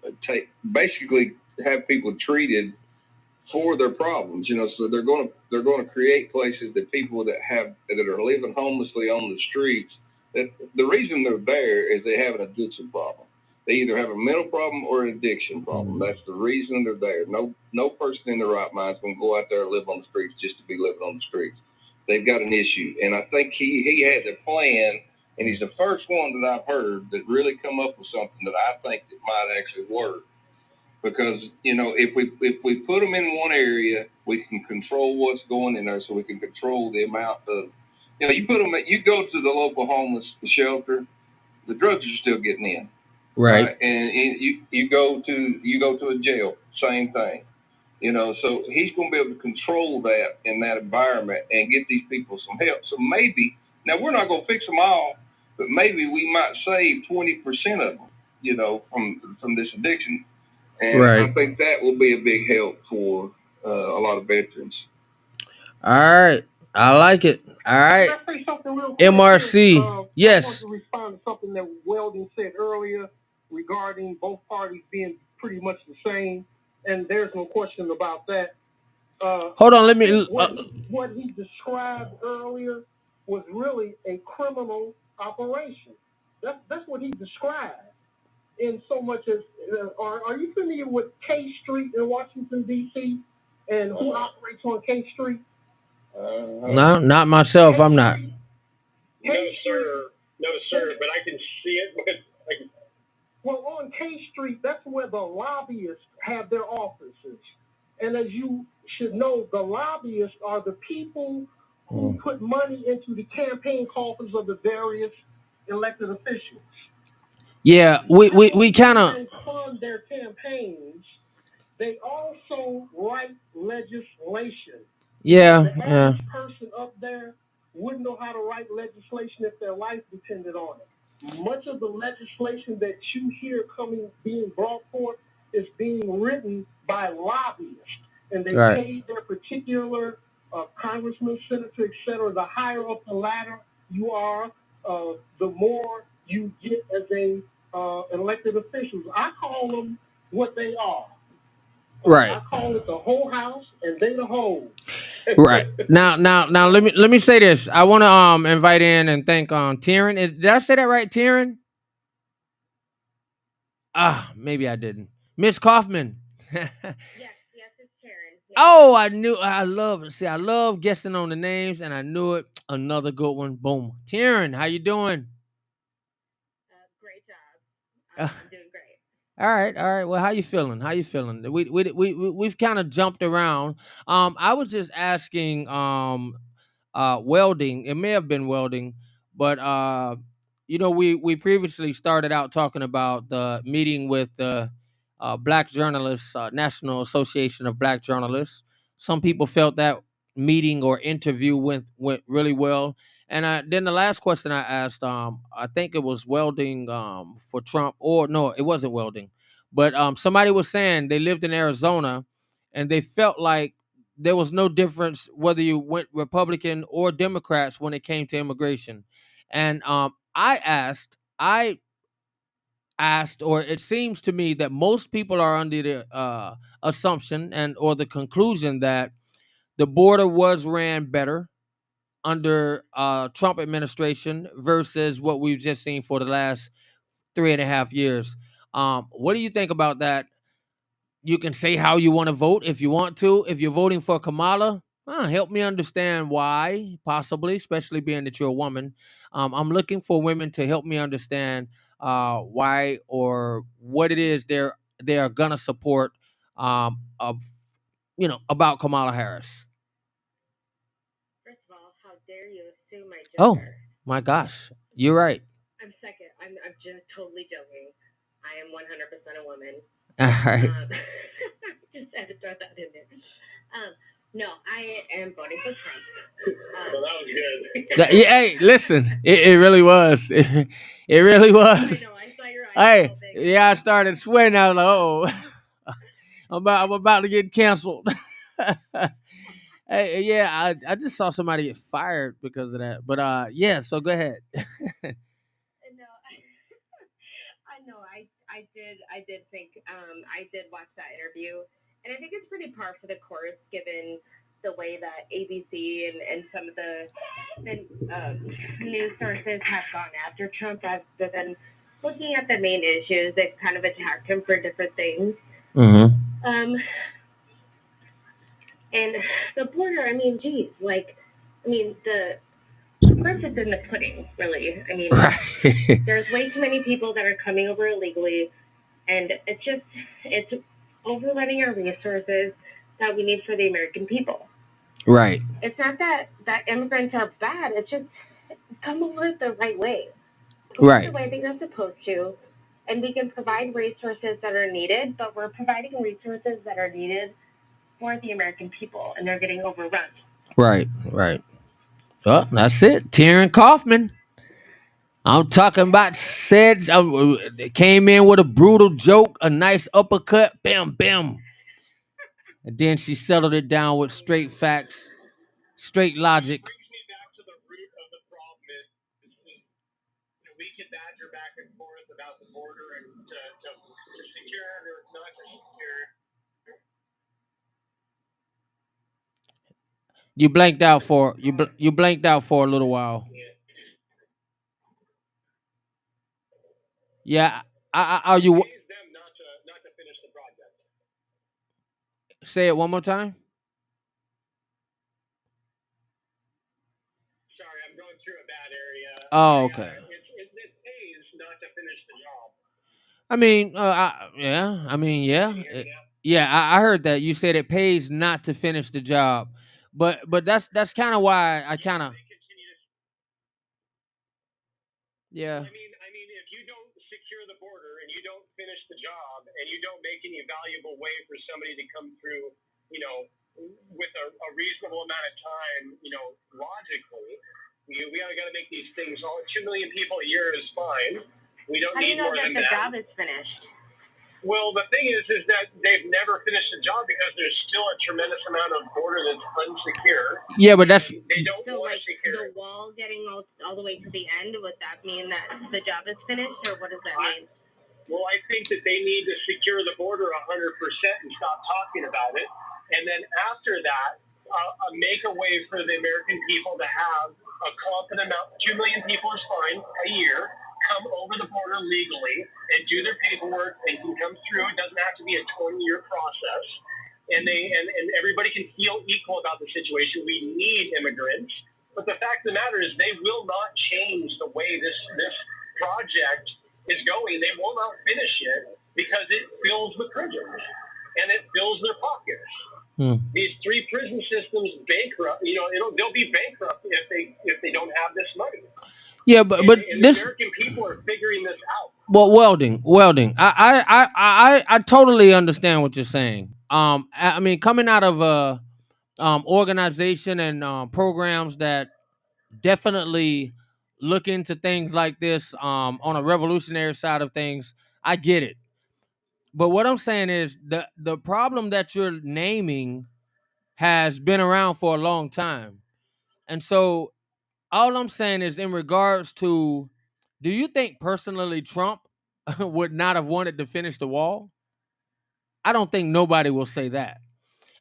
basically have people treated for their problems. You know, so they're going to create places that people that are living homelessly on the streets. That the reason they're there is they have an addiction problem. They either have a mental problem or an addiction problem. That's the reason they're there. No person in their right mind is going to go out there and live on the streets just to be living on the streets. They've got an issue, and I think he has a plan, and he's the first one that I've heard that really come up with something that I think that might actually work. Because, you know, if we put them in one area, we can control what's going in there, so we can control the amount of, you know, you go to the local homeless shelter, the drugs are still getting in. Right. And you go to a jail, same thing. You know, so he's going to be able to control that in that environment and get these people some help. So maybe, now we're not going to fix them all, but maybe we might save 20% of them, you know, from this addiction. And I think that will be a big help for a lot of veterans. All right. I like it. All right. Can I say something real quick? MRC. Yes. I want to respond to something that Weldon said earlier regarding both parties being pretty much the same. And there's no question about that. Hold on, let me. What he described earlier was really a criminal operation. That's what he described. In so much as, are you familiar with K Street in Washington, D.C. and who operates on K Street? No, not myself. I'm not. No, sir. No, sir. But I can see it. Well, on K Street, that's where the lobbyists have their offices. And as you should know, the lobbyists are the people who put money into the campaign coffers of the various elected officials. Yeah, we kind of fund their campaigns. They also write legislation. Yeah, The average person up there wouldn't know how to write legislation if their life depended on it. Much of the legislation that you hear being brought forth is being written by lobbyists, and they pay their particular congressman, senator, etc. The higher up the ladder you are, the more you get as a elected officials. I call them what they are. Right. I call it the whole house, and they the whole. Right. Now let me say this. I want to invite in and thank Taryn. Did I say that right, Taryn? Maybe I didn't. Miss Kaufman. Yes, it's Taryn. Yes. Oh, I love it. See, I love guessing on the names, and I knew it. Another good one. Boom. Taryn, how you doing? Great job. I'm doing great. All right. Well, how you feeling? We've kind of jumped around. I was just asking Welding. It may have been Welding, but you know, we previously started out talking about the meeting with the Black Journalists, National Association of Black Journalists. Some people felt that meeting or interview went really well. And then the last question I asked, I think it was Welding for Trump, or no, it wasn't Welding, but somebody was saying they lived in Arizona, and they felt like there was no difference whether you went Republican or Democrats when it came to immigration. And I asked, or it seems to me that most people are under the assumption or the conclusion that the border was ran better under Trump administration versus what we've just seen for the last 3.5 years. What do you think about that? You can say how you want to vote if you want to. If you're voting for Kamala, help me understand why, possibly, especially being that you're a woman. I'm looking for women to help me understand why or what it is they are gonna support about Kamala Harris. First of all, how dare you assume my gender? Oh my gosh, you're right. I'm second. I'm just totally joking. I am 100% a woman. All right. Just had to throw that in there. No, I am voting for Trump. Well, that was good. Yeah, hey, listen, it really was. It really was. I saw your eyes Hey, roll big. yeah, I started sweating. I was like, oh, I'm about to get canceled. Hey, yeah, I just saw somebody get fired because of that. But yeah, so go ahead. No, I know. I did think. I did watch that interview, and I think it's pretty par for the course given the way that ABC and some of the news sources have gone after Trump rather than looking at the main issues. They've kind of attacked him for different things. Mm-hmm. And the border. I mean, geez, the proof is in the pudding, really. I mean, Right. there's way too many people that are coming over illegally, and it's overrunning our resources that we need for the American people. Right. It's not that immigrants are bad. It's just come over the right way. Come over Right. the way that you're supposed to, and we can provide resources that are needed, but we're providing resources that are needed for the American people, and they're getting overrun. Right. Right. Well, that's it. Taryn Kaufman. I'm talking about said came in with a brutal joke, a nice uppercut, bam, bam. And then she settled it down with straight facts, straight logic. Brings me back to the root of the problem is we can badger back and forth about the border and to secure it or not to secure it. You blanked out for you blanked out for a little while. Yeah, are you? Pays them not to finish the project. Say it one more time. Sorry, I'm going through a bad area. Oh, okay. It pays not to finish the job. I mean, yeah. I mean, yeah, yeah. I heard that you said it pays not to finish the job, but that's kind of why I kind of. Yeah. I mean, if you don't secure the border and you don't finish the job and you don't make any valuable way for somebody to come through, with a reasonable amount of time, logically, we got to make these things. 2 million people a year is fine. We don't How do you need know more that than the that. job is finished? Well, the thing is that they've never finished the job because there's still a tremendous amount of border that's unsecure. Yeah, but that's They don't So, want to like, secure the wall getting all the way to the end, would that mean that the job is finished, or what does that mean? Well, I think that they need to secure the border 100% and stop talking about it. And then after that, make a way for the American people to have a competent amount. 2 million people is fine a year. Come over the border legally and do their paperwork and can come through. It doesn't have to be a 20-year process. And everybody can feel equal about the situation. We need immigrants. But the fact of the matter is they will not change the way this project is going. They will not finish it because it fills the prisons and it fills their pockets. These 3 prison systems bankrupt. They'll be bankrupt if they don't have this money. Yeah, but And this. American people are figuring this out. Well, welding. I totally understand what you're saying. I mean, coming out of a organization and programs that definitely look into things like this on a revolutionary side of things, I get it. But what I'm saying is the problem that you're naming has been around for a long time, and so all I'm saying is in regards to, do you think personally Trump would not have wanted to finish the wall? I don't think nobody will say that.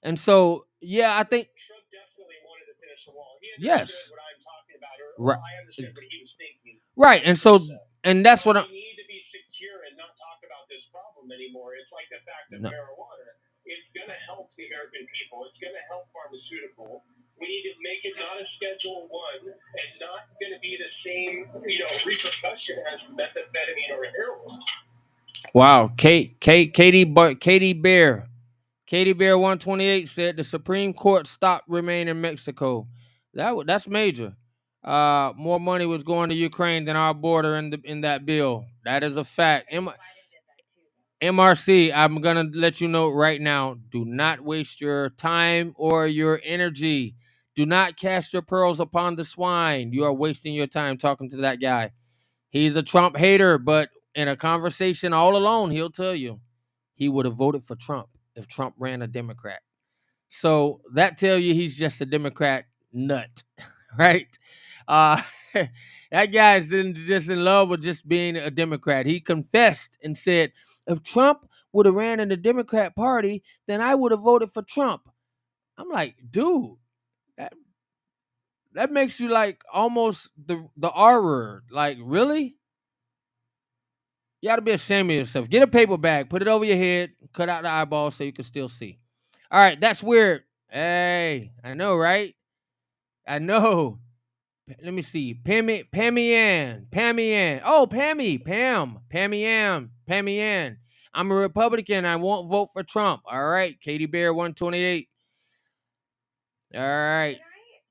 And so, yeah, I think Trump definitely wanted to finish the wall. He yes. understood what I'm talking about, or Right. I understood what he was thinking. Right. And so, and that's what I'm. We need to be secure and not talk about this problem anymore. It's like the fact of No. marijuana. It's going to help the American people. It's going to help pharmaceutical. We need to make it not a Schedule 1 and not going to be the same, repercussion as methamphetamine or heroin. Wow. Katie Bear 128 said the Supreme Court stopped remain in Mexico. That's major. More money was going to Ukraine than our border in that bill. That is a fact. MRC, I'm gonna let you know right now. Do not waste your time or your energy. Do not cast your pearls upon the swine. You are wasting your time talking to that guy. He's a Trump hater, but in a conversation all alone, he'll tell you he would have voted for Trump if Trump ran a Democrat. So that tell you he's just a Democrat nut, right? Uh, that guy's just in love with just being a Democrat. He confessed and said, if Trump would have ran in the Democrat Party, then I would have voted for Trump. I'm like, dude, that makes you like almost the R word. Like, really? You ought to be ashamed of yourself. Get a paper bag, put it over your head, cut out the eyeballs so you can still see. All right, that's weird. Hey, I know, right? I know. Let me see. Pammy Ann. Oh, Pammy Ann. I'm a Republican. I won't vote for Trump. All right, Katie Bear 128. All right.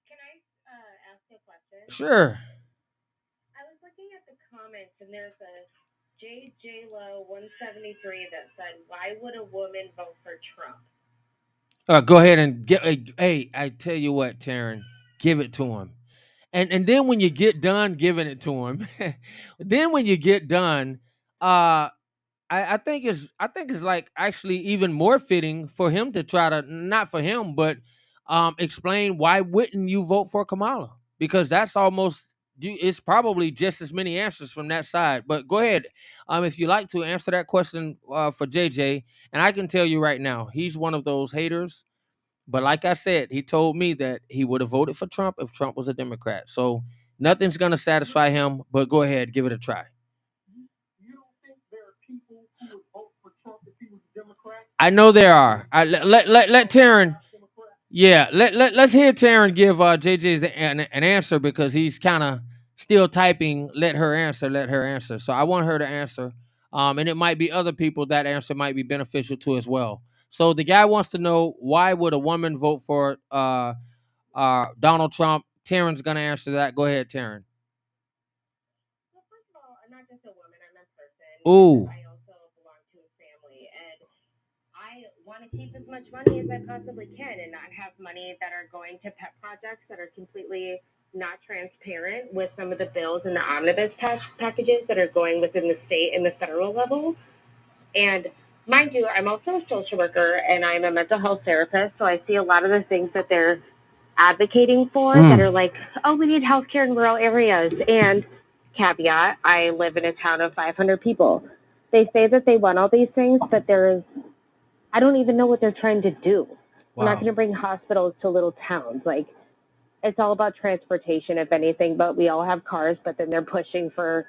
Can I ask you a question? Sure. I was looking at the comments, and there's a JJLo 173 that said, "Why would a woman vote for Trump?" Go ahead and get. Hey, I tell you what, Taryn, give it to him. And then when you get done giving it to him, then when you get done, I think it's like actually even more fitting for him to try to, not for him, but explain why wouldn't you vote for Kamala, because that's almost, it's probably just as many answers from that side. But go ahead, if you like to answer that question for JJ, and I can tell you right now, he's one of those haters. But like I said, he told me that he would have voted for Trump if Trump was a Democrat. So nothing's gonna satisfy him. But go ahead, give it a try. You don't think there are people who would vote for Trump if he was a Democrat? I know there are. Let Taryn. Yeah, let's hear Taryn give JJ an answer, because he's kind of still typing. Let her answer. So I want her to answer. And it might be other people that answer might be beneficial to as well. So the guy wants to know, why would a woman vote for Donald Trump? Taryn's gonna answer that. Go ahead, Taryn. Well, first of all, I'm not just a woman, I'm a person. Ooh. I also belong to a family, and I want to keep as much money as I possibly can and not have money that are going to pet projects that are completely not transparent with some of the bills and the omnibus packages that are going within the state and the federal level. And mind you, I'm also a social worker and I'm a mental health therapist, so I see a lot of the things that they're advocating for that are like, oh, we need healthcare in rural areas. And caveat, I live in a town of 500 people. They say that they want all these things, but I don't even know what they're trying to do. Wow. We're not going to bring hospitals to little towns. Like, it's all about transportation, if anything, but we all have cars, but then they're pushing for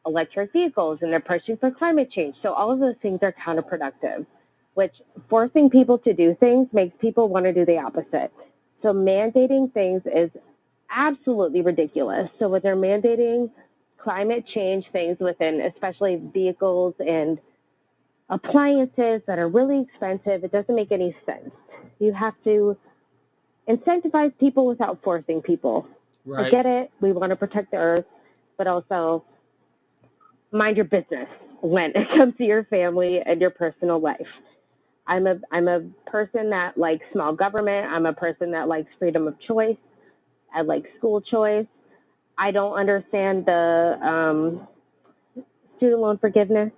electric vehicles and they're pushing for climate change. So all of those things are counterproductive, which forcing people to do things makes people want to do the opposite. So mandating things is absolutely ridiculous. So when they're mandating climate change things within, especially vehicles and appliances that are really expensive, it doesn't make any sense. You have to incentivize people without forcing people. Right. I get it. We want to protect the earth, but also mind your business when it comes to your family and your personal life. I'm a person that likes small government. I'm a person that likes freedom of choice. I like school choice. I don't understand the student loan forgiveness.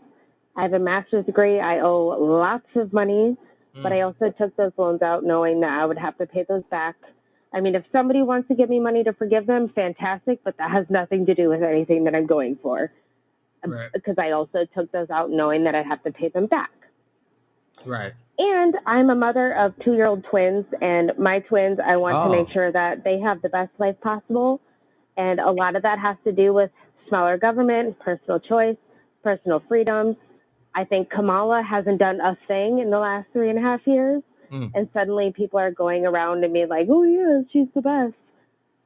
I have a master's degree. I owe lots of money, but I also took those loans out knowing that I would have to pay those back. I mean, if somebody wants to give me money to forgive them, fantastic, but that has nothing to do with anything that I'm going for. Right. Because I also took those out knowing that I'd have to pay them back. Right. And I'm a mother of 2-year-old twins, and my twins, I want to make sure that they have the best life possible. And a lot of that has to do with smaller government, personal choice, personal freedoms. I think Kamala hasn't done a thing in the last 3.5 years. And suddenly people are going around and being like, oh, yeah, she's the best.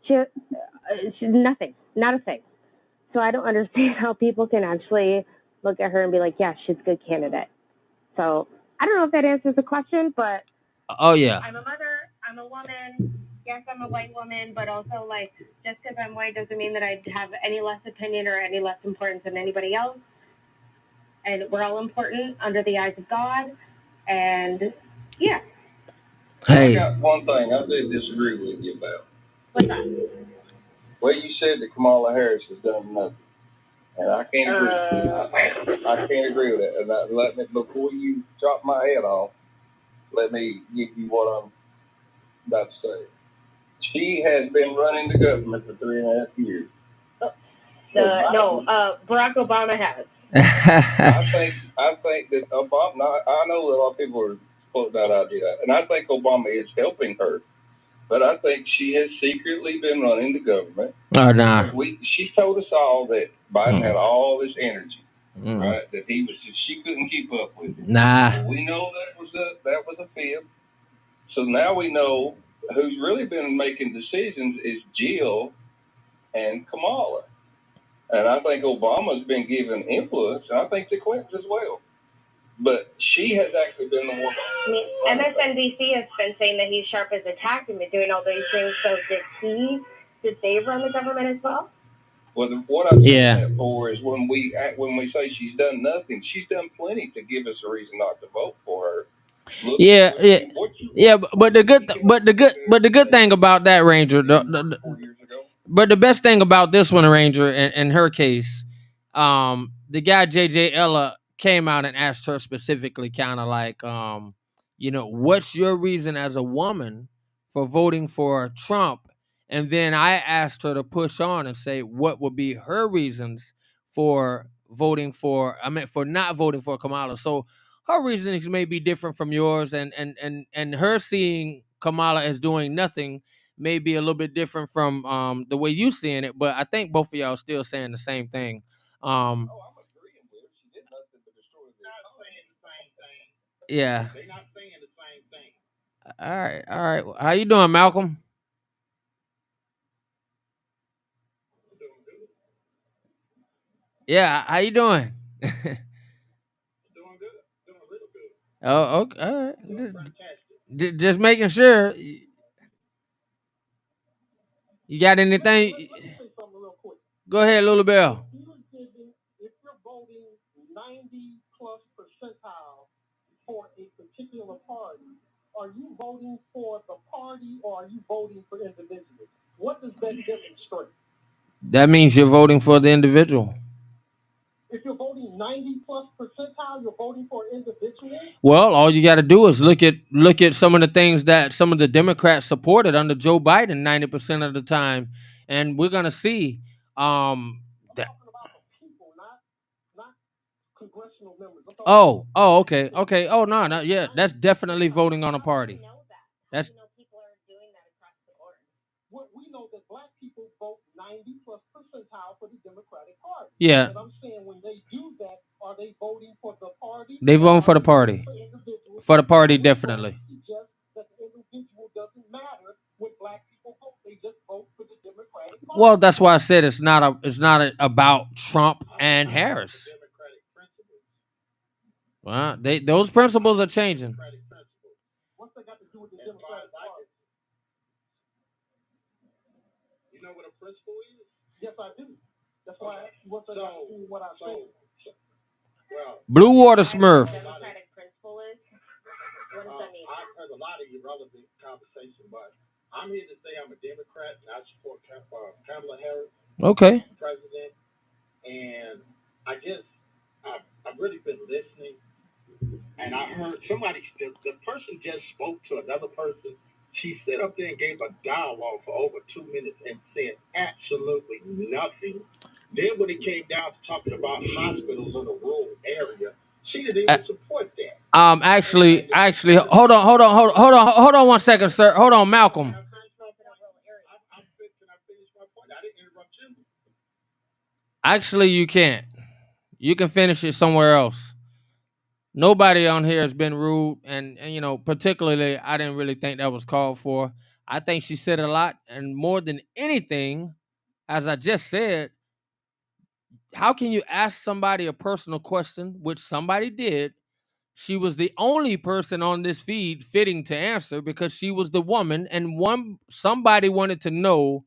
She's nothing, not a thing. So I don't understand how people can actually look at her and be like, yeah, she's a good candidate. So I don't know if that answers the question, but oh yeah, I'm a mother, I'm a woman. Yes, I'm a white woman, but also, like, just because I'm white doesn't mean that I have any less opinion or any less importance than anybody else. and we're all important under the eyes of God. And yeah. I Hey, got one thing I do disagree with you about. What's that? Well, you said that Kamala Harris has done nothing, and I can't agree. I can't agree with it. And before you chop my head off, let me give you what I'm about to say. She has been running the government for 3.5 years. Barack Obama has. I think that Obama. I know that a lot of people are floating that idea, and I think Obama is helping her. But I think she has secretly been running the government. Oh, nah. She told us all that Biden had all this energy, right? That she couldn't keep up with it. Nah. Well, we know that was a fib. So now we know who's really been making decisions is Jill and Kamala. And I think Obama's been given influence, and I think the Clintons as well. But she has actually been the one. I mean, MSNBC has been saying that he's sharp as a tack and been doing all these things. So did they run the government as well? Well, what I'm saying that for is when we say she's done nothing, she's done plenty to give us a reason not to vote for her. But the good thing about that, Ranger, but the best thing about this one, Ranger, in her case, the guy JJ Ella came out and asked her specifically, kind of like, what's your reason as a woman for voting for Trump? And then I asked her to push on and say what would be her reasons for for not voting for Kamala. So her reasonings may be different from yours, and her seeing Kamala as doing nothing may be a little bit different from the way you seeing it. But I think both of y'all still saying the same thing. I'm agreeing with her. She did nothing to destroy the economy. Yeah. They're not saying the same thing. All right. How you doing, Malcolm? Yeah, how you doing? Doing good. Doing a little good. Oh, okay. All right. Doing fantastic. Just making sure. You got anything? Let me say something real quick. Go ahead, Lula Bell. If you're voting 90 plus percentile for a particular party, are you voting for the party or are you voting for individuals? What does that demonstrate? That means you're voting for the individual. If you're voting 90 plus percentile, you're voting for an individual? Well, all you got to do is look at some of the things that some of the Democrats supported under Joe Biden 90% of the time, and we're gonna see that. Talking about the people, not congressional members. Okay. Oh no, yeah, that's definitely voting on a party. That's People are doing that across the board. We know that black people vote 90 plus percentile for the Democratic Party. Yeah. And I'm saying when they do that, are they voting for the party? They voting for the party. For the party, definitely. Suggest that the individual doesn't matter when black people vote. They just vote for the Democratic Party. Well, that's why I said it's not about Trump and Harris. Well, those principles are changing. What's that got to do with the Democratic Party? You know what a principle is? Yes, I do. That's why I asked you what's that got to do with what I said. Blue Water Smurf. Democratic principle is? What does that mean? I've heard a lot of irrelevant conversation, but I'm here to say I'm a Democrat and I support Kamala Harris. Okay. President, and I've really been listening, and I heard the person just spoke to another person. She stood up there and gave a dialogue for over 2 minutes and said absolutely nothing. Then when it came down to talking about hospitals in a rural area, she didn't even support that. Actually, hold on 1 second, sir. Hold on, Malcolm. Can I finish my point? I didn't interrupt you. Actually, you can't. You can finish it somewhere else. Nobody on here has been rude, and particularly, I didn't really think that was called for. I think she said a lot, and more than anything, as I just said, how can you ask somebody a personal question, which somebody did? She was the only person on this feed fitting to answer because she was the woman, and somebody wanted to know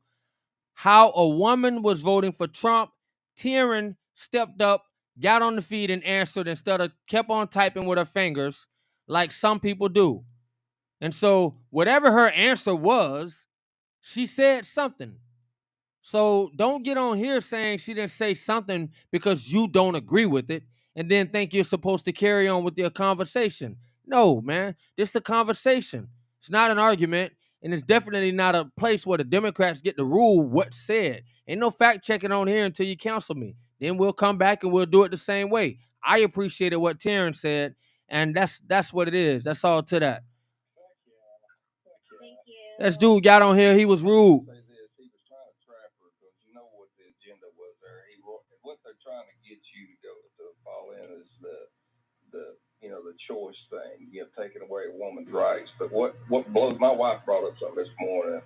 how a woman was voting for Trump. Taryn stepped up, got on the feed and answered instead of kept on typing with her fingers like some people do. And so whatever her answer was, she said something. So don't get on here saying she didn't say something because you don't agree with it and then think you're supposed to carry on with your conversation. No, man. This is a conversation. It's not an argument. And it's definitely not a place where the Democrats get to rule what's said. Ain't no fact checking on here until you counsel me. Then we'll come back and we'll do it the same way. I appreciated what Terrence said, and that's what it is. That's all to that. This dude got on here. He was rude. What they're trying to get you to go to fall in is the choice thing, taking away a woman's rights. But what blows, my wife brought up something this morning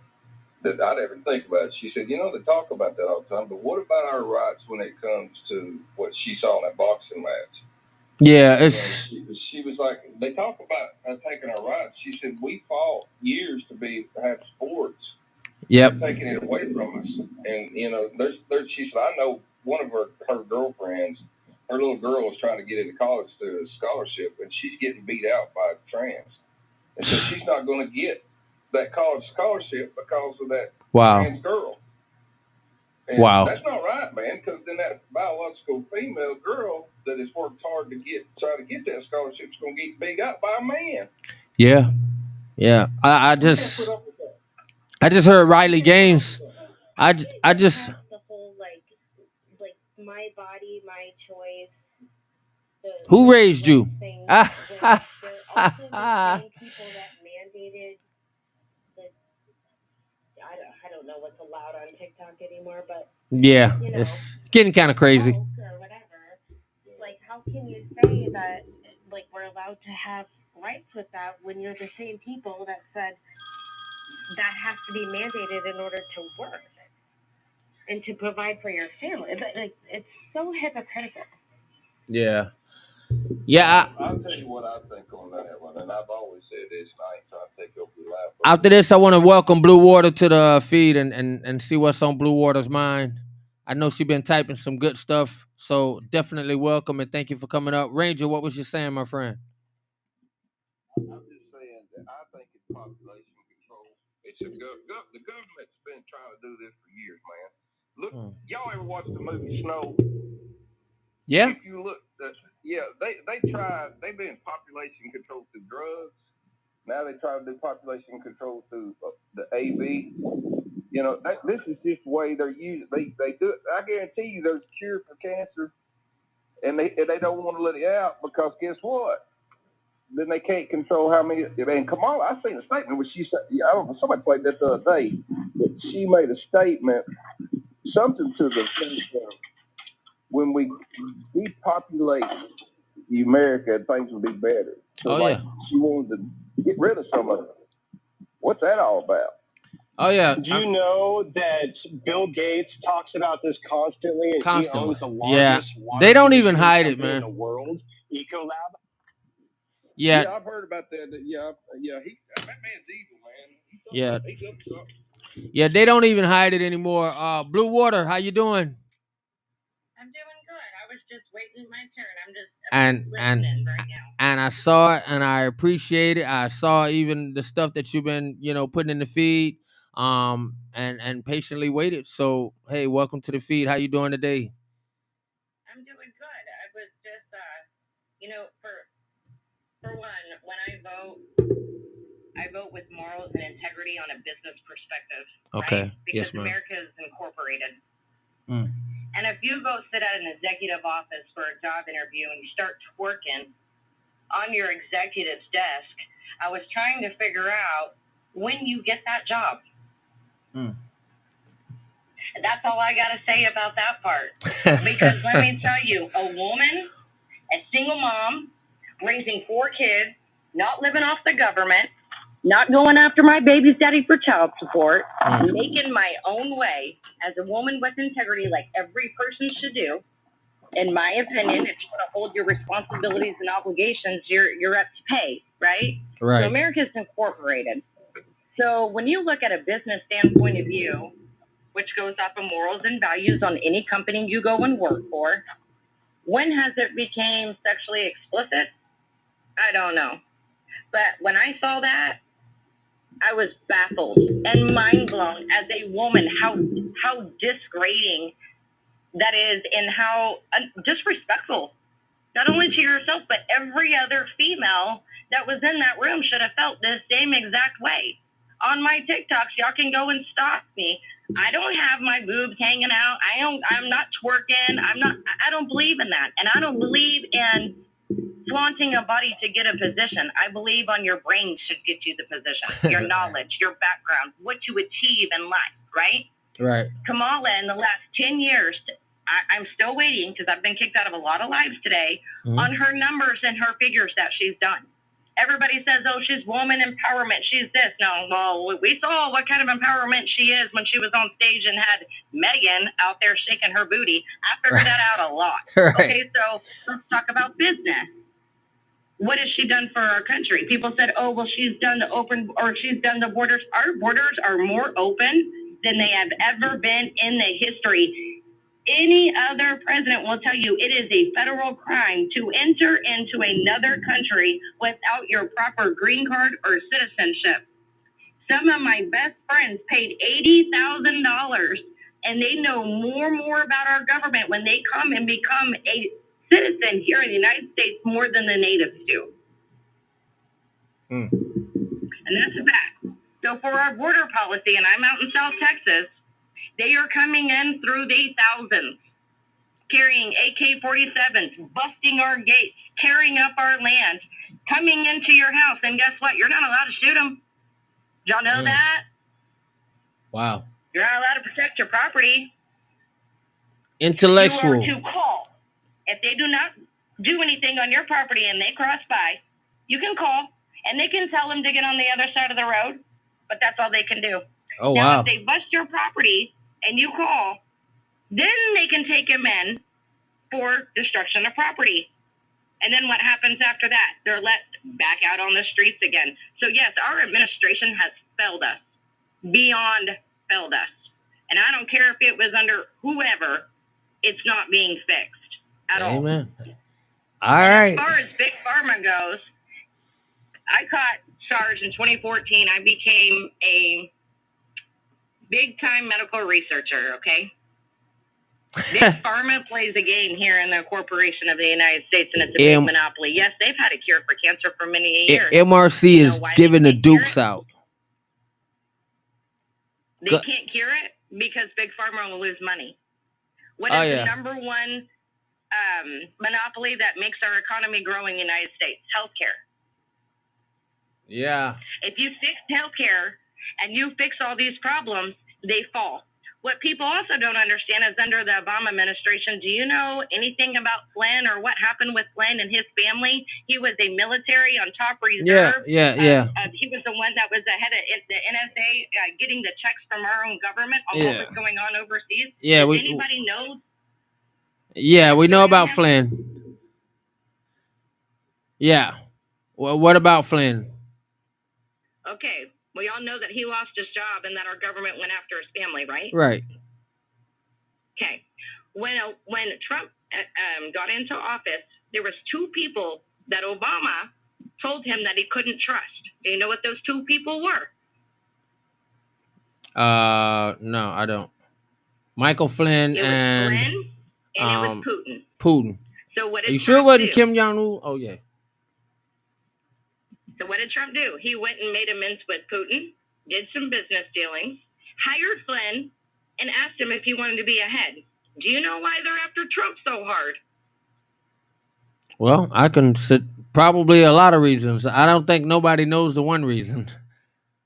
that I didn't think about. She said, they talk about that all the time, but what about our rights when it comes to what she saw in that boxing match? Yeah, it's. She was like, they talk about taking our rights. She said, we fought years to have sports. Yep. They're taking it away from us. And, she said, I know one of her girlfriends, her little girl is trying to get into college through a scholarship, and she's getting beat out by trans. And so she's not going to get that college scholarship because of that trans girl. And that's not right, man, because then that biological female girl that has worked hard to try to get that scholarship is going to get beat out by a man. Yeah. Yeah. I just heard Riley Gaines. I just. The whole, like my body, my choice. Who raised you? They're also the same people that mandated I don't know what's allowed on TikTok anymore, but yeah, it's getting kind of crazy. Or whatever. Like, how can you say that we're allowed to have rights with that when you're the same people that said that has to be mandated in order to work and to provide for your family? But it's so hypocritical. Yeah. Yeah. I'll tell you what I think on that one, and I've always said this, and I ain't trying to take over your life. After this, I want to welcome Blue Water to the feed and see what's on Blue Water's mind. I know she's been typing some good stuff, so definitely welcome and thank you for coming up. Ranger, what was you saying, my friend? I'm just saying that I think it's population control. It's the government's been trying to do this for years, man. Look, y'all ever watch the movie Snow? Yeah. If you look, they tried. They've been population control through drugs. Now they try to do population control through the AV. This is just the way they're using. They do it. I guarantee you, there's a cure for cancer, and they don't want to let it out because guess what? Then they can't control how many. And Kamala, I seen a statement where she said, I don't know, somebody played that the other day, that she made a statement, something to the thing when we depopulate America, things will be better. So she wanted to get rid of some of it. What's that all about? Oh yeah. Do you know that Bill Gates talks about this constantly? And he owns the largest water they don't even hide it, man. In the world, Ecolab. Yeah. Yeah, I've heard about that. Yeah. That man's evil, man. He's up to something. Yeah, they don't even hide it anymore. Blue Water, how you doing? I'm doing good. I was just waiting my turn. I'm just listening right now. And I saw it and I appreciate it. I saw even the stuff that you've been, putting in the feed, and patiently waited. So, hey, welcome to the feed. How you doing today? I'm doing good. I was just, for one, when I vote with morals and integrity on a business perspective. Okay. Right? Because yes, ma'am. America is incorporated. And if you go sit at an executive office for a job interview and you start twerking on your executive's desk, I was trying to figure out when you get that job. That's all I got to say about that part. Because let me tell you, a woman, a single mom, raising 4 kids, not living off the government, not going after my baby's daddy for child support, making my own way as a woman with integrity like every person should do. In my opinion, if you want to hold your responsibilities and obligations, you're up to pay, right? Right. So America's incorporated. So when you look at a business standpoint of view, which goes off of morals and values on any company you go and work for, When has it became sexually explicit? I don't know. But when I saw that, I was baffled and mind blown as a woman how disgrading that is and how disrespectful, not only to yourself, but every other female that was in that room should have felt the same exact way. On my TikToks, y'all can go and stalk me. I don't have my boobs hanging out. I'm not twerking. I don't believe in that. And I don't believe in flaunting a body to get a position. I believe on your brain should get you the position, your knowledge, your background, what you achieve in life, right? Right. Kamala, in the last 10 years, I'm still waiting because I've been kicked out of a lot of lives today on her numbers and her figures that she's done. Everybody says, oh, she's woman empowerment. She's this. No, well, we saw what kind of empowerment she is when she was on stage and had Megan out there shaking her booty. I figured that out a lot. Right. Okay, so let's talk about business. What has she done for our country? People said, oh, well, she's done the borders. Our borders are more open than they have ever been in the history. Any other president will tell you it is a federal crime to enter into another country without your proper green card or citizenship. Some of my best friends paid $80,000 and they know more about our government when they come and become a citizen here in the United States more than the natives do. And that's a fact. So for our border policy, and I'm out in South Texas, they are coming in through the thousands, carrying AK-47s, busting our gates, tearing up our land, coming into your house. And guess what? You're not allowed to shoot them. Did y'all know that? Wow. You're not allowed to protect your property. Intellectual. You are to call. If they do not do anything on your property and they cross by, you can call, and they can tell them to get on the other side of the road, but that's all they can do. Oh, now, wow. if they bust your property and you call, then they can take him in for destruction of property. And then what happens after that? They're let back out on the streets again. So yes, our administration has failed us, beyond failed us. And I don't care if it was under whoever, it's not being fixed at all. Amen. All right. As far as Big Pharma goes, I caught SARS in 2014. I became a big-time medical researcher, okay? Big Pharma plays a game here in the corporation of the United States, and it's a big monopoly. Yes, they've had a cure for cancer for many years. MRC is giving the Dukes out. They can't cure it because Big Pharma will lose money. What is the number one monopoly that makes our economy grow in the United States? Healthcare. Yeah. If you fix healthcare and you fix all these problems, they fall. What people also don't understand is under the Obama administration, do you know anything about Flynn or what happened with Flynn and his family? He was a military on top reserve. Yeah. He was the one that was the head of the NSA, getting the checks from our own government on what was going on overseas. Yeah, Does anybody know? Yeah, we know about Flynn. Yeah. Well, what about Flynn? Okay. We all know that he lost his job and that our government went after his family, right? Right. Okay. When Trump got into office, there was two people that Obama told him that he couldn't trust. Do you know what those two people were? No, I don't. Michael Flynn It was and Flynn and it was Putin. Putin. So what Are did you sure it Trump wasn't do? Kim Jong-un? Oh yeah. So what did Trump do? He went and made amends with Putin, did some business dealings, hired Flynn, and asked him if he wanted to be ahead. Do you know why they're after Trump so hard? Well, I can sit probably a lot of reasons. I don't think nobody knows the one reason.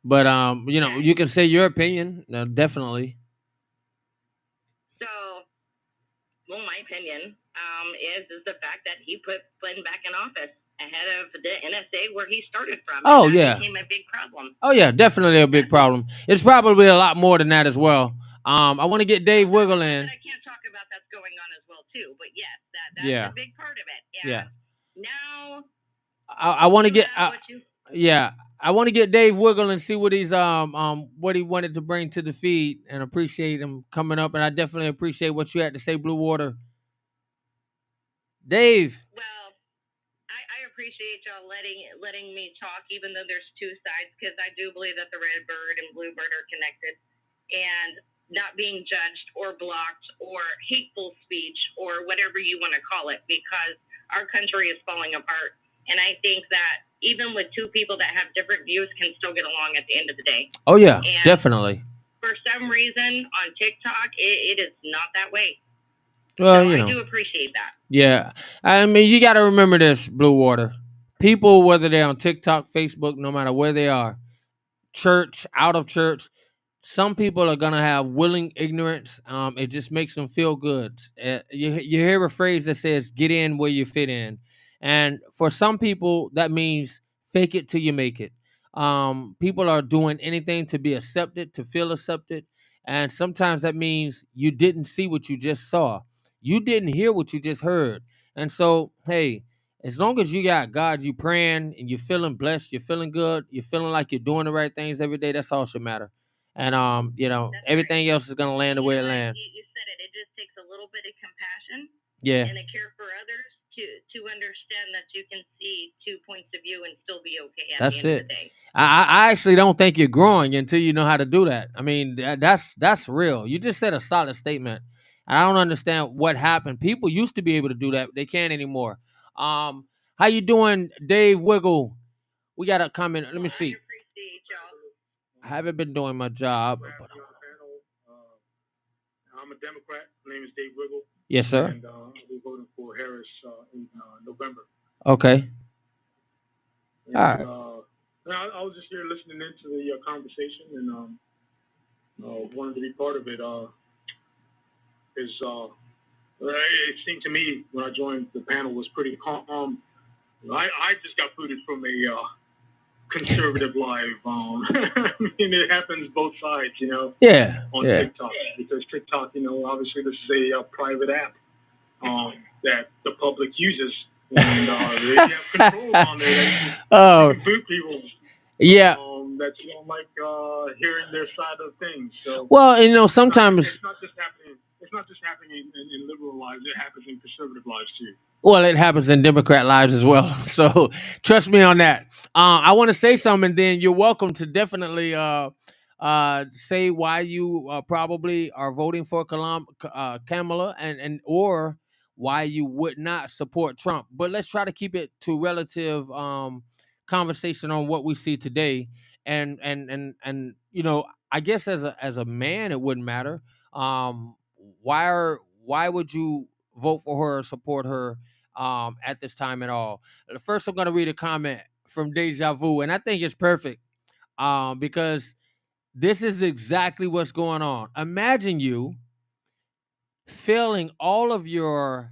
But you know, you can say your opinion, definitely. So, well, my opinion is the fact that he put Flynn back in office ahead of the NSA where he started from. Oh, and that yeah. became a big problem. Oh yeah, definitely a big problem. It's probably a lot more than that as well. I want to get Dave Wiggle in. I can't talk about that's going on as well too, but yes, that's Yeah. a big part of it. And Yeah. now I want to get I want to get Dave Wiggle and see what he's what he wanted to bring to the feed, and appreciate him coming up. And I definitely appreciate what you had to say, Blue Water. Dave. I appreciate y'all letting me talk, even though there's two sides, because I do believe that the red bird and blue bird are connected, and not being judged or blocked or hateful speech or whatever you want to call it, because our country is falling apart. And I think that even with two people that have different views can still get along at the end of the day. Oh yeah, And definitely. for some reason on TikTok, it is not that way. Well, So you I do know. appreciate that. Yeah. I mean, you got to remember this, Blue Water. People, whether they're on TikTok, Facebook, no matter where they are, church, out of church, some people are gonna have willing ignorance. It just makes them feel good. You hear a phrase that says "get in where you fit in," and for some people that means fake it till you make it. People are doing anything to be accepted, to feel accepted, and sometimes that means you didn't see what you just saw, you didn't hear what you just heard, and so hey. As long as you got God, you praying and you're feeling blessed, you're feeling good, you're feeling like you're doing the right things every day, that's all should matter. And everything else is gonna land the way it lands. You said it. It just takes a little bit of compassion Yeah, and a care for others to understand that you can see two points of view and still be okay at that's the end of it. the day. I actually don't think you're growing until you know how to do that. I mean, that's real. You just said a solid statement. I don't understand what happened. People used to be able to do that, but they can't anymore. How you doing, Dave Wiggle? We got a comment. Let me see. I haven't been doing my job. I'm a Democrat. My name is Dave Wiggle. Yes, sir. And I'll be voting for Harris in November. Okay. And, All right. I was just here listening into the conversation and wanted to be part of it. It seemed to me when I joined the panel was pretty calm. I just got booted from a conservative live. I mean, it happens both sides, Yeah. on Yeah. TikTok, because TikTok, obviously this is a private app that the public uses, and they have control on there. Oh. You can boot people Yeah. that you don't like hearing their side of things. So Well, sometimes. it's not just happening. It's not just happening in liberal lives. It happens in conservative lives too. Well, it happens in Democrat lives as well. So trust me on that. I want to say something, and then you're welcome to definitely say why you probably are voting for Kamala and or why you would not support Trump. But let's try to keep it to relative conversation on what we see today. And I guess as a man, it wouldn't matter. Why would you vote for her or support her at this time at all? First, I'm going to read a comment from Deja Vu, and I think it's perfect because this is exactly what's going on. Imagine you failing all of your,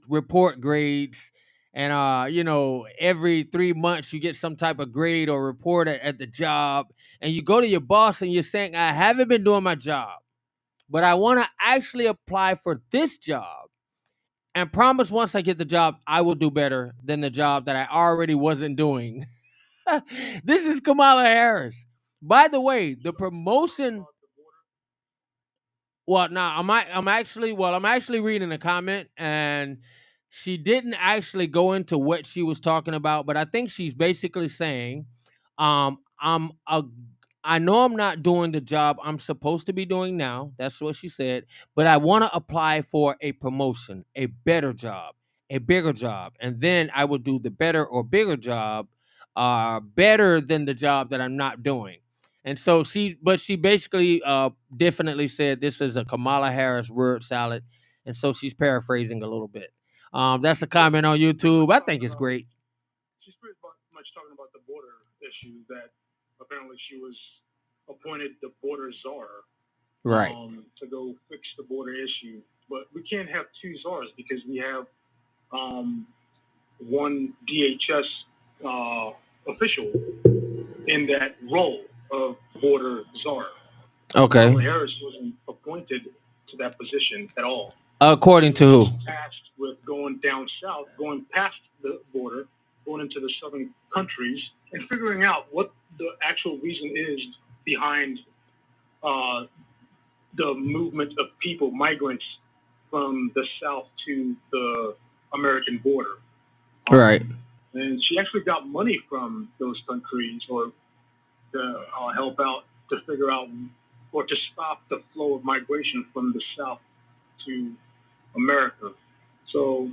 report grades, and every 3 months you get some type of grade or report at the job, and you go to your boss and you're saying, I haven't been doing my job, but I want to actually apply for this job and promise once I get the job, I will do better than the job that I already wasn't doing. This is Kamala Harris. By the way, the promotion. Well, now I'm actually reading a comment, and she didn't actually go into what she was talking about, but I think she's basically saying, um, I'm a I know I'm not doing the job I'm supposed to be doing now. That's what she said. But I want to apply for a promotion, a better job, a bigger job. And then I will do the better or bigger job, better than the job that I'm not doing. And so she basically definitely said this is a Kamala Harris word salad. And so she's paraphrasing a little bit. That's a comment on YouTube. I think it's great. She's pretty much talking about the border issue, that apparently she was appointed the border czar, Right. to go fix the border issue. But we can't have two czars, because we have one DHS official in that role of border czar. Okay. Kamala Harris wasn't appointed to that position at all. According to who? Tasked with going down south, going past the border, going into the southern countries, and figuring out what the actual reason is behind the movement of people, migrants, from the south to the American border. Right. And she actually got money from those countries or to help out to figure out or to stop the flow of migration from the south to America. So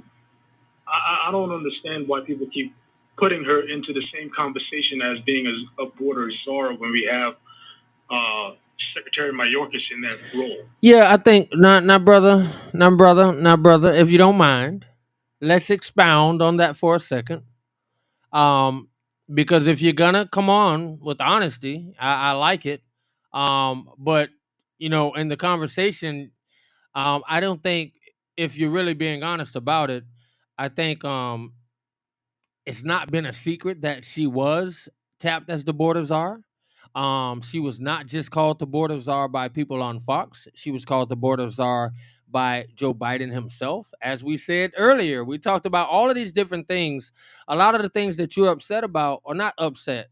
I don't understand why people keep putting her into the same conversation as being a border czar when we have Secretary Mayorkas in that role. Yeah, I think not brother. If you don't mind, let's expound on that for a second. Because if you're gonna come on with honesty, I like it. But in the conversation, I don't think if you're really being honest about it, I think it's not been a secret that she was tapped as the border czar. She was not just called the border czar by people on Fox. She was called the border czar by Joe Biden himself. As we said earlier, we talked about all of these different things. A lot of the things that you're upset about, or not upset,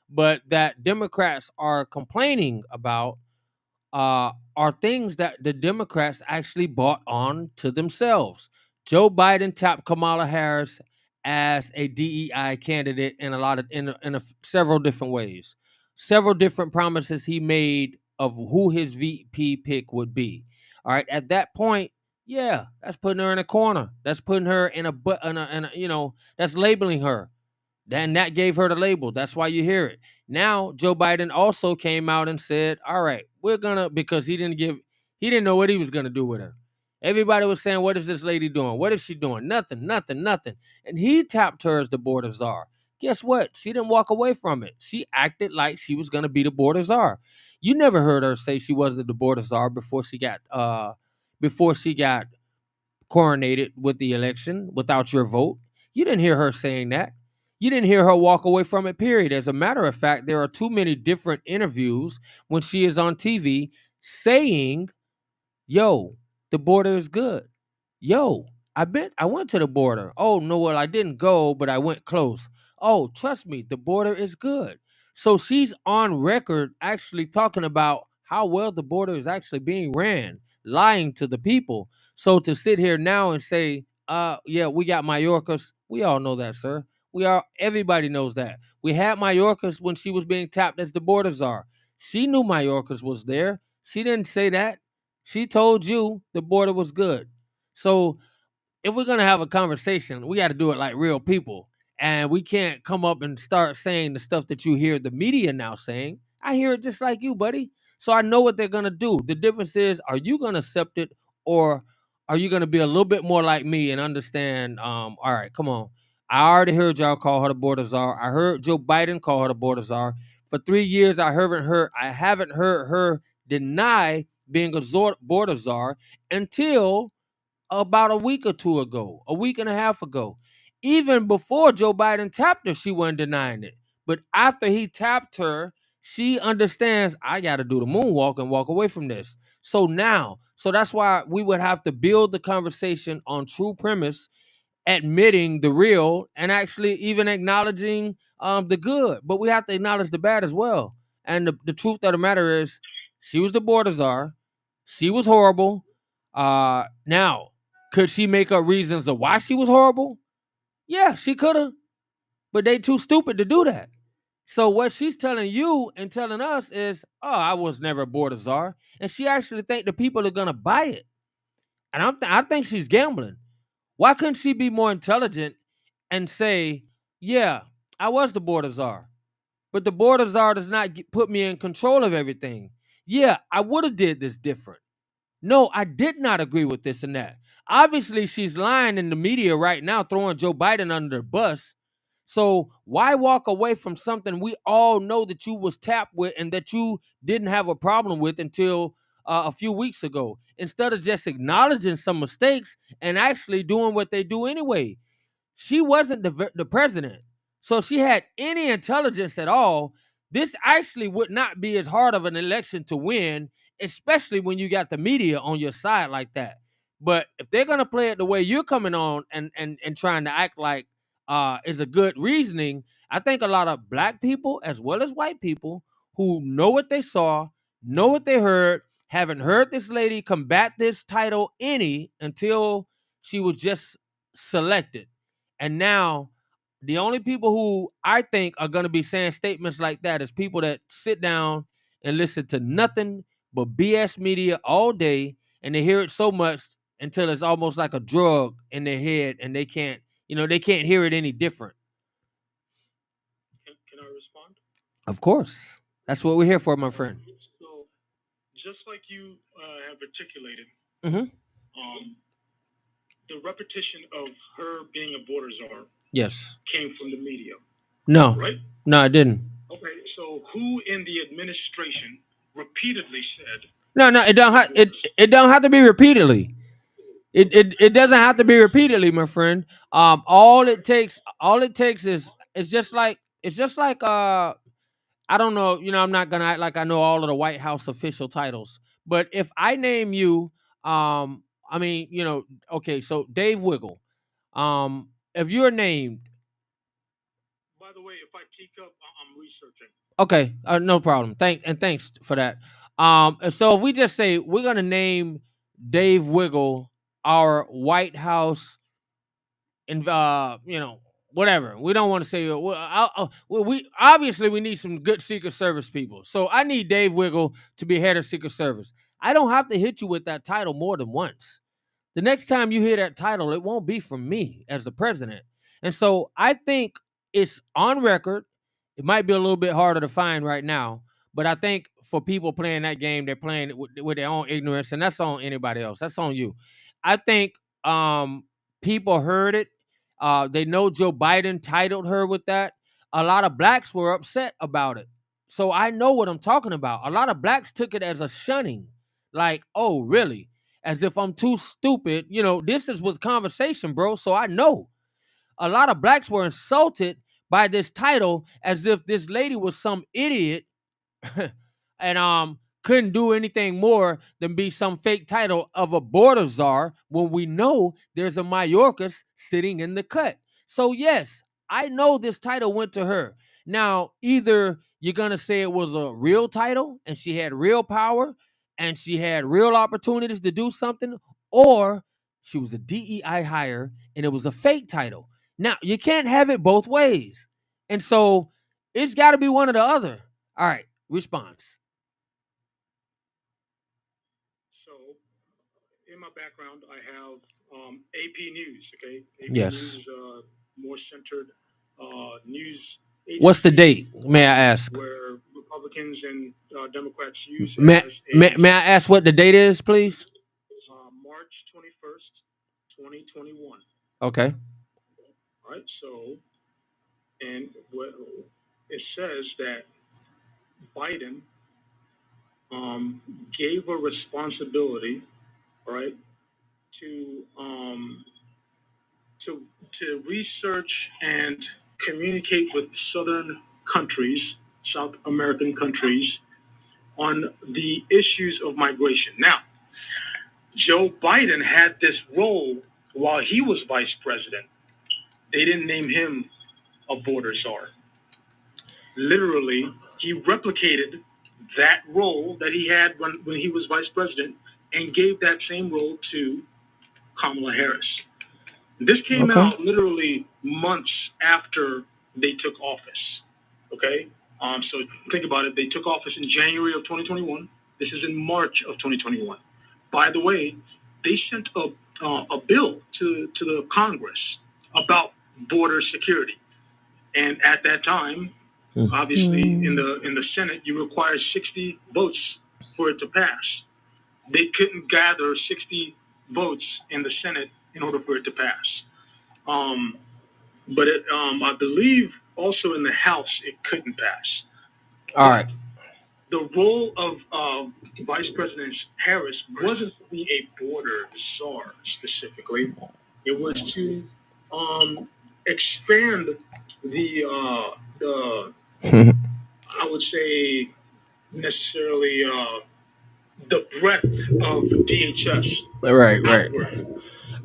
but that Democrats are complaining about, are things that the Democrats actually bought on to themselves. Joe Biden tapped Kamala Harris as a DEI candidate in several different ways. Several different promises he made of who his VP pick would be. All right, at that point, yeah, that's putting her in a corner. That's putting her in that's labeling her. Then that gave her the label. That's why you hear it. Now, Joe Biden also came out and said, all right, because he didn't know what he was going to do with her. Everybody was saying, what is this lady doing? What is she doing? Nothing. And he tapped her as the border czar. Guess what? She didn't walk away from it. She acted like she was going to be the border czar. You never heard her say she wasn't the border czar before she got coronated with the election without your vote. You didn't hear her saying that. You didn't hear her walk away from it, period. As a matter of fact, there are too many different interviews when she is on TV saying, yo, the border is good. Yo, I went to the border. Oh, no, well, I didn't go, but I went close. Oh, trust me, the border is good. So she's on record actually talking about how well the border is actually being ran, lying to the people. So to sit here now and say, yeah, we got Mayorkas, we all know that, sir. Everybody knows that. We had Mayorkas when she was being tapped as the border czar. She knew Mayorkas was there. She didn't say that. She told you the border was good. So if we're gonna have a conversation, we got to do it like real people. And we can't come up and start saying the stuff that you hear the media now saying. I hear it just like you, buddy. So I know what they're gonna do. The difference is, are you gonna accept it, or are you gonna be a little bit more like me and understand? All right, come on. I already heard y'all call her the border czar. I heard Joe Biden call her the border czar. For 3 years, I haven't heard her deny being a border czar until about a week or two ago, a week and a half ago. Even before Joe Biden tapped her, she wasn't denying it. But after he tapped her, she understands, I got to do the moonwalk and walk away from this. So that's why we would have to build the conversation on true premise, admitting the real and actually even acknowledging the good. But we have to acknowledge the bad as well. And the truth of the matter is, she was the border czar. She was horrible. Now, could she make up reasons of why she was horrible? Yeah, she could have. But they too stupid to do that. So what she's telling you and telling us is, oh, I was never a border czar. And she actually think the people are going to buy it. And I think she's gambling. Why couldn't she be more intelligent and say, yeah, I was the border czar, but the border czar does not put me in control of everything. Yeah, I would have did this different. No, I did not agree with this and that. Obviously, she's lying in the media right now, throwing Joe Biden under the bus. So why walk away from something we all know that you was tapped with and that you didn't have a problem with until a few weeks ago, instead of just acknowledging some mistakes and actually doing what they do anyway? She wasn't the president. So if she had any intelligence at all, this actually would not be as hard of an election to win, especially when you got the media on your side like that. But if they're going to play it the way you're coming on and trying to act like is a good reasoning, I think a lot of black people as well as white people who know what they saw, know what they heard, haven't heard this lady combat this title any until she was just selected. And now the only people who I think are going to be saying statements like that is people that sit down and listen to nothing but BS media all day, and they hear it so much until it's almost like a drug in their head, and they can't hear it any different. Can I respond? Of course. That's what we're here for, my friend. So, just like you have articulated, the repetition of her being a border czar Yes. came from the media. No. Right? No, I didn't. Okay, so who in the administration repeatedly said? No, it don't have to be repeatedly. It doesn't have to be repeatedly, my friend. All it takes is it's just like I don't know, I'm not gonna act like I know all of the White House official titles, but if I name you, okay, so Dave Wiggle, if you're named. By the way, if I peek up, I'm researching. Okay, no problem. Thanks for that. So if we just say we're gonna name Dave Wiggle our White House, and whatever. We don't want to say we obviously we need some good Secret Service people. So I need Dave Wiggle to be head of Secret Service. I don't have to hit you with that title more than once. The next time you hear that title, it won't be from me as the president. And so I think it's on record. It might be a little bit harder to find right now, but I think for people playing that game, they're playing it with their own ignorance, and that's on anybody else. That's on you. I think people heard it. They know Joe Biden titled her with that. A lot of blacks were upset about it. So I know what I'm talking about. A lot of blacks took it as a shunning. Like, oh, really? As if I'm too stupid. This is with conversation, bro. So I know. A lot of blacks were insulted by this title as if this lady was some idiot and couldn't do anything more than be some fake title of a border czar when we know there's a Mayorkas sitting in the cut. So yes, I know this title went to her. Now, either you're going to say it was a real title and she had real power and she had real opportunities to do something, or she was a DEI hire and it was a fake title. Now, you can't have it both ways. And so it's got to be one or the other. All right, response. In my background, I have AP News. Okay, AP Yes. News, more centered news. What's the date? May I ask? Where Republicans and Democrats use. May I ask what the date is, please? March 21st, 2021. Okay. All right. So, and it says that Biden gave a responsibility, all right, to research and communicate with southern countries, South American countries, on the issues of migration. Now, Joe Biden had this role while he was vice president. They didn't name him a border czar. Literally, he replicated that role that he had when he was vice president and gave that same role to Kamala Harris. This came out literally months after they took office. Okay? So think about it. They took office in January of 2021. This is in March of 2021. By the way, they sent a bill to the Congress about border security. And at that time, obviously, in the Senate, you require 60 votes for it to pass. They couldn't gather 60 votes in the Senate in order for it to pass. But I believe also in the House, it couldn't pass. All right. The role of Vice President Harris wasn't to be a border czar specifically. It was to expand the I would say necessarily the breadth of DHS. Right.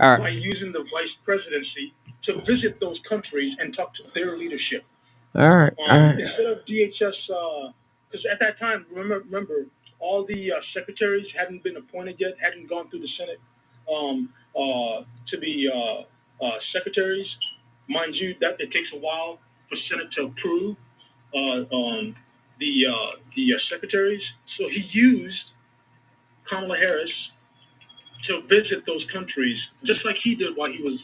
All right. By using the vice presidency to visit those countries and talk to their leadership. All right. Instead of DHS, because at that time, remember, all the secretaries hadn't been appointed yet, hadn't gone through the Senate to be secretaries. Mind you, that it takes a while for Senate to approve the secretaries. So he used Kamala Harris to visit those countries, just like he did while he was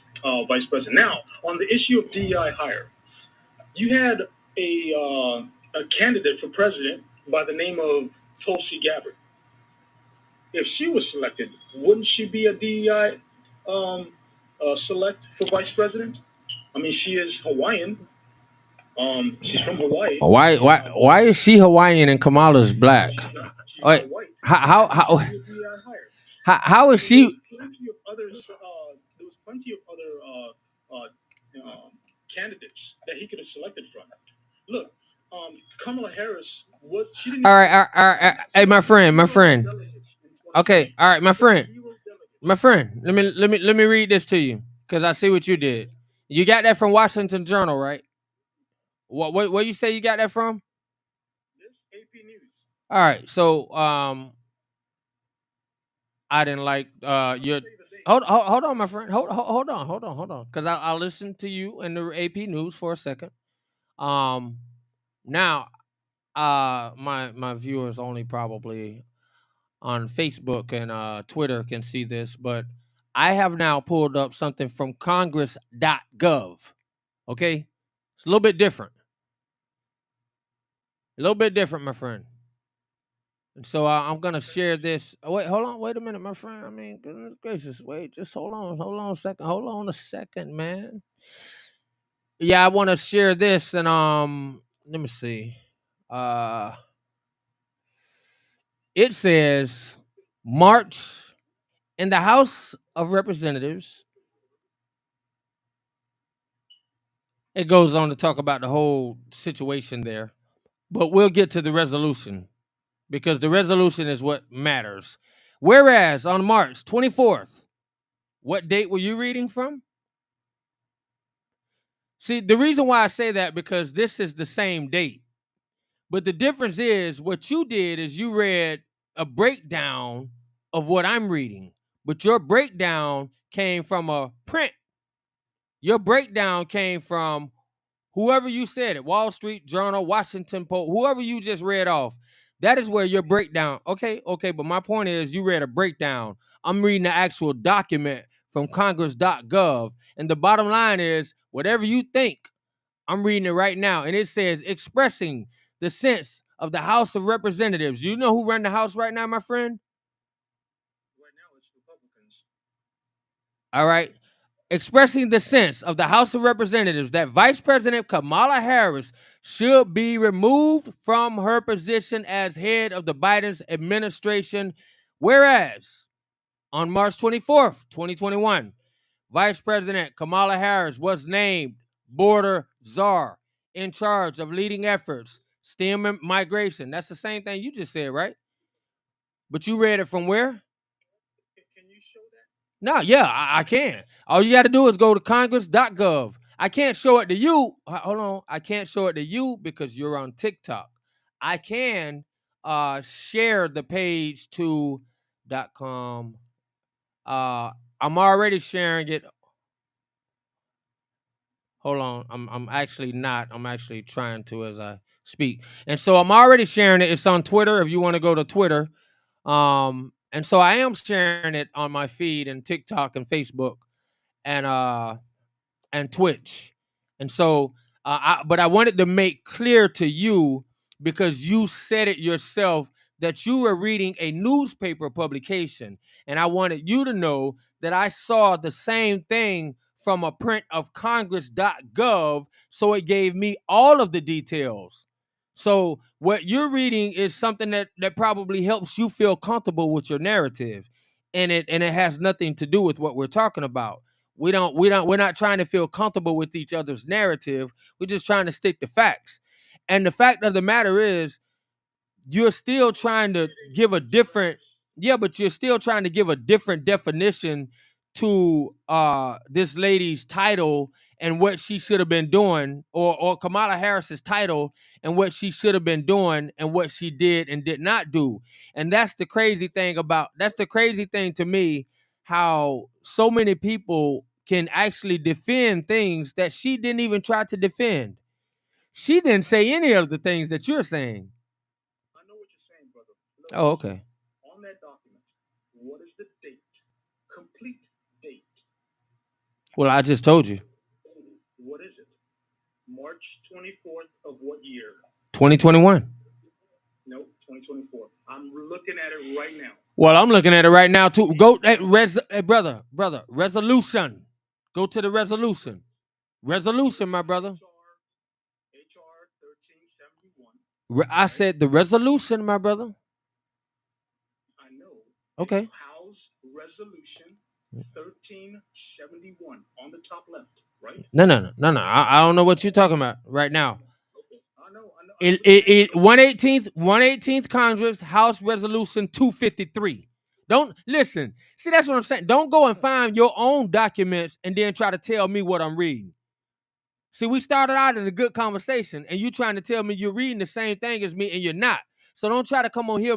vice president. Now, on the issue of DEI hire, you had a candidate for president by the name of Tulsi Gabbard. If she was selected, wouldn't she be a DEI select for vice president? I mean, she is Hawaiian. She's from Hawaii. Why is she Hawaiian and Kamala's black? Wait, how is she? There was plenty of other candidates that he could have selected from. Look, Kamala Harris was. She didn't All right. Hey, my friend. Okay, all right, my friend. Let me read this to you because I see what you did. You got that from Washington Journal, right? What you say you got that from? AP News. All right, so I didn't like your. Hold on, my friend. Hold on, because I'll listen to you in the AP News for a second. Now, my viewers only probably on Facebook and Twitter can see this, but I have now pulled up something from Congress.gov. Okay, it's a little bit different. My friend. And so I'm gonna share this. Wait a minute, my friend. I mean, goodness gracious, just hold on a second, man. Yeah, I want to share this, and let me see. It says March in the House of Representatives. It goes on to talk about the whole situation there, but we'll get to the resolution because the resolution is what matters. Whereas on March 24th, what date were you reading from? See, the reason why I say that because this is the same date, but the difference is what you did is you read a breakdown of what I'm reading, but your breakdown came from a print. Your breakdown came from whoever you said it, Wall Street Journal, Washington Post, whoever you just read off. That is where your breakdown. Okay, but my point is you read a breakdown. I'm reading the actual document from Congress.gov. And the bottom line is whatever you think, I'm reading it right now. And it says expressing the sense of the House of Representatives. You know who run the House right now, my friend? Right now, it's Republicans. All right. Expressing the sense of the House of Representatives that Vice President Kamala Harris should be removed from her position as head of the Biden administration. Whereas on March 24th, 2021, Vice President Kamala Harris was named border czar in charge of leading efforts, STEM migration. That's the same thing you just said, right? But you read it from where? Can you show that? No, yeah, I can. All you got to do is go to Congress.gov. I can't show it to you. Hold on. I can't show it to you because you're on TikTok. I can share the page to .com. I'm already sharing it. Hold on. I'm actually not. I'm actually trying to as I speak. And so I'm already sharing it. It's on Twitter if you want to go to Twitter. And so I am sharing it on my feed and TikTok and Facebook and Twitch. And so but I wanted to make clear to you because you said it yourself that you were reading a newspaper publication. And I wanted you to know that I saw the same thing from a print of Congress.gov. So it gave me all of the details. So what you're reading is something that probably helps you feel comfortable with your narrative. And it has nothing to do with what we're talking about. We're not trying to feel comfortable with each other's narrative. We're just trying to stick to facts. And the fact of the matter is, you're still trying to give a different, but you're still trying to give a different definition to this lady's title and what she should have been doing, or Kamala Harris's title and what she should have been doing and what she did and did not do. And that's the crazy thing to me, how so many people can actually defend things that she didn't even try to defend. She didn't say any of the things that you're saying. I know what you're saying, brother. Look, Oh, okay. on that document, what is the date? Complete date. Well, I just told you. What is it? March 24th of what year? 2021. Nope, 2024. I'm looking at it right now. Well, I'm looking at it right now too. Go, brother, resolution. Go to the resolution. Resolution, my brother. HR 1371. I said the resolution, my brother. I know. Okay. House Resolution 1371 on the top left, right? No. I don't know what you're talking about right now. Okay. I know. 118th Congress, House Resolution 253. Don't listen. See, that's what I'm saying. Don't go and find your own documents and then try to tell me what I'm reading. See, we started out in a good conversation, and you trying to tell me you're reading the same thing as me, and you're not. So don't try to come on here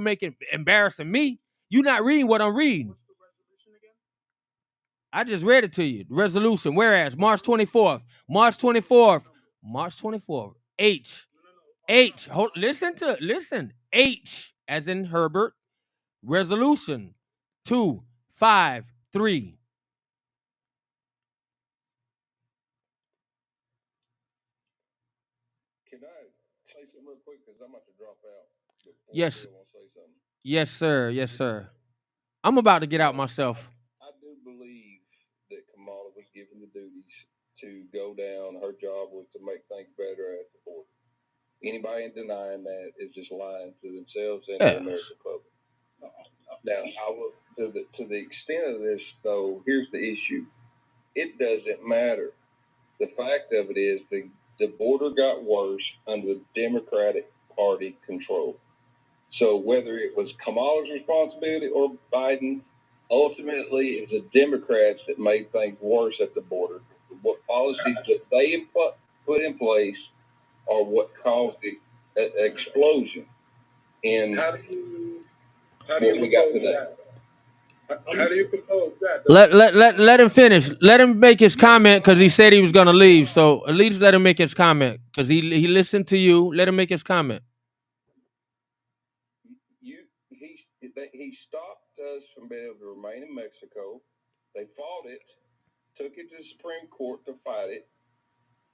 embarrassing me. You're not reading what I'm reading. I just read it to you. The resolution. Whereas March 24th. H. Listen. H as in Herbert. Resolution 253. Can I say something real quick? Because I'm about to drop out. Yes. Bill wants to say something. Yes, sir. Yes, sir. I'm about to get out myself. I do believe that Kamala was given the duties to go down. Her job was to make things better at the border. Anybody denying that is just lying to themselves and the American public. Now, to the extent of this, though, here's the issue. It doesn't matter. The fact of it is the border got worse under the Democratic Party control. So whether it was Kamala's responsibility or Biden, ultimately it was the Democrats that made things worse at the border. What policies that they put in place are what caused the explosion in what we got today. How do you propose that? Let him finish. Let him make his comment because he said he was gonna leave. So at least let him make his comment because he listened to you. Let him make his comment. He stopped us from being able to remain in Mexico. They fought it, took it to the Supreme Court to fight it.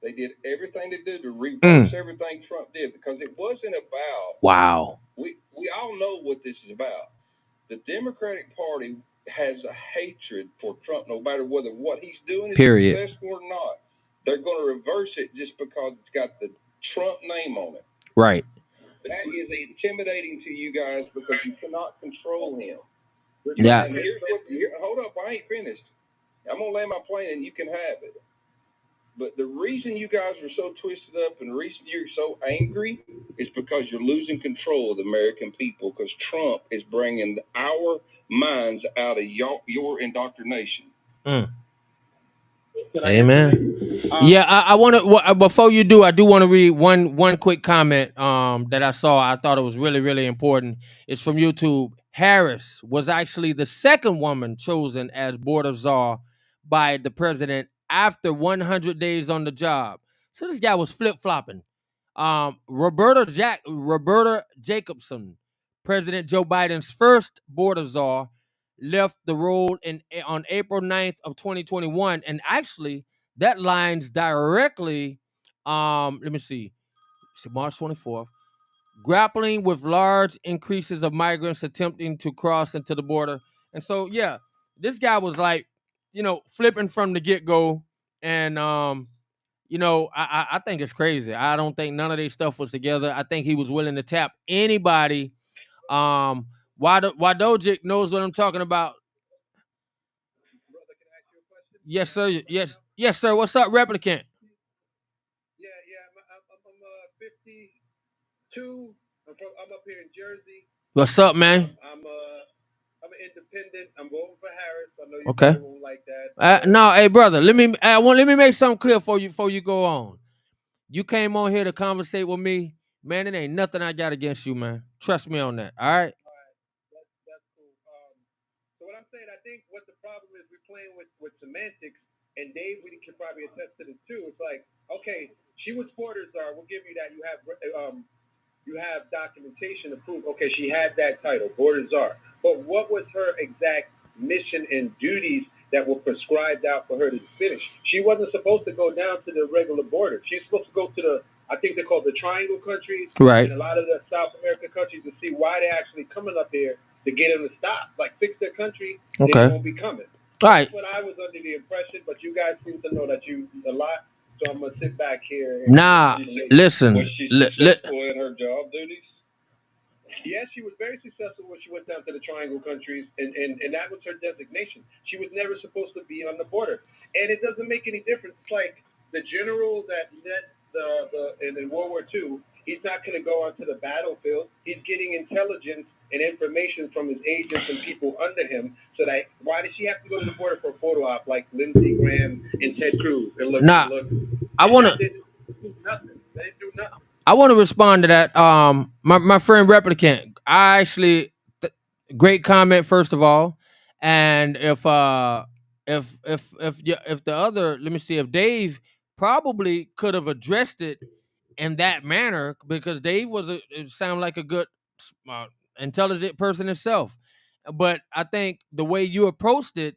They did everything they did to reverse everything Trump did because it wasn't about. Wow. We all know what this is about. The Democratic Party has a hatred for Trump, no matter whether what he's doing is successful or not. They're going to reverse it just because it's got the Trump name on it. Right. That is intimidating to you guys because you cannot control him. Yeah. And hold up, I ain't finished. I'm going to land my plane and you can have it. But the reason you guys are so twisted up and the reason you're so angry is because you're losing control of the American people because Trump is bringing our minds out of your indoctrination. Amen. Yeah, I want to. Before you do, I do want to read one quick comment that I saw. I thought it was really, really important. It's from YouTube. Harris was actually the second woman chosen as border czar by the president after 100 days on the job. So this guy was flip-flopping. Roberta Jacobson, President Joe Biden's first border czar, left the role on April 9th of 2021. And actually, that lines directly, let me see, March 24th, grappling with large increases of migrants attempting to cross into the border. And so, yeah, this guy was like, flipping from the get-go. And, I think it's crazy. I don't think none of this stuff was together. I think he was willing to tap anybody. Wadojic knows what I'm talking about. Yes, sir. Yes, sir. What's up, replicant? Yeah. I'm 52. I'm up here in Jersey. What's up, man? I'm I'm an independent. I'm voting for Harris. I know you Okay. probably won't like that. No, hey brother, let me make something clear for you before you go on. You came on here to conversate with me, man. It ain't nothing I got against you, man. Trust me on that. All right. That's cool. So what I'm saying, I think what the problem is, we're playing with semantics, and Dave, we can probably attest to this too. It's like, okay, she was Porter Czar. We'll give you that. You have documentation to prove, okay, she had that title, Border Czar. But what was her exact mission and duties that were prescribed out for her to finish? She wasn't supposed to go down to the regular border. She's supposed to go to the, I think they're called the Triangle countries, Right. and a lot of the South American countries, to see why they're actually coming up here to get them to stop. Like, fix their country, Okay. they won't be coming. All right. That's what I was under the impression, but you guys seem to know that you a lot. So I'm gonna sit back here. Nah, listen. Was she li- successful in her job duties? Yes, she was very successful when she went down to the Triangle countries, and that was her designation. She was never supposed to be on the border, and it doesn't make any difference. It's like the general that led in World War II. He's not going to go onto the battlefield. He's getting intelligence and information from his agents and people under him. So that why did she have to go to the border for a photo op like Lindsey Graham and Ted Cruz? And look, Nah, I wanna. they didn't do nothing. They didn't do nothing. I want to respond to that. My friend Replicant. I actually great comment first of all, and if the other, let me see, if Dave probably could have addressed it in that manner, because Dave it sounded like a good, intelligent person himself. But I think the way you approached it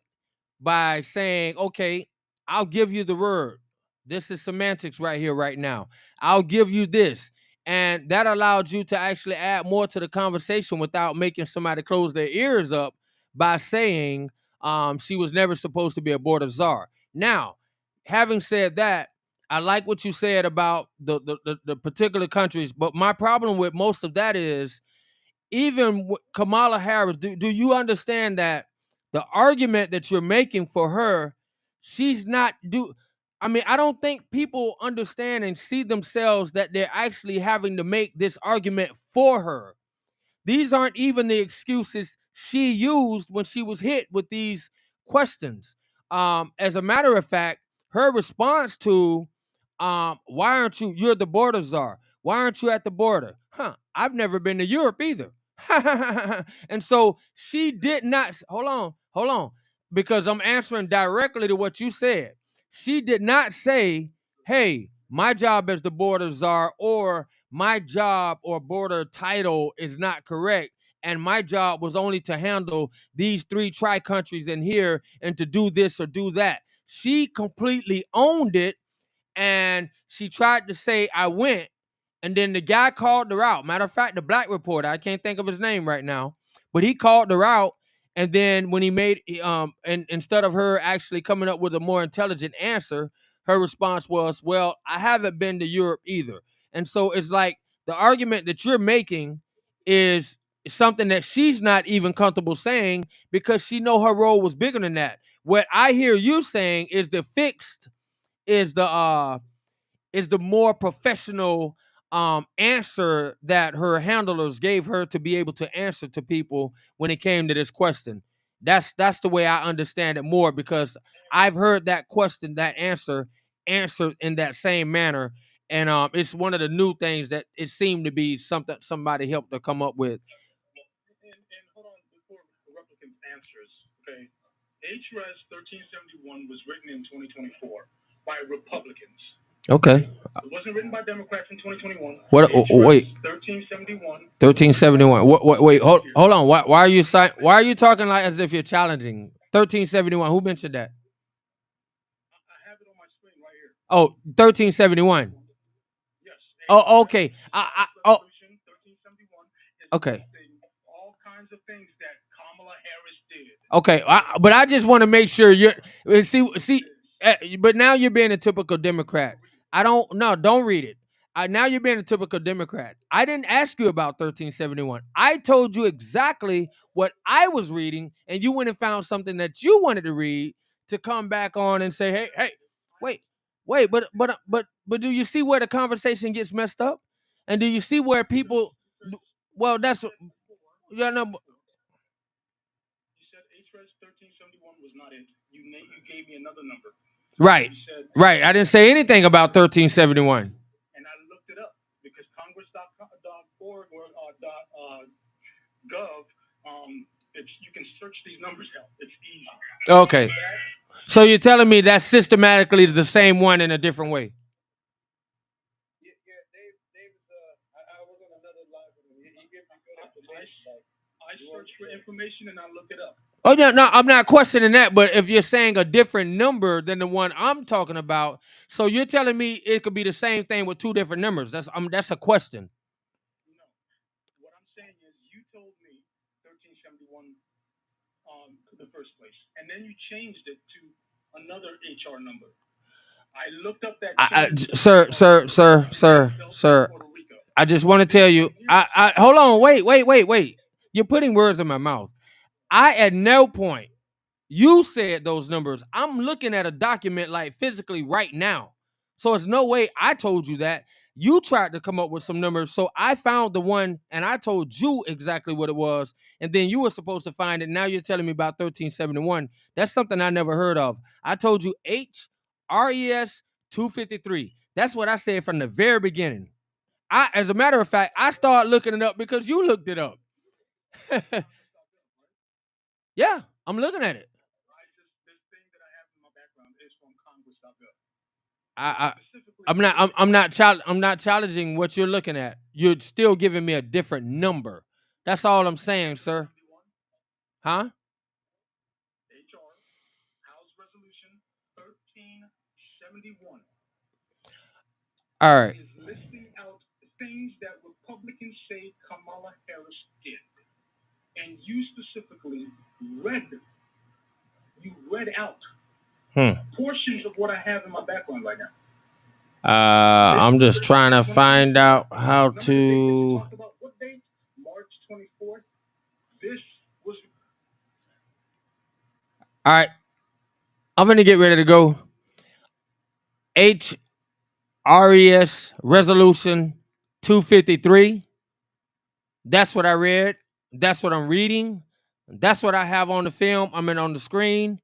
by saying, okay, I'll give you the word. This is semantics right here, right now. I'll give you this. And that allowed you to actually add more to the conversation without making somebody close their ears up by saying she was never supposed to be a border czar. Now, having said that, I like what you said about the particular countries, but my problem with most of that is, even Kamala Harris, do you understand that the argument that you're making for her, she's not I mean, I don't think people understand and see themselves that they're actually having to make this argument for her. These aren't even the excuses she used when she was hit with these questions. As a matter of fact, her response to why aren't you're the border czar? Why aren't you at the border? I've never been to Europe either. And so she did not, hold on, because I'm answering directly to what you said. She did not say, hey, my job as the border czar, or my job or border title is not correct, and my job was only to handle these 3 tri-countries in here and to do this or do that. She completely owned it, and she tried to say, I went, and then the guy called her out. Matter of fact, the black reporter, I can't think of his name right now, but he called her out. And then when he made, and instead of her actually coming up with a more intelligent answer, her response was, well, I haven't been to Europe either. And so it's like the argument that you're making is something that she's not even comfortable saying, because she know her role was bigger than that. What I hear you saying is the fixed is the more professional answer that her handlers gave her to be able to answer to people when it came to this question. That's the way I understand it more, because I've heard that question, that answered in that same manner, and it's one of the new things that it seemed to be something somebody helped her come up with. And hold on, before the replicant answers, okay? HRS 1371 was written in 2024 by Republicans. Okay. It wasn't written by Democrats in 2021. What? Wait. 1371. 1371. Wait. Hold on. Why are you Why are you talking like as if you're challenging 1371? Who mentioned that? I have it on my screen right here. Oh, 1371. Yes. Oh, okay. Oh. 1371 is Okay. all kinds of things that Kamala Harris did. Okay, but I just want to make sure you're see. But now you're being a typical Democrat. Don't read it. Now you're being a typical Democrat. I didn't ask you about 1371. I told you exactly what I was reading, and you went and found something that you wanted to read to come back on and say, hey, wait, but do you see where the conversation gets messed up? And do you see where people? Well, that's 1371 was not it. You gave me another number. Right. You said, Right. I didn't say anything about 1371. and I looked it up because Congress.org or .gov, you can search these numbers out. It's easy. Okay. So you're telling me that's systematically the same one in a different way? I was on another live with him. He gave me good information. I searched for information and I looked it up. Oh, no, I'm not questioning that. But if you're saying a different number than the one I'm talking about, so you're telling me it could be the same thing with two different numbers. That's a question. No. What I'm saying is you told me 1371 the first place, and then you changed it to another HR number. I looked up that. Sir. I just want to tell you. Hold on. Wait. You're putting words in my mouth. At no point you said those numbers. I'm looking at a document like physically right now. So it's no way I told you that. You tried to come up with some numbers. So I found the one and I told you exactly what it was. And then you were supposed to find it. Now you're telling me about 1371. That's something I never heard of. I told you HRES 253. That's what I said from the very beginning. As a matter of fact, I started looking it up because you looked it up. Yeah, I'm looking at it. This thing that I have in my background is from Congress.gov. I'm not challenging what you're looking at. You're still giving me a different number. That's all I'm saying, sir. Huh? HR House Resolution 1371. All right. Is listing out things that Republicans say Kamala Harris did. And you specifically read out portions of what I have in my background right now. I'm just trying to find out how to. What date? March 24th. This was. All right. I'm going to get ready to go. HRES Resolution 253. That's what I read. That's what I'm reading. That's what I have on the film. On the screen.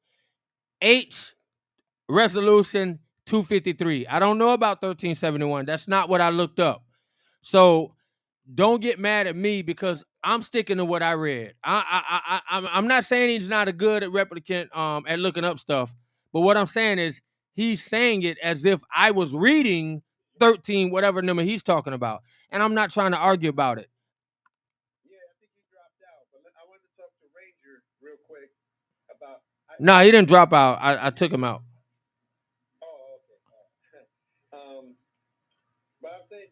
Resolution 253. I don't know about 1371. That's not what I looked up. So don't get mad at me because I'm sticking to what I read. I'm not saying he's not a good replicant at looking up stuff, but what I'm saying is he's saying it as if I was reading 13 whatever number he's talking about, and I'm not trying to argue about it. Yeah, I think he dropped out, but I wanted to talk to Ranger real quick about. No, he didn't drop out. I took him out. Oh, okay. But I'm saying,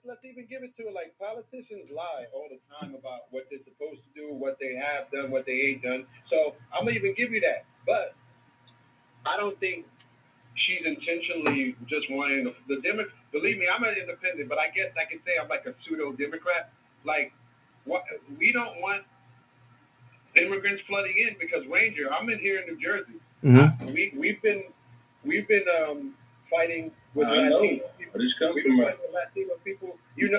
let's even give it to it. Like, politicians lie all the time about what they're supposed to do, what they have done, what they ain't done. So I'm gonna even give you that. But I don't think she's intentionally just wanting the Democrat. Believe me, I'm an independent, but I guess I can say I'm like a pseudo Democrat. Like, we don't want immigrants flooding in because Ranger. I'm in here in New Jersey. Mm-hmm. We've been fighting with Latino people. Latino people.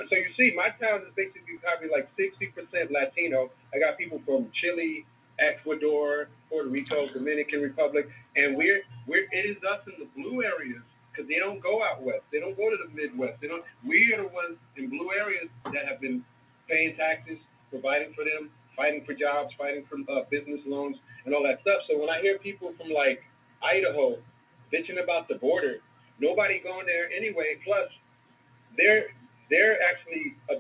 So you see, my town is basically probably like 60% Latino. I got people from Chile, Ecuador, Puerto Rico, Dominican Republic, and it is us in the blue areas because they don't go out west. They don't go to the Midwest. We are the ones in blue areas that have been paying taxes, providing for them, fighting for jobs, fighting for business loans, and all that stuff. So when I hear people from like Idaho bitching about the border, nobody going there anyway. Plus, they're actually a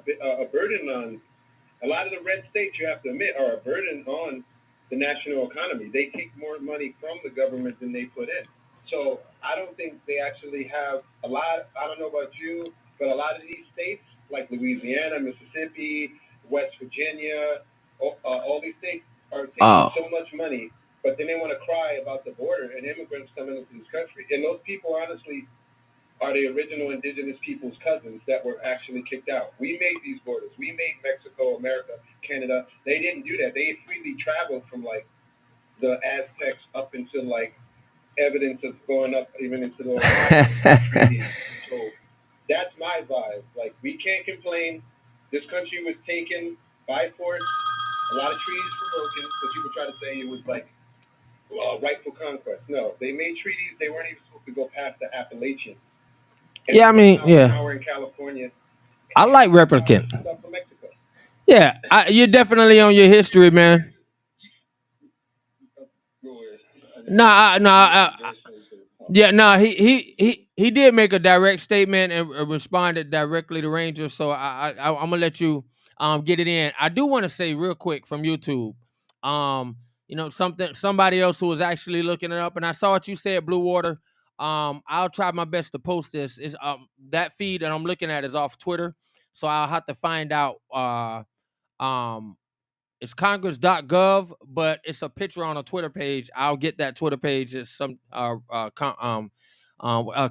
burden on a lot of the red states. You have to admit are a burden on the national economy. They take more money from the government than they put in. So I don't think they actually have a lot. I don't know about you, but a lot of these states like Louisiana, Mississippi, West Virginia, all these states are taking so much money, but then they want to cry about the border and immigrants coming into this country. And those people, honestly, are the original indigenous people's cousins that were actually kicked out. We made these borders. We made Mexico, America, Canada. They didn't do that. They freely traveled from, like, the Aztecs up into, like, evidence of going up even into the treaties. So that's my vibe. Like, we can't complain. This country was taken by force. A lot of trees were broken, so people try to say it was like rightful conquest. No, they made treaties. They weren't even supposed to go past the Appalachians. Yeah, I mean, yeah. Now we're in California. I like replicant. Stuff from Mexico. Yeah, you're definitely on your history, man. He did make a direct statement and responded directly to Rangers. So I'm gonna let you get it in. I do want to say real quick from YouTube, somebody else who was actually looking it up, and I saw what you said, Blue Water. I'll try my best to post this. Is that feed that I'm looking at is off Twitter, so I'll have to find out. It's congress.gov, but it's a picture on a Twitter page. I'll get that Twitter page. It's some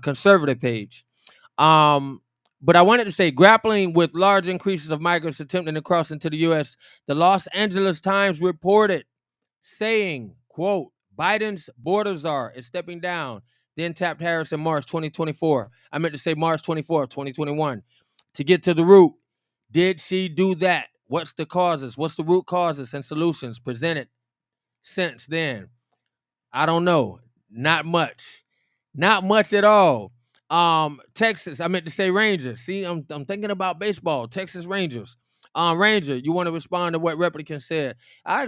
conservative page. But I wanted to say, grappling with large increases of migrants attempting to cross into the U.S., the Los Angeles Times reported saying, quote, Biden's border czar is stepping down, then tapped Harris in March 2024. I meant to say March 24th, 2021. To get to the root, did she do that? What's the causes? What's the root causes and solutions presented since then? I don't know. Not much. Not much at all. Texas, I meant to say Rangers. See, I'm thinking about baseball. Texas Rangers. Ranger, you want to respond to what Replicant said? I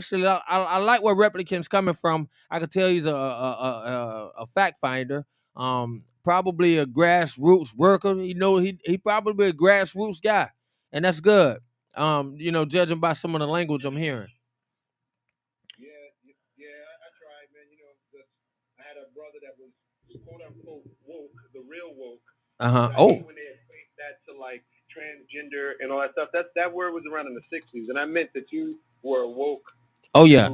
like where Replicant's coming from. I can tell he's a fact finder. Probably a grassroots worker. He probably a grassroots guy, and that's good. Judging by some of the language I'm hearing. I tried, man. I had a brother that was quote unquote woke, the real woke. When they equate that to like transgender and all that stuff, that word was around in the 60s, and I meant that you were woke. Oh yeah,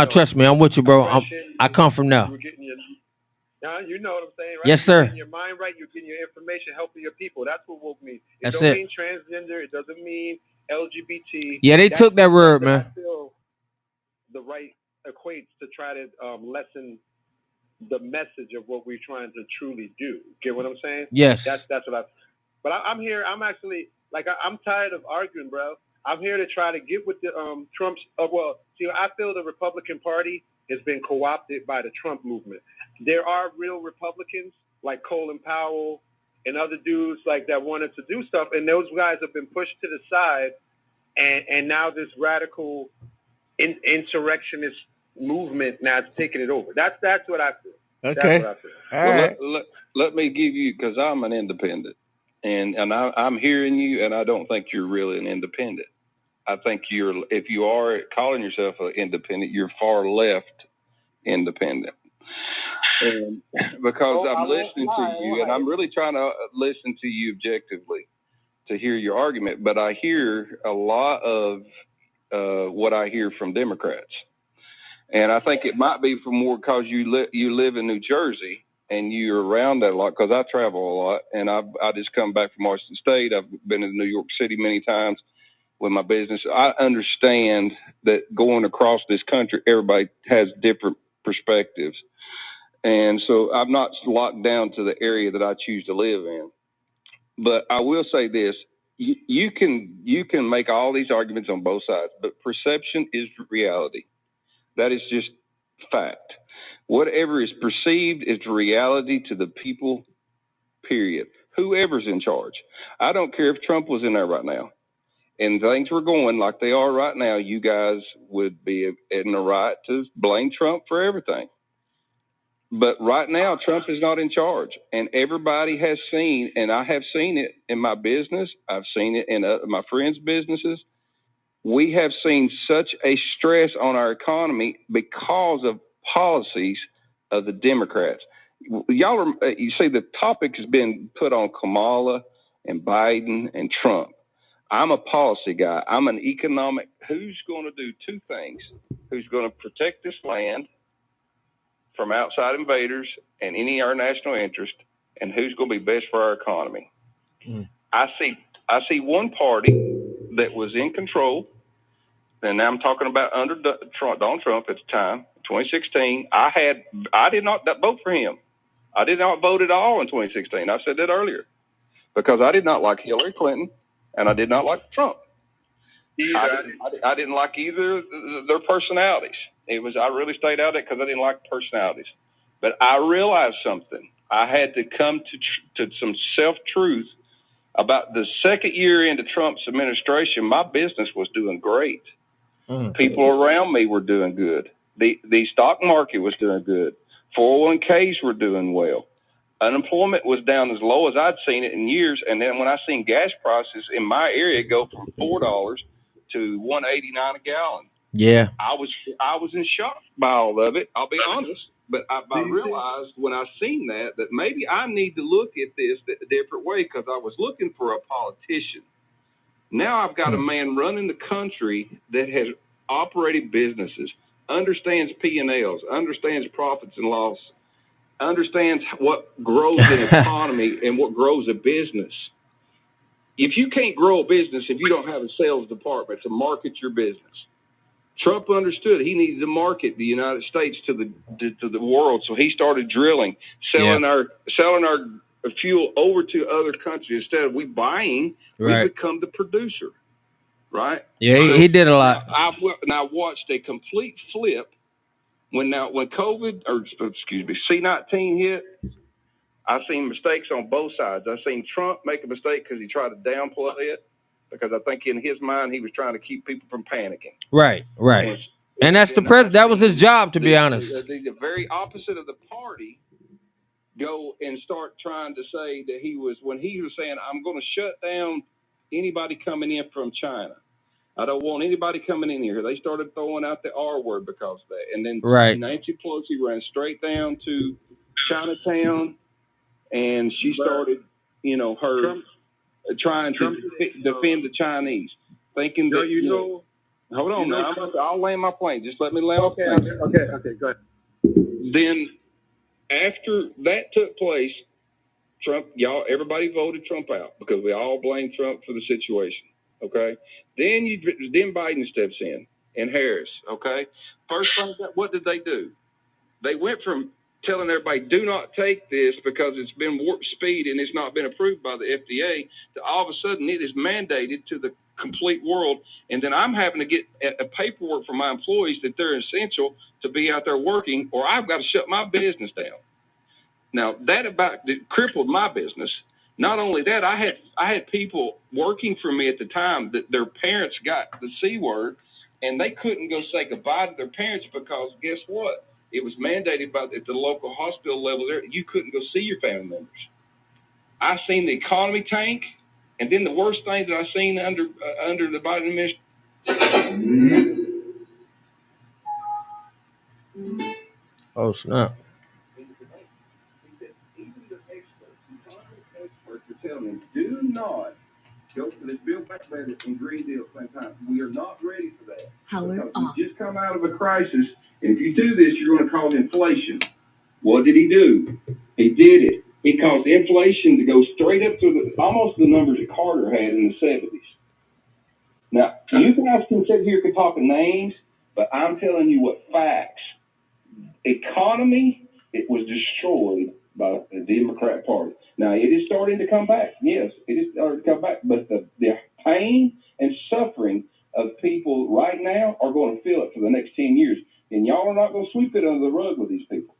trust me, I'm with you, bro. I come from now. You know what I'm saying, right? Yes, sir. You're getting your mind right. You're getting your information, helping your people. That's what woke means. It doesn't mean transgender. It doesn't mean LGBT. Yeah, they took that word, man. I feel the right equates to try to lessen the message of what we're trying to truly do. Get what I'm saying? Yes. That's what But I'm here. I'm actually I'm tired of arguing, bro. I'm here to try to get with the Trump's. I feel the Republican Party has been co-opted by the Trump movement. There are real Republicans like Colin Powell and other dudes like that wanted to do stuff, and those guys have been pushed to the side, and now this radical insurrectionist movement now is taking it over. That's what I feel. Okay. That's what I feel. All right. Let me give you, because I'm an independent, and I'm hearing you, and I don't think you're really an independent. I think if you are calling yourself an independent, you're far left independent. And because I'm listening to you, and I'm really trying to listen to you objectively to hear your argument, but I hear a lot of what I hear from Democrats. And I think it might be for more because you live in New Jersey and you're around that a lot, because I travel a lot, and I just come back from Washington State. I've been in New York City many times with my business. I understand that going across this country, everybody has different perspectives. And so I'm not locked down to the area that I choose to live in. But I will say this, you can make all these arguments on both sides, but perception is reality. That is just fact. Whatever is perceived is reality to the people, period. Whoever's in charge. I don't care if Trump was in there right now and things were going like they are right now, you guys would be in the right to blame Trump for everything. But right now, Trump is not in charge, and everybody has seen, and I have seen it in my business. I've seen it in my friends' businesses. We have seen such a stress on our economy because of policies of the Democrats. You see, the topic has been put on Kamala and Biden and Trump. I'm a policy guy. I'm an economic. Who's going to do two things? Who's going to protect this land from outside invaders and any of our national interest, and who's going to be best for our economy? I see one party that was in control, and now I'm talking about under Donald Trump at the time, 2016. I did not vote for him. I did not vote at all in 2016. I said that earlier because I did not like Hillary Clinton and I did not like Trump. I didn't like either of their personalities. I really stayed out of it because I didn't like personalities. But I realized something. I had to come to some self-truth about the second year into Trump's administration. My business was doing great. People around me were doing good. The stock market was doing good. 401ks were doing well. Unemployment was down as low as I'd seen it in years. And then when I seen gas prices in my area go from $4 to $1.89 a gallon, Yeah. I was in shock by all of it. I'll be honest. But I realized when I seen that maybe I need to look at this a different way, because I was looking for a politician. Now I've got a man running the country that has operated businesses, understands P&Ls, understands profits and loss, understands what grows an economy and what grows a business. If you can't grow a business if you don't have a sales department to market your business, Trump understood he needed to market the United States to the world, so he started drilling, selling our fuel over to other countries. Instead of we buying, we become the producer, right? Yeah, he did a lot. I watched a complete flip when COVID, C-19 hit. I seen mistakes on both sides. I seen Trump make a mistake because he tried to downplay it, because I think in his mind he was trying to keep people from panicking. Right. And that's the president. That was his job, to be honest. The very opposite of the party go and start trying to say that when he was saying, I'm going to shut down anybody coming in from China. I don't want anybody coming in here. They started throwing out the R word because of that. And then Nancy Pelosi ran straight down to Chinatown, and she started, her trying to defend the Chinese, thinking that, hold on now, I'll land my plane. Just let me land my plane. Okay, go ahead. Then after that took place, everybody voted Trump out because we all blamed Trump for the situation. Okay. Then Biden steps in, and Harris. Okay. First thing, what did they do? They went from telling everybody, do not take this because it's been warp speed and it's not been approved by the FDA, to all of a sudden it is mandated to the complete world. And then I'm having to get a paperwork from my employees that they're essential to be out there working, or I've got to shut my business down. Now that crippled my business. Not only that, I had people working for me at the time that their parents got the C word, and they couldn't go say goodbye to their parents because guess what? It was mandated at the local hospital level there. You couldn't go see your family members. I seen the economy tank, and then the worst thing that I seen under the Biden administration. Oh snap! Telling them, do not go for this Build Back Better and Green Deal at the same time. We are not ready for that. We just come out of a crisis, and if you do this, you're going to cause inflation. What did he do? He did it. He caused inflation to go straight up to almost the numbers that Carter had in the 70s. Now, you guys can sit here and talk names, but I'm telling you what facts. Economy, it was destroyed by the Democrat Party. Now, it is starting to come back. Yes, it is starting to come back. But the pain and suffering of people right now are going to feel it for the next 10 years. And y'all are not going to sweep it under the rug with these people.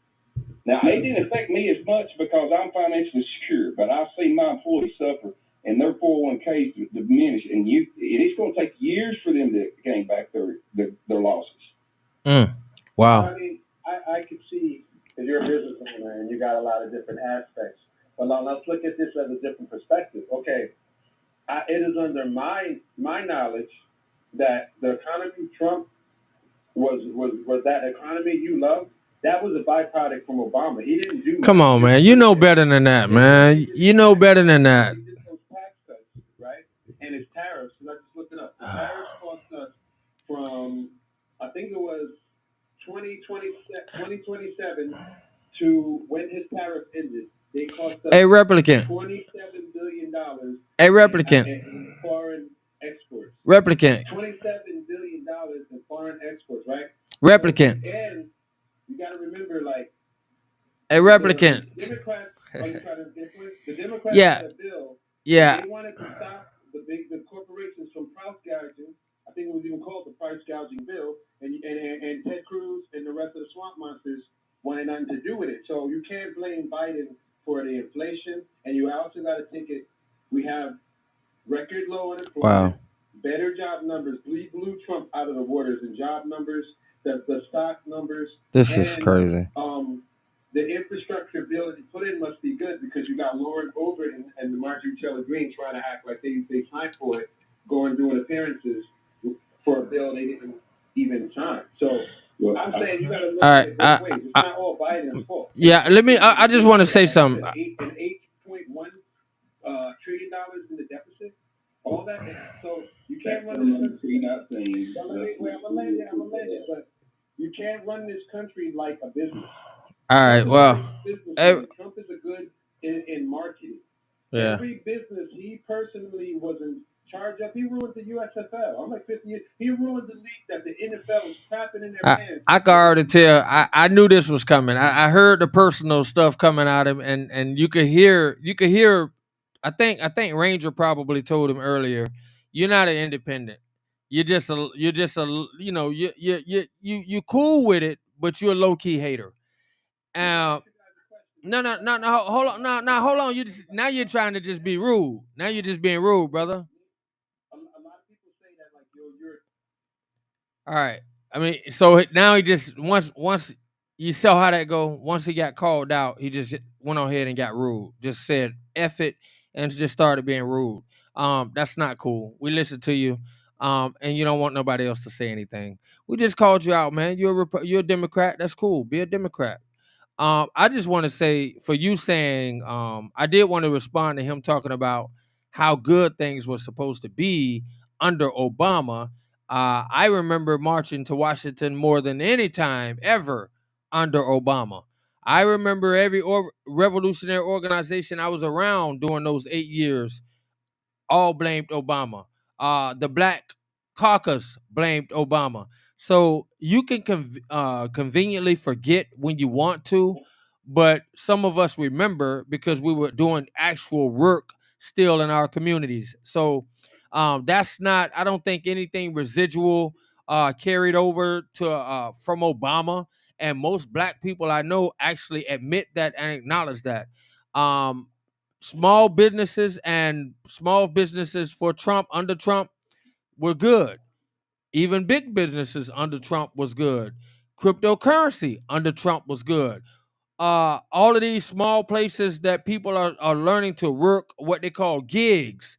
Now, it didn't affect me as much because I'm financially secure, but I've seen my employees suffer and their 401ks diminish. And it is going to take years for them to gain back their losses. Wow. I mean, I could see, because you're a business owner and you got a lot of different aspects. But let's look at this as a different perspective. Okay, it is under my knowledge that the economy Trump was that economy you love. That was a byproduct from Obama. He didn't do. Come on, man. You know better than that, man. You know better than that. He did those tax cuts, right? And his tariffs. Let's look it up. The tariffs cost us from, I think it was 2027 to when his tariff ended. They cost us replicant. $27 billion. Replicant. In foreign exports. Replicant. $27 billion in foreign exports, right? Replicant. And you got to remember, like, replicant. The Democrats, the Democrats Yeah. had a bill. Yeah. They wanted to stop the corporations from price gouging. I think it was even called the price gouging bill, and Ted Cruz and the rest of the swamp monsters wanted nothing to do with it. So you can't blame Biden for the inflation, and you also got to think it. We have record low unemployment, better job numbers. We blew Trump out of the waters in job numbers, the stock numbers. This is crazy. The infrastructure bill that you put in must be good because you got Lauren Boebert and the Marjorie Taylor Greene trying to act like they signed for it, going doing appearances for a bill they didn't even sign. So I'm saying you got to look at it both ways. It's not all Biden's fault. Yeah, let me. I just want to say something. An $8.1 trillion in the deficit. All that. So you can't run this country. I'm gonna land it, but you can't run this country like a business. All right. Well, Trump is a good in marketing. Yeah. Every business he personally was in charge of, he ruined the USFL. I'm like 50 years. He ruined the league that the NFL was tapping in their hands. I can already tell. I knew this was coming. I heard the personal stuff coming out of him, and you could hear. I think Ranger probably told him earlier, "You're not an independent. You're just a. You know. You cool with it, but you're a low key hater." No. Hold on. No. Hold on. Now you're trying to just be rude. Now you're just being rude, brother. A lot of people say that like you're. All right. I mean, so now he just once you saw how that go. Once he got called out, he just went on ahead and got rude. Just said F it and just started being rude. That's not cool. We listened to you. And you don't want nobody else to say anything. We just called you out, man. You're a Democrat. That's cool. Be a Democrat. I just want to say for you saying, I did want to respond to him talking about how good things were supposed to be under Obama. I remember marching to Washington more than any time ever under Obama. I remember every revolutionary organization I was around during those 8 years all blamed Obama. The Black Caucus blamed Obama. So you can conveniently forget when you want to, but some of us remember because we were doing actual work still in our communities. So that's not. I don't think anything residual carried over to from Obama. And most Black people I know actually admit that and acknowledge that. Small businesses for Trump under Trump were good. Even big businesses under Trump was good. Cryptocurrency under Trump was good. All of these small places that people are learning to work what they call gigs,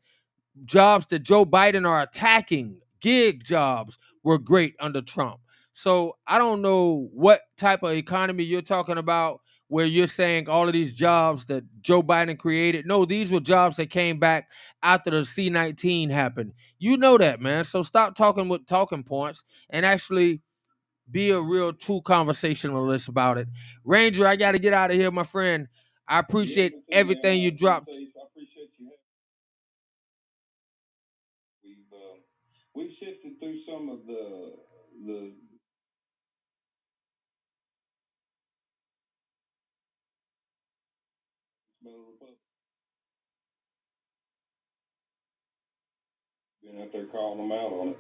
jobs that Joe Biden are attacking, gig jobs were great under Trump. So I don't know what type of economy you're talking about where you're saying all of these jobs that Joe Biden created. No, these were jobs that came back after the C-19 happened. You know that, man. So stop talking with talking points and actually be a real true conversationalist about it. Ranger, I got to get out of here, my friend. I appreciate everything you dropped. We've sifted through some of the been out there calling them out on it.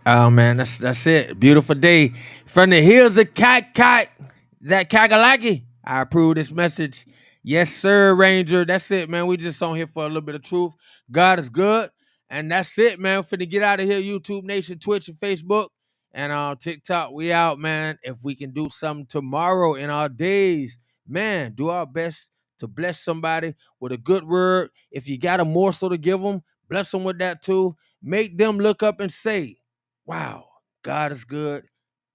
Oh man, that's it. Beautiful day from the hills of that Kakalaki. I approve this message. Yes, sir, Ranger. That's it, man. We just on here for a little bit of truth. God is good. And that's it, man. We're finna get out of here. YouTube Nation, Twitch, and Facebook. And TikTok. We out, man. If we can do something tomorrow in our days, man, do our best to bless somebody with a good word. If you got a morsel to give them, bless them with that too. Make them look up and say, wow, God is good.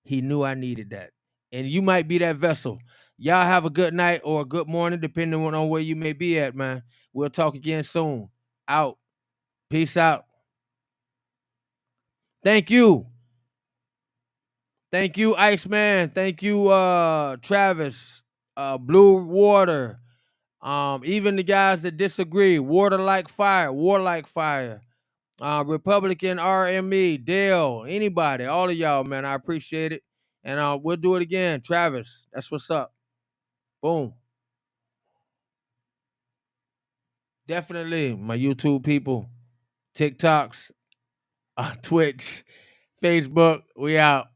He knew I needed that. And you might be that vessel. Y'all have a good night or a good morning, depending on where you may be at, man. We'll talk again soon. Out. Peace out. Thank you. Thank you, Iceman. Thank you, Travis. Blue Water. Even the guys that disagree. Water like fire. Republican RME, Dale, anybody, all of y'all, man, I appreciate it. And we'll do it again. Travis, that's what's up. Boom. Definitely my YouTube people, TikToks, Twitch, Facebook. We out.